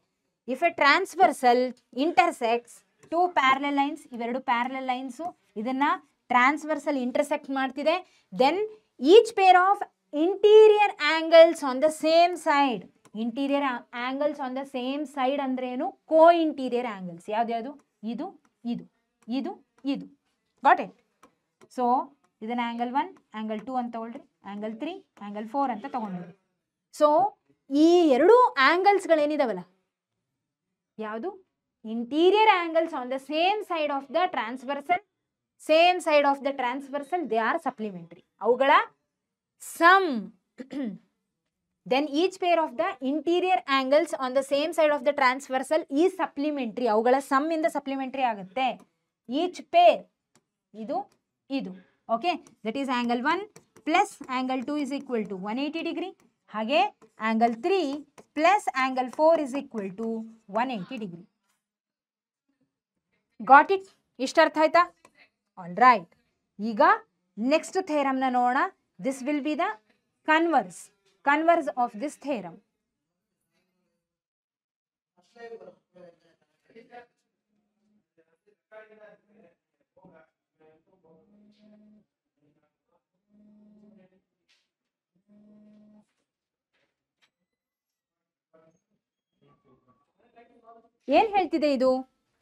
If a transversal intersects two parallel lines, ಇವೆರಡು ಪ್ಯಾರಲಲ್ ಲೈನ್ಸು ಇದನ್ನ ಟ್ರಾನ್ಸ್ವರ್ಸಲ್ ಇಂಟರ್ಸೆಕ್ಟ್ ಮಾಡ್ತಿದೆ, then each pair of interior angles on the same side. Interior angles on the same side ಅಂದ್ರೆ ಏನು? Co interior angles. ಯಾವ್ದ್ಯಾವುದು? ಇದು ಇದು ಇದು ಇದು. Got it? ಸೊ ಇದನ್ನ ಆಂಗಲ್ 1, ಆಂಗಲ್ 2 ಅಂತ ತಗೊಳ್ರಿ, ಆಂಗಲ್ 3, ಆಂಗಲ್ 4 ಅಂತ ತಗೊಂಡ್ರಿ. ಸೊ ಈ ಎರಡು ಆಂಗಲ್ಸ್ಗಳೇನಿದಾವಲ್ಲ, ಯಾವುದು? Interior angles on the same side of the transversal, same side of the transversal, they are supplementary. ಅವುಗಳ sum. Then each pair of the interior angles on the same side of the transversal ಈ supplementary. ಅವುಗಳ sum ಇಂದ supplementary ಆಗುತ್ತೆ. Each pair ಇದು ಇದು. Okay, that is angle 1 plus angle 2 is equal to 180 degree. ಹಾಗೆ angle 3 plus angle 4 is equal to 180 degree. Got it? ಇಷ್ಟ ಅರ್ಥ ಆಯ್ತಾ? All right. ಈಗ ನೆಕ್ಸ್ಟ್ ಥೇರಮ್ನ ನೋಡೋಣ. This will be the converse of this theorem. ಏನ್ ಹೇಳ್ತಿದೆ ಇದು?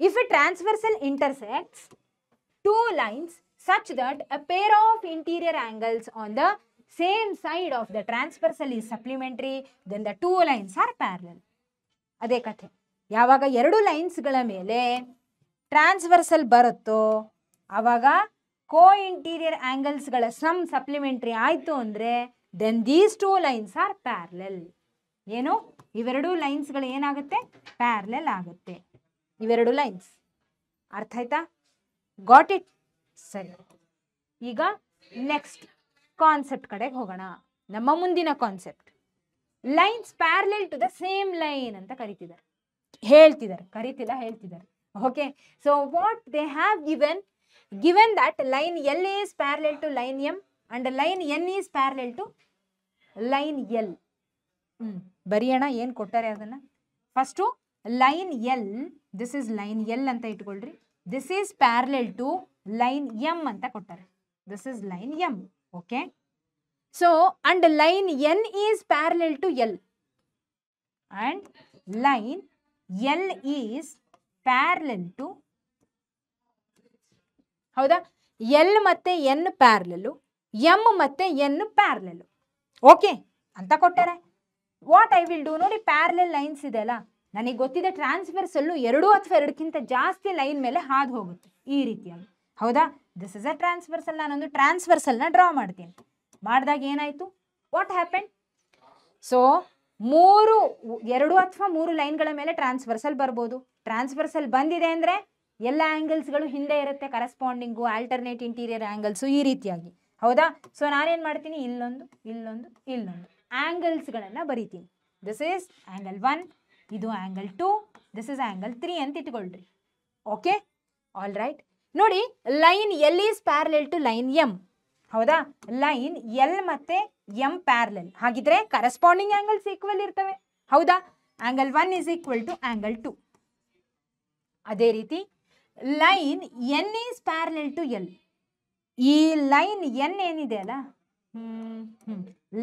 If a transversal intersects two lines such that a pair of interior angles on the same side of the transversal is supplementary, then the two lines are parallel. ಅದೇ ಕಥೆ. ಯಾವಾಗ ಎರಡು ಲೈನ್ಸ್ಗಳ ಮೇಲೆ transversal ಬರುತ್ತೋ ಆವಾಗ co interior ಆಂಗಲ್ಸ್ಗಳ sum supplementary ಆಯಿತು ಅಂದರೆ then these two lines are parallel. ಏನು? ಇವೆರಡು ಲೈನ್ಸ್ಗಳು ಏನಾಗುತ್ತೆ? ಪ್ಯಾರಲಲ್ ಆಗುತ್ತೆ. ಇವೆರಡು ಲೈನ್ಸ್. ಅರ್ಥ ಆಯ್ತಾ? Got it? ಸರಿ. ಈಗ ನೆಕ್ಸ್ಟ್ ಕಾನ್ಸೆಪ್ಟ್ ಕಡೆಗೆ ಹೋಗೋಣ. ನಮ್ಮ ಮುಂದಿನ concept lines parallel to the same line ಅಂತ ಹೇಳ್ತಿದ್ದಾರೆ. Okay, so what they have given that line L is parallel to line M and line N is parallel to line L. ಬರೆಯೋಣ ಏನು ಕೊಟ್ಟಾರೆ ಅದನ್ನ. First line L, this is line L ಅಂತ ಇಟ್ಕೊಳ್ರಿ. This is parallel to line M ಅಂತ ಕೊಟ್ಟಾರೆ. This is line M. Okay, so and line N is parallel to L and line L is parallel to, ಹೌದಾ? L ಮತ್ತೆ N parallel, M ಮತ್ತೆ N parallel. Okay ಅಂತ ಕೊಟ್ಟಾರೆ. What I will do ನೋಡಿ, parallel lines ಇದೆ ಅಲ್ಲ, ನನಗೆ ಗೊತ್ತಿದೆ ಟ್ರಾನ್ಸ್ವರ್ಸಲ್ಲು 2 ಅಥವಾ 2ಕ್ಕಿಂತ ಜಾಸ್ತಿ ಲೈನ್ ಮೇಲೆ ಹಾದು ಹೋಗುತ್ತೆ ಈ ರೀತಿಯಾಗಿ. ಹೌದಾ? This is a transversal. ನಾನೊಂದು ಟ್ರಾನ್ಸ್ವರ್ಸಲ್ನ ಡ್ರಾ ಮಾಡ್ತೀನಿ. ಮಾಡಿದಾಗ ಏನಾಯಿತು? What happen? ಸೊ 2 ಅಥವಾ 3 ಲೈನ್ಗಳ ಮೇಲೆ ಟ್ರಾನ್ಸ್ವರ್ಸಲ್ ಬರ್ಬೋದು. ಟ್ರಾನ್ಸ್ವರ್ಸಲ್ ಬಂದಿದೆ ಅಂದರೆ ಎಲ್ಲ ಆ್ಯಂಗಲ್ಸ್ಗಳು ಹಿಂದೆ ಇರುತ್ತೆ, ಕರೆಸ್ಪಾಂಡಿಂಗು, ಆಲ್ಟರ್ನೇಟ್ ಇಂಟೀರಿಯರ್ ಆ್ಯಂಗಲ್ಸು ಈ ರೀತಿಯಾಗಿ. ಹೌದಾ? ಸೊ ನಾನೇನು ಮಾಡ್ತೀನಿ, ಇಲ್ಲೊಂದು ಇಲ್ಲೊಂದು ಇಲ್ಲೊಂದು ಆ್ಯಂಗಲ್ಸ್ಗಳನ್ನು ಬರೀತೀನಿ. ದಿಸ್ ಈಸ್ ಆ್ಯಂಗಲ್ 1, ಇದು ಆ್ಯಂಗಲ್ 2, ದಿಸ್ ಇಸ್ ಆ್ಯಂಗಲ್ 3 ಅಂತ ಇಟ್ಕೊಳ್ರಿ. Okay, all right. ನೋಡಿ, line L is parallel to line M. ಹೌದಾ? ಲೈನ್ ಎಲ್ ಮತ್ತೆ ಎಂ ಪ್ಯಾರಲಲ್. ಹಾಗಿದ್ರೆ ಕರೆಸ್ಪಾಂಡಿಂಗ್ ಆ್ಯಂಗಲ್ಸ್ ಈಕ್ವಲ್ ಇರ್ತವೆ. ಹೌದಾ? Angle 1 is equal to angle 2. ಅದೇ ರೀತಿ line N is parallel to L. ಈ ಲೈನ್ ಎನ್ ಏನಿದೆ ಅಲ್ಲ,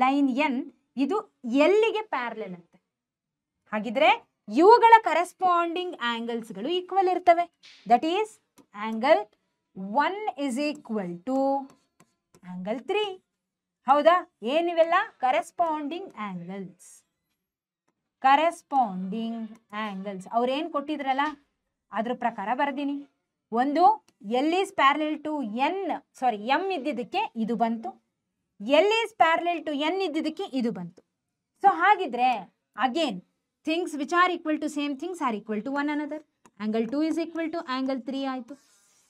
ಲೈನ್ ಎನ್ ಇದು ಎಲ್ಲಿಗೆ ಪ್ಯಾರಲಲ್ ಅಂತೆ. ಹಾಗಿದ್ರೆ ಇವುಗಳ ಕರೆಸ್ಪಾಂಡಿಂಗ್ ಆಂಗಲ್ಸ್ಗಳು ಈಕ್ವಲ್ ಇರ್ತವೆ. That is angle 1 is equal to angle 3. ಹೌದಾ? ಏನಿವೆಲ್ಲ? Corresponding angles. ಅವ್ರೇನು ಕೊಟ್ಟಿದ್ರಲ್ಲ ಅದ್ರ ಪ್ರಕಾರ ಬರ್ದೀನಿ. ಒಂದು L is parallel to M ಇದ್ದಿದ್ದಕ್ಕೆ ಇದು ಬಂತು, L is parallel to N ಇದ್ದಿದ್ದಕ್ಕೆ ಇದು ಬಂತು. ಸೊ ಹಾಗಿದ್ರೆ again things which are equal to same things are equal to one another. Angle 2 is equal to angle 3 ಆಯಿತು.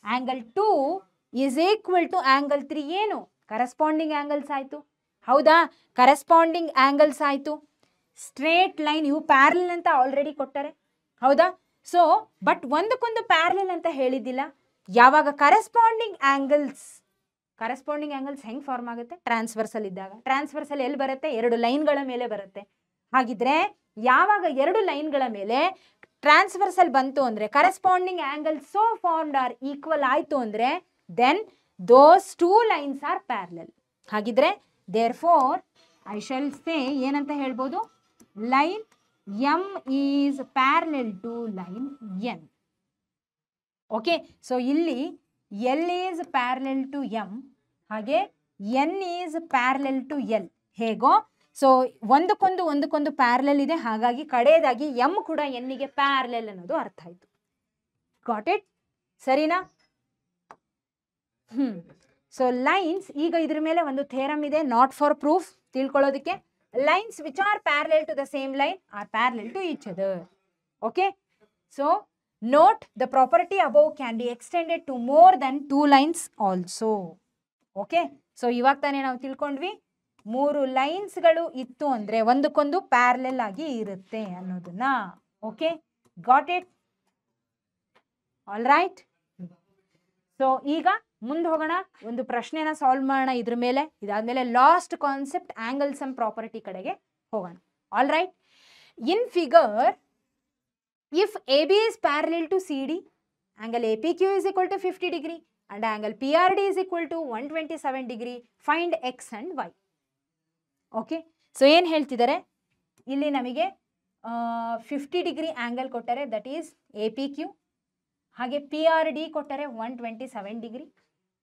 Angle 2 is equal to angle 3 ಏನು? ಕರೆಸ್ಪಾಂಡಿಂಗ್ ಆಂಗಲ್ಸ್ ಆಯಿತು. ಹೌದಾ? ಕರೆಸ್ಪಾಂಡಿಂಗ್ ಆಂಗಲ್ಸ್ ಆಯಿತು. ಸ್ಟ್ರೇಟ್ ಲೈನ್ ಇವು ಪ್ಯಾರಲಲ್ ಅಂತ ಆಲ್ರೆಡಿ ಕೊಟ್ಟಾರೆ. ಹೌದಾ? So but ಒಂದಕ್ಕೊಂದು parallel ಅಂತ ಹೇಳಿದ್ದಿಲ್ಲ. ಯಾವಾಗ ಕರೆಸ್ಪಾಂಡಿಂಗ್ ಆಂಗಲ್ಸ್ ಹೆಂಗೆ ಫಾರ್ಮ್ ಆಗುತ್ತೆ? ಟ್ರಾನ್ಸ್ವರ್ಸಲ್ ಇದ್ದಾಗ. ಟ್ರಾನ್ಸ್ವರ್ಸಲ್ ಎಲ್ಲಿ ಬರುತ್ತೆ? 2 ಲೈನ್ಗಳ ಮೇಲೆ ಬರುತ್ತೆ. ಹಾಗಿದ್ರೆ ಯಾವಾಗ 2 ಲೈನ್ಗಳ ಮೇಲೆ ಟ್ರಾನ್ಸ್ವರ್ಸಲ್ ಬಂತು ಅಂದರೆ corresponding angles so formed are equal ಆಯಿತು ಅಂದರೆ then those 2 lines are parallel. ಹಾಗಿದ್ರೆ therefore I shall say ಏನಂತ ಹೇಳ್ಬೋದು, line M is parallel to line N. Okay, so ಇಲ್ಲಿ L is parallel to M, ಹಾಗೆ N is parallel to L. ಹೇಗೋ so ಒಂದಕ್ಕೊಂದು parallel ಇದೆ, ಹಾಗಾಗಿ ಕಡೆಯದಾಗಿ ಎಮ್ ಕೂಡ ಎನ್ನಿಗೆ ಪ್ಯಾರಲೆಲ್ ಅನ್ನೋದು ಅರ್ಥ ಆಯ್ತು. Got it? ಸರಿನಾ? ಸೊ ಲೈನ್ಸ್, ಈಗ ಇದ್ರ ಮೇಲೆ ಒಂದು ಥೇರಮ್ ಇದೆ, ನಾಟ್ ಫಾರ್ ಪ್ರೂಫ್, ತಿಳ್ಕೊಳ್ಳೋದಕ್ಕೆ. Lines which are parallel to the same line are parallel to each other. Okay, so note the property above can be extended to more than 2 lines also. Okay, so ಇವಾಗ ತಾನೇ ನಾವು ತಿಳ್ಕೊಂಡ್ವಿ 3 ಲೈನ್ಸ್ಗಳು ಇತ್ತು ಅಂದ್ರೆ ಒಂದಕ್ಕೊಂದು parallel ಆಗಿ ಇರುತ್ತೆ ಅನ್ನೋದನ್ನ. Okay, got it? All right. So ಈಗ ಮುಂದೆ ಹೋಗೋಣ, ಒಂದು ಪ್ರಶ್ನೆನ ಸಾಲ್ವ್ ಮಾಡೋಣ ಇದ್ರ ಮೇಲೆ. ಇದಾದ್ಮೇಲೆ last concept angle sum property ಕಡೆಗೆ ಹೋಗೋಣ. All right. In figure, if A B is parallel to C D, angle A P Q is equal to 50 degree and angle P R D is equal to 127 degree, find X and Y. Okay, so ಏನು ಹೇಳ್ತಿದ್ದಾರೆ ಇಲ್ಲಿ, ನಮಗೆ 50 degree angle ಕೊಟ್ಟರೆ, that is A P Q, ಹಾಗೆ P R D ಕೊಟ್ಟರೆ 127 degree.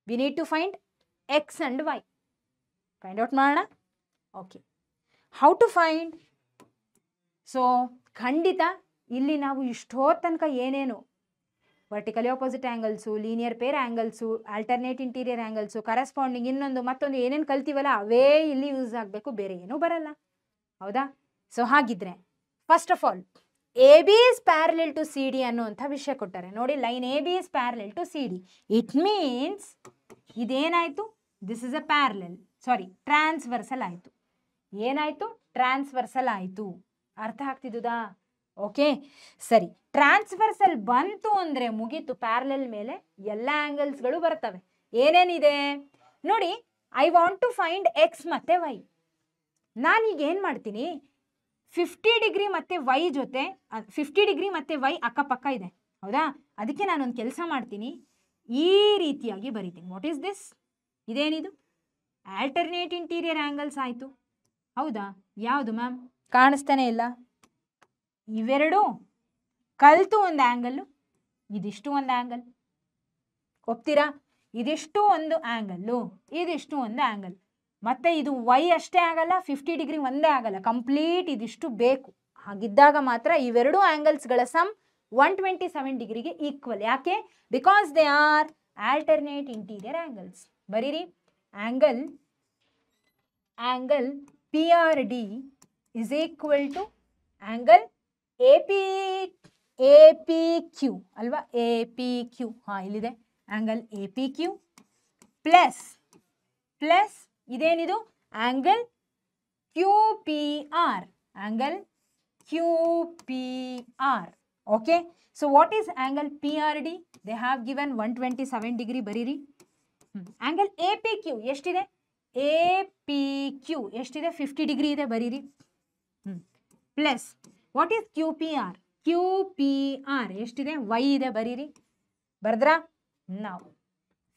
We need to find X and Y. Find out ಮಾಡೋಣ. Okay, how to find? So ಖಂಡಿತ ಇಲ್ಲಿ ನಾವು ಇಷ್ಟೋ ತನಕ ಏನೇನು vertically opposite angles, linear pair angles, alternate interior angles, corresponding ಇನ್ನೊಂದು ಮತ್ತೊಂದು ಏನೇನು ಕಲ್ತೀವಲ್ಲ ಅವೇ ಇಲ್ಲಿ ಯೂಸ್ ಆಗಬೇಕು, ಬೇರೆ ಏನೂ ಬರಲ್ಲ. ಹೌದಾ? ಸೊ ಹಾಗಿದ್ರೆ first of all A B is parallel to C D ಅನ್ನುವಂಥ ವಿಷಯ ಕೊಟ್ಟಾರೆ. ನೋಡಿ, line A B is parallel to C D. It means ಇದೇನಾಯಿತು, this is a parallel, sorry transversal ಆಯಿತು. ಏನಾಯಿತು? ಟ್ರಾನ್ಸ್ವರ್ಸಲ್ ಆಯಿತು. ಅರ್ಥ ಆಗ್ತಿದ್ದುದಾ? ಓಕೆ, ಸರಿ. ಟ್ರಾನ್ಸ್ವರ್ಸಲ್ ಬಂತು ಅಂದರೆ ಮುಗೀತು, ಪ್ಯಾರಲೆಲ್ ಮೇಲೆ ಎಲ್ಲ ಆ್ಯಂಗಲ್ಸ್ಗಳು ಬರ್ತವೆ. ಏನೇನಿದೆ ನೋಡಿ, I want to find X ಮತ್ತು ವೈ. ನಾನೀಗ ಏನು ಮಾಡ್ತೀನಿ, 50 ಡಿಗ್ರಿ ಮತ್ತು ವೈ ಜೊತೆ 50 ಡಿಗ್ರಿ ಮತ್ತು ವೈ ಅಕ್ಕಪಕ್ಕ ಇದೆ, ಹೌದಾ? ಅದಕ್ಕೆ ನಾನೊಂದು ಕೆಲಸ ಮಾಡ್ತೀನಿ, ಈ ರೀತಿಯಾಗಿ ಬರಿತೀನಿ. What is this? ಇದೇನಿದು? ಆಲ್ಟರ್ನೇಟ್ ಇಂಟೀರಿಯರ್ ಆ್ಯಂಗಲ್ಸ್ ಆಯಿತು, ಹೌದಾ? ಯಾವುದು ಮ್ಯಾಮ್? ಕಾಣಿಸ್ತಾನೆ ಇಲ್ಲ. ಇವೆರಡು ಕಲ್ತು ಒಂದು ಆ್ಯಂಗಲ್ಲು, ಇದಿಷ್ಟು ಒಂದು ಆ್ಯಂಗಲ್. ಒಪ್ತೀರಾ? ಇದಿಷ್ಟು ಒಂದು ಆ್ಯಂಗಲ್ಲು, ಇದಿಷ್ಟು ಒಂದು ಆ್ಯಂಗಲ್. ಮತ್ತು ಇದು ವೈ ಅಷ್ಟೇ ಆಗಲ್ಲ, 50 ಡಿಗ್ರಿ ಒಂದೇ ಆಗಲ್ಲ, ಕಂಪ್ಲೀಟ್ ಇದಿಷ್ಟು ಬೇಕು. ಹಾಗಿದ್ದಾಗ ಮಾತ್ರ ಇವೆರಡು ಆ್ಯಂಗಲ್ಸ್ಗಳ ಸಮ್ 127 ಡಿಗ್ರಿಗೆ ಈಕ್ವಲ್. ಯಾಕೆ? Because they are alternate interior angles. ಬರೀರಿ, angle P R D is equal to angle A P Q ಅಲ್ವಾ? ಎ ಪಿ ಕ್ಯೂ, ಹಾಂ ಇಲ್ಲಿದೆ. Angle A P Q plus ಇದೇನಿದು? Angle Q P R, angle Q P R. Okay, so what is angle P R D? They have given 127 degree. ಬರೀರಿ. Angle A P Q ಎಷ್ಟಿದೆ? A P Q ಎಷ್ಟಿದೆ? 50 degree ಇದೆ. ಬರೀರಿ. Plus what is Q P R? Q P R ಎಷ್ಟಿದೆ? Y ಇದೆ. ಬರೀರಿ. ಬರ್ದ್ರಾ? ನಾವು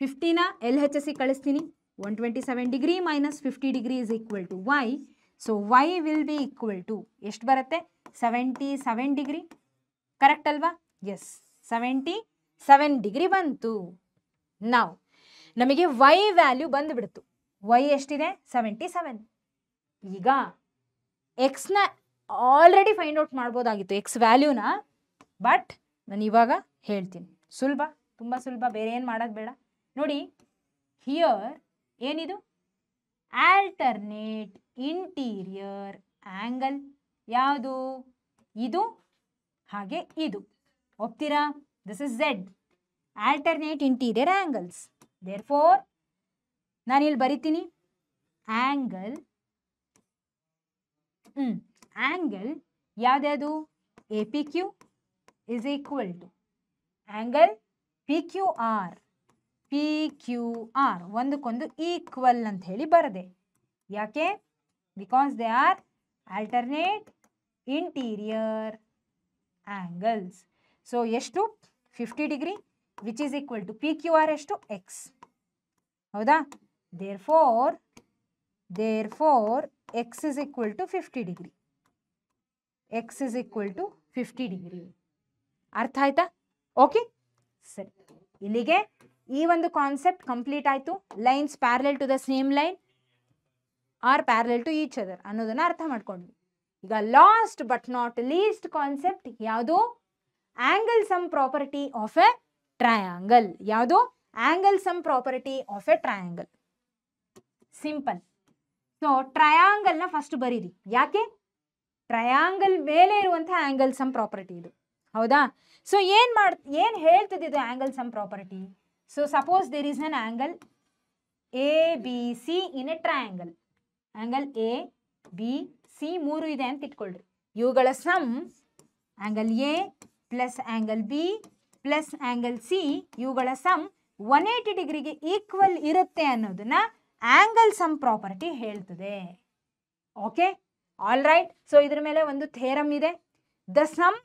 50ನ ಎಲ್ ಹೆಚ್ ಎಸ್ ಸಿ ಕಳಿಸ್ತೀನಿ. 127 degree minus 50 degree is equal to Y. So Y will be equal to ಎಷ್ಟು ಬರುತ್ತೆ? 77 ಡಿಗ್ರಿ. ಕರೆಕ್ಟ್ ಅಲ್ವಾ? ಎಸ್, 77 ಡಿಗ್ರಿ ಬಂತು. ನಾವು ನಮಗೆ ವೈ ವ್ಯಾಲ್ಯೂ ಬಂದುಬಿಡ್ತು. ವೈ ಎಷ್ಟಿದೆ? 77. ಈಗ ಎಕ್ಸ್ನ ಆಲ್ರೆಡಿ ಫೈಂಡ್ ಔಟ್ ಮಾಡ್ಬೋದಾಗಿತ್ತು, ಎಕ್ಸ್ ವ್ಯಾಲ್ಯೂನ. ಬಟ್ ನಾನು ಇವಾಗ ಹೇಳ್ತೀನಿ. ಸುಲಭ, ತುಂಬ ಸುಲಭ, ಬೇರೆ ಏನು ಮಾಡೋದು ಬೇಡ. ನೋಡಿ, ಹಿಯರ್ ಏನಿದು? Alternate interior angle. ಯಾವುದು? ಇದು ಹಾಗೆ ಇದು. ಒಪ್ತೀರಾ? This is Z, alternate interior angles. Therefore ನಾನಿಲ್ಲಿ ಬರಿತೀನಿ ಆ್ಯಂಗಲ್ ಯಾವ್ದ್ಯಾವುದು? A P Q is equal to angle P Q R ಒಂದಕ್ಕೊಂದು ಈಕ್ವಲ್ ಅಂತ ಹೇಳಿ ಬರದೆ. ಯಾಕೆ? Because they are alternate interior angles. So ಎಷ್ಟು? 50 degree which is equal to P Q R ಎಷ್ಟು? ಎಕ್ಸ್. ಹೌದಾ? Therefore therefore x is equal to 50 degree. x is equal to 50 degree. ಅರ್ಥ ಆಯ್ತಾ? ಓಕೆ, ಸರಿ, ಇಲ್ಲಿಗೆ ಈ ಒಂದು ಕಾನ್ಸೆಪ್ಟ್ ಕಂಪ್ಲೀಟ್ ಆಯಿತು. Lines parallel to the same line are parallel to each other ಅನ್ನೋದನ್ನ ಅರ್ಥ ಮಾಡ್ಕೊಂಡ್ವಿ. ಈಗ last but not least concept ಯಾವುದು? Angle sum property of a triangle. ಯಾವುದು? Angle sum property of a triangle. Simple. So ಟ್ರಯಾಂಗಲ್ನ first ಬರೀರಿ. ಯಾಕೆ? Triangle ಮೇಲೆ ಇರುವಂತಹ ಆಂಗಲ್ ಸಮ್ ಪ್ರಾಪರ್ಟಿ ಇದು. ಹೌದಾ? ಸೊ ಏನ್ ಹೇಳ್ತದೆ ಇದು angle sum property? So suppose there is an angle A B C in a triangle. Angle A B C ಮೂರು ಇದೆ ಅಂತ ಇಟ್ಕೊಳ್ರಿ. ಇವುಗಳ sum angle A plus angle B plus angle C, ಇವುಗಳ ಸಮ್ 180 ಡಿಗ್ರಿಗೆ ಈಕ್ವಲ್ ಇರುತ್ತೆ ಅನ್ನೋದನ್ನ ಆಂಗಲ್ ಸಮ್ ಪ್ರಾಪರ್ಟಿ ಹೇಳ್ತದೆ. Okay, all right. ಸೊ ಇದ್ರ ಮೇಲೆ ಒಂದು ಥೇರಮ್ ಇದೆ. The sum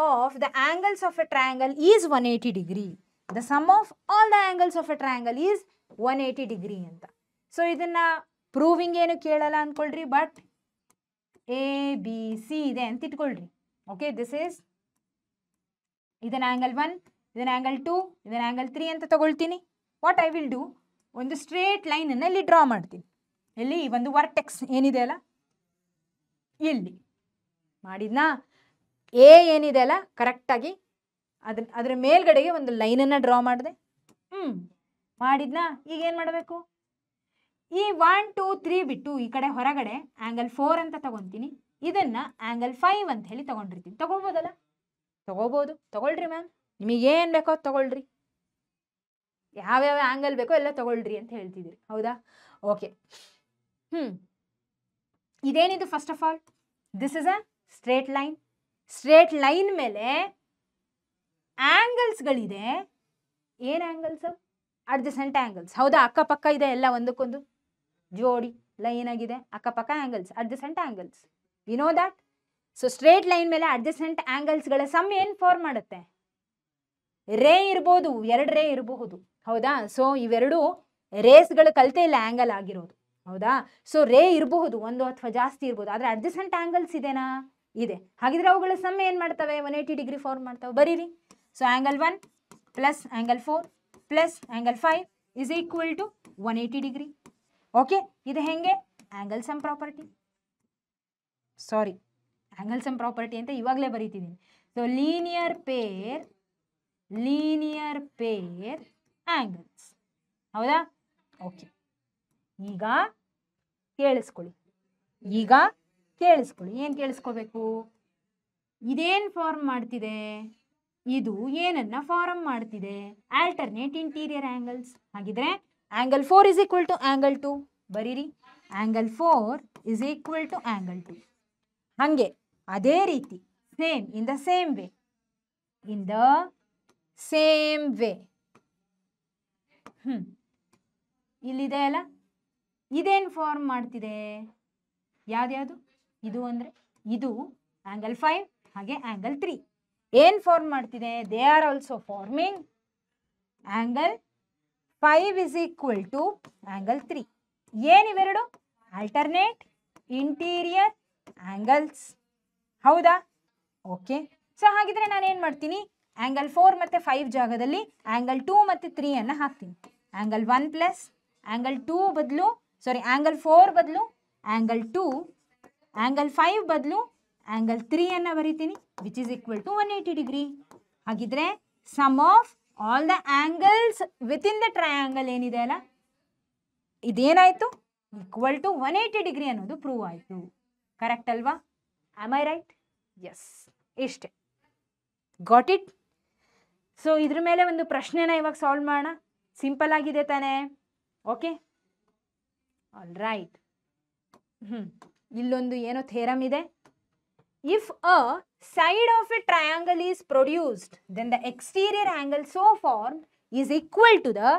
of the angles of a triangle is 180 degree. The sum of all the angles of a triangle is 180 degree ಅಂತ. So ಇದನ್ನ proving ಏನು ಕೇಳಲ್ಲ ಅನ್ಕೊಳ್ರಿ, but A B C ಇದೆ ಅಂತ ಇಟ್ಕೊಳ್ರಿ. ಓಕೆ, ಇದನ್ನ ಆಂಗಲ್ 1, ಇದನ್ನ ಆಂಗಲ್ 2, ಇದನ್ನ ಆಂಗಲ್ 3 ಅಂತ ತಗೊಳ್ತೀನಿ. ವಾಟ್ ಐ ವಿಲ್ ಡೂ, ಒಂದು ಸ್ಟ್ರೇಟ್ ಲೈನ್ ಅನ್ನ ಇಲ್ಲಿ ಡ್ರಾ ಮಾಡ್ತೀನಿ. ಇಲ್ಲಿ ಒಂದು ವರ್ಟೆಕ್ಸ್ ಏನಿದೆ ಅಲ್ಲ ಇಲ್ಲಿ ಮಾಡಿದ್ನಾ, ಎ ಏನಿದೆ ಅಲ್ಲ ಕರೆಕ್ಟಾಗಿ ಅದ್ರ ಮೇಲ್ಗಡೆಗೆ ಒಂದು ಲೈನನ್ನು ಡ್ರಾ ಮಾಡಿದೆ. ಮಾಡಿದ್ನಾ. ಈಗ ಏನು ಮಾಡಬೇಕು? ಈ 1 2 3 ಬಿಟ್ಟು ಈ ಕಡೆ ಹೊರಗಡೆ ಆಂಗಲ್ 4 ಅಂತ ತಗೊತೀನಿ. ಇದನ್ನ ಆಂಗಲ್ 5 ಅಂತ ಹೇಳಿ ತಗೊಂಡಿರ್ತೀನಿ. ತಗೋಬೋದಲ್ಲ? ತಗೋಬೋದು. ತಗೊಳ್ರಿ ಮ್ಯಾಮ್, ನಿಮಗೇನು ಬೇಕೋ ಅದು ತಗೊಳ್ರಿ, ಯಾವ್ಯಾವ ಆಂಗಲ್ ಬೇಕೋ ಎಲ್ಲ ತಗೊಳ್ರಿ ಅಂತ ಹೇಳ್ತಿದ್ದೀರಿ. ಹೌದಾ? ಓಕೆ. ಇದೇನಿದು? First of all this is a straight line. Straight line ಮೇಲೆ ಆಂಗಲ್ಸ್ಗಳಿದೆ. ಏನು ಆಂಗಲ್ಸ್? Adjacent angles. ಹೌದಾ? ಅಕ್ಕಪಕ್ಕ ಇದೆ ಎಲ್ಲ, ಒಂದಕ್ಕೊಂದು ಜೋಡಿ ಲೈನ್ ಆಗಿದೆ. ಅಕ್ಕಪಕ್ಕ angles, adjacent angles. We know that. So straight line ಮೇಲೆ ಅಡ್ಜಸೆಂಟ್ ಆಂಗಲ್ಸ್ಗಳ ಸಮ್ ಏನು ಫಾರ್ಮ್ ಮಾಡುತ್ತೆ? ರೇ ಇರ್ಬೋದು, 2 ರೇ ಇರಬಹುದು. ಹೌದಾ? ಸೊ ಇವೆರಡು ರೇಸ್ಗಳು ಕಲಿತೆ ಇಲ್ಲ ಆಂಗಲ್ ಆಗಿರೋದು. ಹೌದಾ? ಸೊ ರೇ ಇರಬಹುದು, ಒಂದು ಅಥವಾ ಜಾಸ್ತಿ ಇರ್ಬೋದು, ಆದರೆ ಅಡ್ಜಸೆಂಟ್ ಆಂಗಲ್ಸ್ ಇದೆನಾ? ಇದೆ. ಹಾಗಿದ್ರೆ ಅವುಗಳ ಸಮ್ ಏನು ಮಾಡ್ತವೆ? 180 ಡಿಗ್ರಿ ಫಾರ್ಮ್ ಮಾಡ್ತವೆ. ಬರೀರಿ. So angle 1 plus angle 4 plus angle 5 is equal to 180 degree. Okay, ಇದು ಹೆಂಗೆ? Angle sum property. Sorry, angle sum property ಅಂತ ಇವಾಗಲೇ ಬರೀತಿದ್ದೀನಿ. So linear pair angles. ಹೌದಾ? ಓಕೆ, ಈಗ ಕೇಳಿಸ್ಕೊಳ್ಳಿ. ಏನು ಕೇಳಿಸ್ಕೋಬೇಕು? ಇದೇನು ಫಾರ್ಮ್ ಮಾಡ್ತಿದೆ? ಇದು ಏನನ್ನ ಫಾರ್ಮ್ ಮಾಡ್ತಿದೆ? Alternate interior angles. ಹಾಗಿದ್ರೆ angle 4 is equal to angle 2. ಬರೀರಿ. Angle 4 is equal to angle 2. ಹಾಗೆ ಅದೇ ರೀತಿ same in the same way ಇಲ್ಲಿದೆ ಅಲ್ಲ, ಇದೇನು ಫಾರ್ಮ್ ಮಾಡ್ತಿದೆ? ಯಾವ್ದು? ಇದು ಅಂದರೆ ಇದು ಆಂಗಲ್ 5 ಹಾಗೆ ಆಂಗಲ್ 3 ಏನು ಫಾರ್ಮ್ ಮಾಡ್ತಿದೆ? They are also forming angle 5 is equal to angle 3. ಏನಿವೆರಡು? Alternate interior angles. ಹೌದಾ? ಓಕೆ. ಸೊ ಹಾಗಿದ್ರೆ ನಾನು ಏನು ಮಾಡ್ತೀನಿ? ಆಂಗಲ್ 4 ಮತ್ತು 5 ಜಾಗದಲ್ಲಿ ಆಂಗಲ್ 2 ಮತ್ತು 3 ಅನ್ನು ಹಾಕ್ತೀನಿ. ಆಂಗಲ್ 1 ಪ್ಲಸ್ ಆಂಗಲ್ 2 ಬದಲು ಆಂಗಲ್ 4 ಬದಲು ಆಂಗಲ್ 2, ಆಂಗಲ್ 5 ಬದಲು ಆಂಗಲ್ 3 ಅನ್ನು ಬರೀತೀನಿ, which is equal to 180 degree. ಹಾಗಿದ್ರೆ sum of all the angles within the triangle ಏನಿದೆ ಅಲ್ಲ, ಇದೇನಾಯಿತು? ಈಕ್ವಲ್ ಟು 180 ಡಿಗ್ರಿ ಅನ್ನೋದು ಪ್ರೂವ್ ಆಯಿತು. ಕರೆಕ್ಟ್ ಅಲ್ವಾ? Am I right? ಎಸ್, ಇಷ್ಟೇ. Got it? ಸೊ ಇದ್ರ ಮೇಲೆ ಒಂದು ಪ್ರಶ್ನೆನ ಇವಾಗ ಸಾಲ್ವ್ ಮಾಡೋಣ. ಸಿಂಪಲ್ ಆಗಿದೆ ತಾನೇ? Okay, all right. ಇಲ್ಲೊಂದು ಏನೋ ಥೇರಮ್ ಇದೆ. If a side of a triangle is produced then the exterior angle so form is equal to the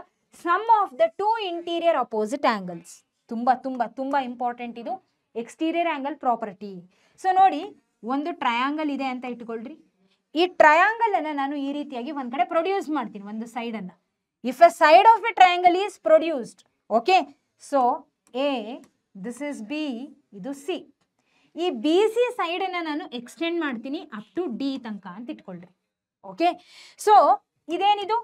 sum of the 2 interior opposite angles. ತುಂಬ ಇಂಪಾರ್ಟೆಂಟ್ ಇದು exterior angle property. So ನೋಡಿ, ಒಂದು triangle ಇದೆ ಅಂತ ಇಟ್ಕೊಳ್ರಿ. ಈ triangle ಅನ್ನು ನಾನು ಈ ರೀತಿಯಾಗಿ ಒಂದ್ ಕಡೆ ಪ್ರೊಡ್ಯೂಸ್ ಮಾಡ್ತೀನಿ, ಒಂದು ಸೈಡ್ ಅನ್ನ. If a side of a triangle is produced, okay, so A, this is B, ಇದು ಸಿ. ಈ ಬಿ ಸಿ ಸೈಡನ್ನು ನಾನು ಎಕ್ಸ್ಟೆಂಡ್ ಮಾಡ್ತೀನಿ ಅಪ್ ಟು ಡಿ ತನಕ ಅಂತ ಇಟ್ಕೊಳ್ರಿ. ಓಕೆ, ಸೊ ಇದೇನಿದು,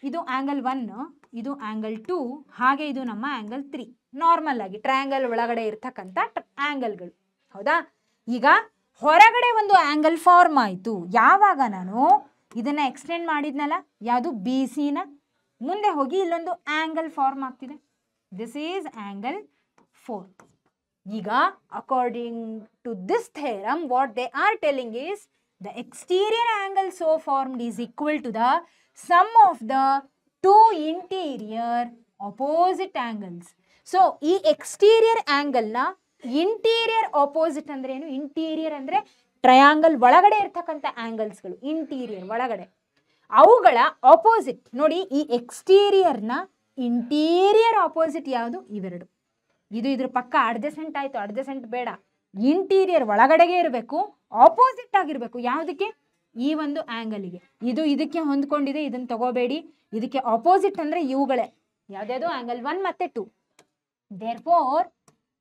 ಇದು ಆ್ಯಂಗಲ್ 1, ಇದು ಆ್ಯಂಗಲ್ 2, ಹಾಗೆ ಇದು ನಮ್ಮ ಆ್ಯಂಗಲ್ 3. ನಾರ್ಮಲ್ ಆಗಿ ಟ್ರಯಾಂಗಲ್ ಒಳಗಡೆ ಇರ್ತಕ್ಕಂಥ ಆ್ಯಂಗಲ್ಗಳು. ಹೌದಾ? ಈಗ ಹೊರಗಡೆ ಒಂದು ಆ್ಯಂಗಲ್ ಫಾರ್ಮ್ ಆಯಿತು ಯಾವಾಗ ನಾನು ಇದನ್ನು ಎಕ್ಸ್ಟೆಂಡ್ ಮಾಡಿದ್ನಲ್ಲ, ಯಾವುದು ಬಿ ಸಿನ, ಮುಂದೆ ಹೋಗಿ ಇಲ್ಲೊಂದು ಆ್ಯಂಗಲ್ ಫಾರ್ಮ್ ಆಗ್ತಿದೆ. This is angle 4. ಈಗ according to this theorem what they are telling is the exterior angle so formed is equal to the sum of the two interior opposite angles. So ಈ exterior angle ನ interior opposite ಅಂದ್ರೆ ಏನು? interior ಅಂದ್ರೆ triangle ಒಳಗಡೆ ಇರ್ತಕ್ಕಂಥ ಆಂಗಲ್ಸ್ಗಳು, interior ಒಳಗಡೆ, ಅವುಗಳ opposite ನೋಡಿ. ಈ ಎಕ್ಸ್ಟೀರಿಯರ್ನ ಇಂಟೀರಿಯರ್ ಆಪೋಸಿಟ್ ಯಾವುದು? ಇವೆರಡು. ಇದು ಇದ್ರ ಪಕ್ಕ ಅಡ್ಜಸೆಂಟ್ ಆಯಿತು, ಅಡ್ಜಸೆಂಟ್ ಬೇಡ, ಇಂಟೀರಿಯರ್ ಒಳಗಡೆಗೆ ಇರಬೇಕು, ಆಪೋಸಿಟ್ ಆಗಿರಬೇಕು. ಯಾವುದಕ್ಕೆ? ಈ ಒಂದು ಆ್ಯಂಗಲಿಗೆ. ಇದು ಇದಕ್ಕೆ ಹೊಂದ್ಕೊಂಡಿದೆ, ಇದನ್ನು ತಗೋಬೇಡಿ. ಇದಕ್ಕೆ ಆಪೋಸಿಟ್ ಅಂದರೆ ಇವುಗಳೇ, ಯಾವುದ್ಯಾವುದು? ಆ್ಯಂಗಲ್ 1 ಮತ್ತು 2. ದೇರ್ಫೋರ್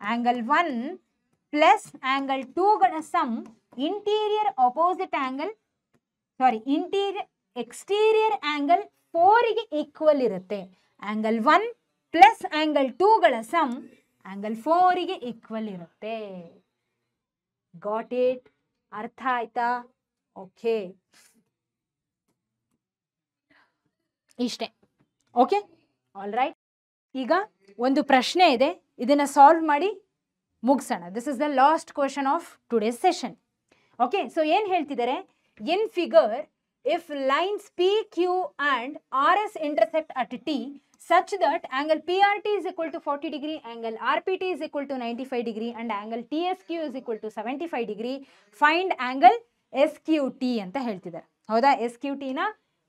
ಆ್ಯಂಗಲ್ 1 ಪ್ಲಸ್ ಆ್ಯಂಗಲ್ 2ಗಳ sum interior opposite angle, sorry exterior angle 4ಗೆ ಈಕ್ವಲ್ ಇರುತ್ತೆ. ಆ್ಯಂಗಲ್ 1 ಪ್ಲಸ್ ಆ್ಯಂಗಲ್ 2ಗಳ ಸಮ್ ಆ್ಯಂಗಲ್ 4ಗೆ ಈಕ್ವಲ್ ಇರುತ್ತೆ. Got it? ಅರ್ಥ ಆಯ್ತಾ? ಓಕೆ, ಇಷ್ಟೇ. Okay, all right. ಈಗ ಒಂದು ಪ್ರಶ್ನೆ ಇದೆ, ಇದನ್ನ ಸಾಲ್ವ್ ಮಾಡಿ ಮುಗಿಸೋಣ. This is the last question of today's session. Okay, so ಏನು ಹೇಳ್ತಿದ್ದಾರೆ? In figure, if lines P Q and R S intersect at T such that angle PRT is equal to 40 degree, angle RPT is equal to 95 degree and angle TSQ is equal to 75 degree, find angle SQT ಅಂತ ಹೇಳ್ತಿದ್ದಾರೆ. ಹೌದಾ? SQT ನ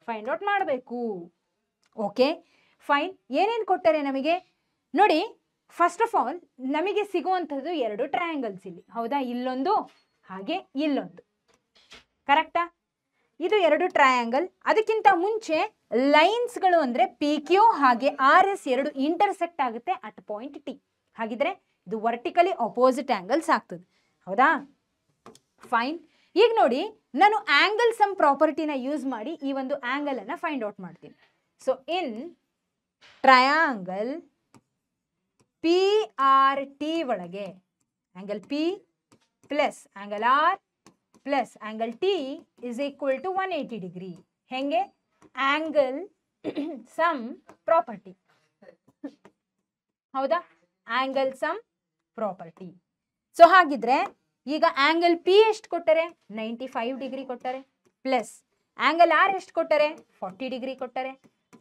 find out ಮಾಡಬೇಕು. Okay, fine. ಏನೇನು ಕೊಟ್ಟರೆ ನಮಗೆ ನೋಡಿ. First of all ನಮಗೆ ಸಿಗುವಂಥದ್ದು 2 ಟ್ರಯಾಂಗಲ್ಸ್ ಇಲ್ಲಿ. ಹೌದಾ? ಇಲ್ಲೊಂದು ಹಾಗೆ ಇಲ್ಲೊಂದು. ಕರೆಕ್ಟಾ? ಇದು 2 ಟ್ರಯಾಂಗಲ್. ಅದಕ್ಕಿಂತ ಮುಂಚೆ ಲೈನ್ಸ್ಗಳು ಅಂದರೆ ಪಿ ಕ್ಯೂ ಹಾಗೆ ಆರ್ ಎಸ್ 2 ಇಂಟರ್ಸೆಕ್ಟ್ ಆಗುತ್ತೆ ಅಟ್ ಪಾಯಿಂಟ್ ಟಿ. ಹಾಗಿದ್ರೆ ಇದು ವರ್ಟಿಕಲಿ ಅಪೋಸಿಟ್ ಆ್ಯಂಗಲ್ಸ್ ಆಗ್ತದೆ. ಹೌದಾ? ಫೈನ್. ಈಗ ನೋಡಿ, ನಾನು ಆ್ಯಂಗಲ್ ಸಮ್ ಪ್ರಾಪರ್ಟಿನ ಯೂಸ್ ಮಾಡಿ ಈ ಒಂದು ಆ್ಯಂಗಲನ್ನು ಫೈಂಡ್ ಔಟ್ ಮಾಡ್ತೀನಿ. So in triangle P R T ಒಳಗೆ angle P plus angle R plus angle T is equal to 180 degree. ಹೆಂಗೆ? Angle sum property. ಹೌದಾ? Angle sum property. ಸೊ ಹಾಗಿದ್ರೆ ಈಗ ಆ್ಯಂಗಲ್ ಪಿ ಎಷ್ಟು ಕೊಟ್ಟರೆ? 95 ಡಿಗ್ರಿ ಕೊಟ್ಟರೆ, ಪ್ಲಸ್ ಆ್ಯಂಗಲ್ ಆರ್ ಎಷ್ಟು ಕೊಟ್ಟರೆ? 40 ಡಿಗ್ರಿ ಕೊಟ್ಟರೆ,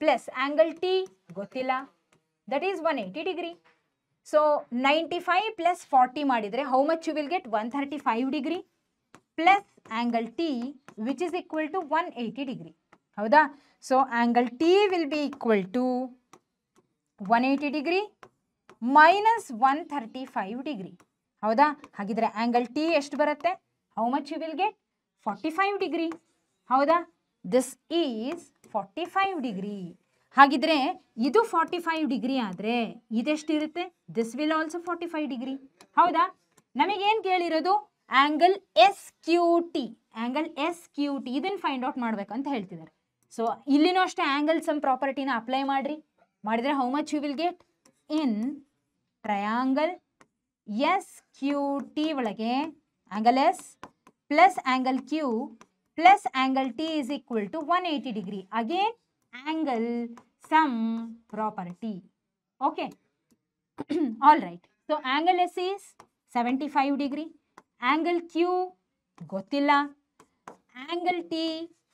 ಪ್ಲಸ್ ಆ್ಯಂಗಲ್ ಟಿ ಗೊತ್ತಿಲ್ಲ, that is 180 degree. So 95 plus 40 ಮಾಡಿದರೆ how much you will get? 135 degree plus angle T which is equal to 180 degree. ಹೌದಾ? So angle T will be equal to 180 degree minus 135 degree. ಹೌದಾ? ಹಾಗಿದ್ರೆ angle T ಎಷ್ಟು ಬರುತ್ತೆ? How much you will get? 45 degree. ಹೌದಾ? This is 45 degree. ಹಾಗಿದ್ರೆ ಇದು 45 degree ಆದರೆ ಇದೆಷ್ಟಿರುತ್ತೆ? This will also 45 degree. ಹೌದಾ? ನಮಗೇನು ಕೇಳಿರೋದು? Angle S Q T. Angle S Q T ಇದನ್ನು ಫೈಂಡ್ ಔಟ್ ಮಾಡ್ಬೇಕಂತ ಹೇಳ್ತಿದ್ದಾರೆ. ಸೊ ಇಲ್ಲಿನೂ ಅಷ್ಟೇ ಆ್ಯಂಗಲ್ ಸಮ್ ಪ್ರಾಪರ್ಟಿನ ಅಪ್ಲೈ ಮಾಡಿದರೆ how much you will get? In triangle S Q T ಒಳಗೆ angle S plus angle Q plus angle T is equal to 180 degree. Again angle sum property. Okay, all right. So angle S is 75 degree, angle Q ಗೊತ್ತಿಲ್ಲ, angle T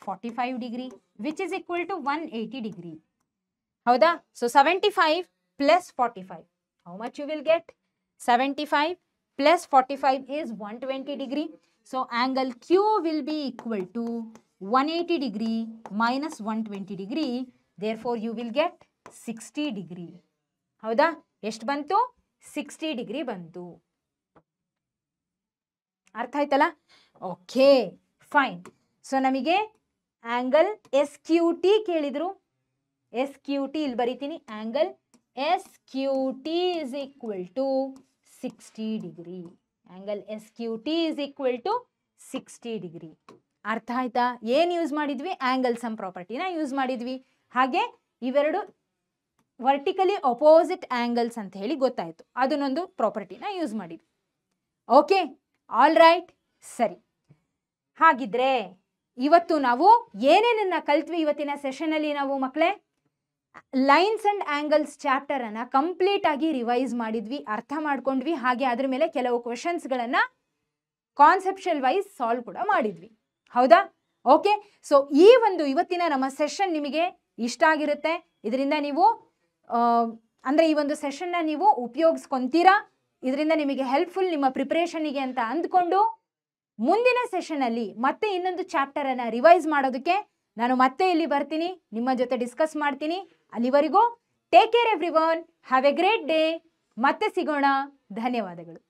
45 degree which is equal to 180 degree. ಹೌದಾ? So 75 plus 45 how much you will get? 75 plus 45 is 120 degree. So angle Q will be equal to 180 degree minus 120 degree. Therefore you will get 60 degree. ಹೌದಾ? ಎಷ್ಟು ಬಂತು? 60 degree ಬಂತು. ಅರ್ಥ ಆಯ್ತಲ್ಲ? Okay, fine. So ನಮಗೆ angle S Q T ಕೇಳಿದ್ರು. S Q T ಇಲ್ಲಿ ಬರಿತೀನಿ. Angle S Q T is equal to 60 degree. Angle S Q T is equal to 60 degree. ಅರ್ಥ ಆಯ್ತಾ? ಏನು ಯೂಸ್ ಮಾಡಿದ್ವಿ? ಆಂಗಲ್ ಸಮ್ ಪ್ರಾಪರ್ಟಿನ ಯೂಸ್ ಮಾಡಿದ್ವಿ. ಹಾಗೆ ಇವೆರಡು ವರ್ಟಿಕಲಿ ಅಪೋಸಿಟ್ ಆಂಗಲ್ಸ್ ಅಂತ ಹೇಳಿ ಗೊತ್ತಾಯಿತು, ಅದನ್ನೊಂದು ಪ್ರಾಪರ್ಟಿನ ಯೂಸ್ ಮಾಡಿದ್ವಿ. ಓಕೆ, ಆಲ್ ರೈಟ್, ಸರಿ. ಹಾಗಿದ್ರೆ ಇವತ್ತು ನಾವು ಏನೇನನ್ನ ಕಲ್ತ್ವಿ ಇವತ್ತಿನ ಸೆಷನಲ್ಲಿ? ನಾವು ಮಕ್ಕಳೇ ಲೈನ್ಸ್ ಅಂಡ್ ಆಂಗಲ್ಸ್ ಚಾಪ್ಟರ್ ಅನ್ನ ಕಂಪ್ಲೀಟ್ ಆಗಿ ರಿವೈಸ್ ಮಾಡಿದ್ವಿ, ಅರ್ಥ ಮಾಡ್ಕೊಂಡ್ವಿ. ಹಾಗೆ ಅದ್ರ ಮೇಲೆ ಕೆಲವು ಕ್ವೆಶನ್ಸ್ಗಳನ್ನ ಕಾನ್ಸೆಪ್ಷುಯಲ್ ವೈಸ್ ಸಾಲ್ವ್ ಕೂಡ ಮಾಡಿದ್ವಿ. ಹೌದಾ? ಓಕೆ, ಸೊ ಈ ಒಂದು ಇವತ್ತಿನ ನಮ್ಮ ಸೆಷನ್ ನಿಮಗೆ ಇಷ್ಟ ಆಗಿರುತ್ತೆ. ಇದರಿಂದ ನೀವು ಅಂದರೆ ಈ ಒಂದು ಸೆಷನ್ನ ನೀವು ಉಪಯೋಗಿಸ್ಕೊಂತೀರಾ, ಇದರಿಂದ ನಿಮಗೆ ಹೆಲ್ಪ್ಫುಲ್ ನಿಮ್ಮ ಪ್ರಿಪ್ರೇಷನಿಗೆ ಅಂತ ಅಂದ್ಕೊಂಡು ಮುಂದಿನ ಸೆಷನಲ್ಲಿ ಮತ್ತೆ ಇನ್ನೊಂದು ಚಾಪ್ಟರನ್ನು ರಿವೈಸ್ ಮಾಡೋದಕ್ಕೆ ನಾನು ಮತ್ತೆ ಇಲ್ಲಿ ಬರ್ತೀನಿ, ನಿಮ್ಮ ಜೊತೆ ಡಿಸ್ಕಸ್ ಮಾಡ್ತೀನಿ. ಅಲ್ಲಿವರೆಗೂ take care everyone, have A great day. ಮತ್ತೆ ಸಿಗೋಣ. ಧನ್ಯವಾದಗಳು.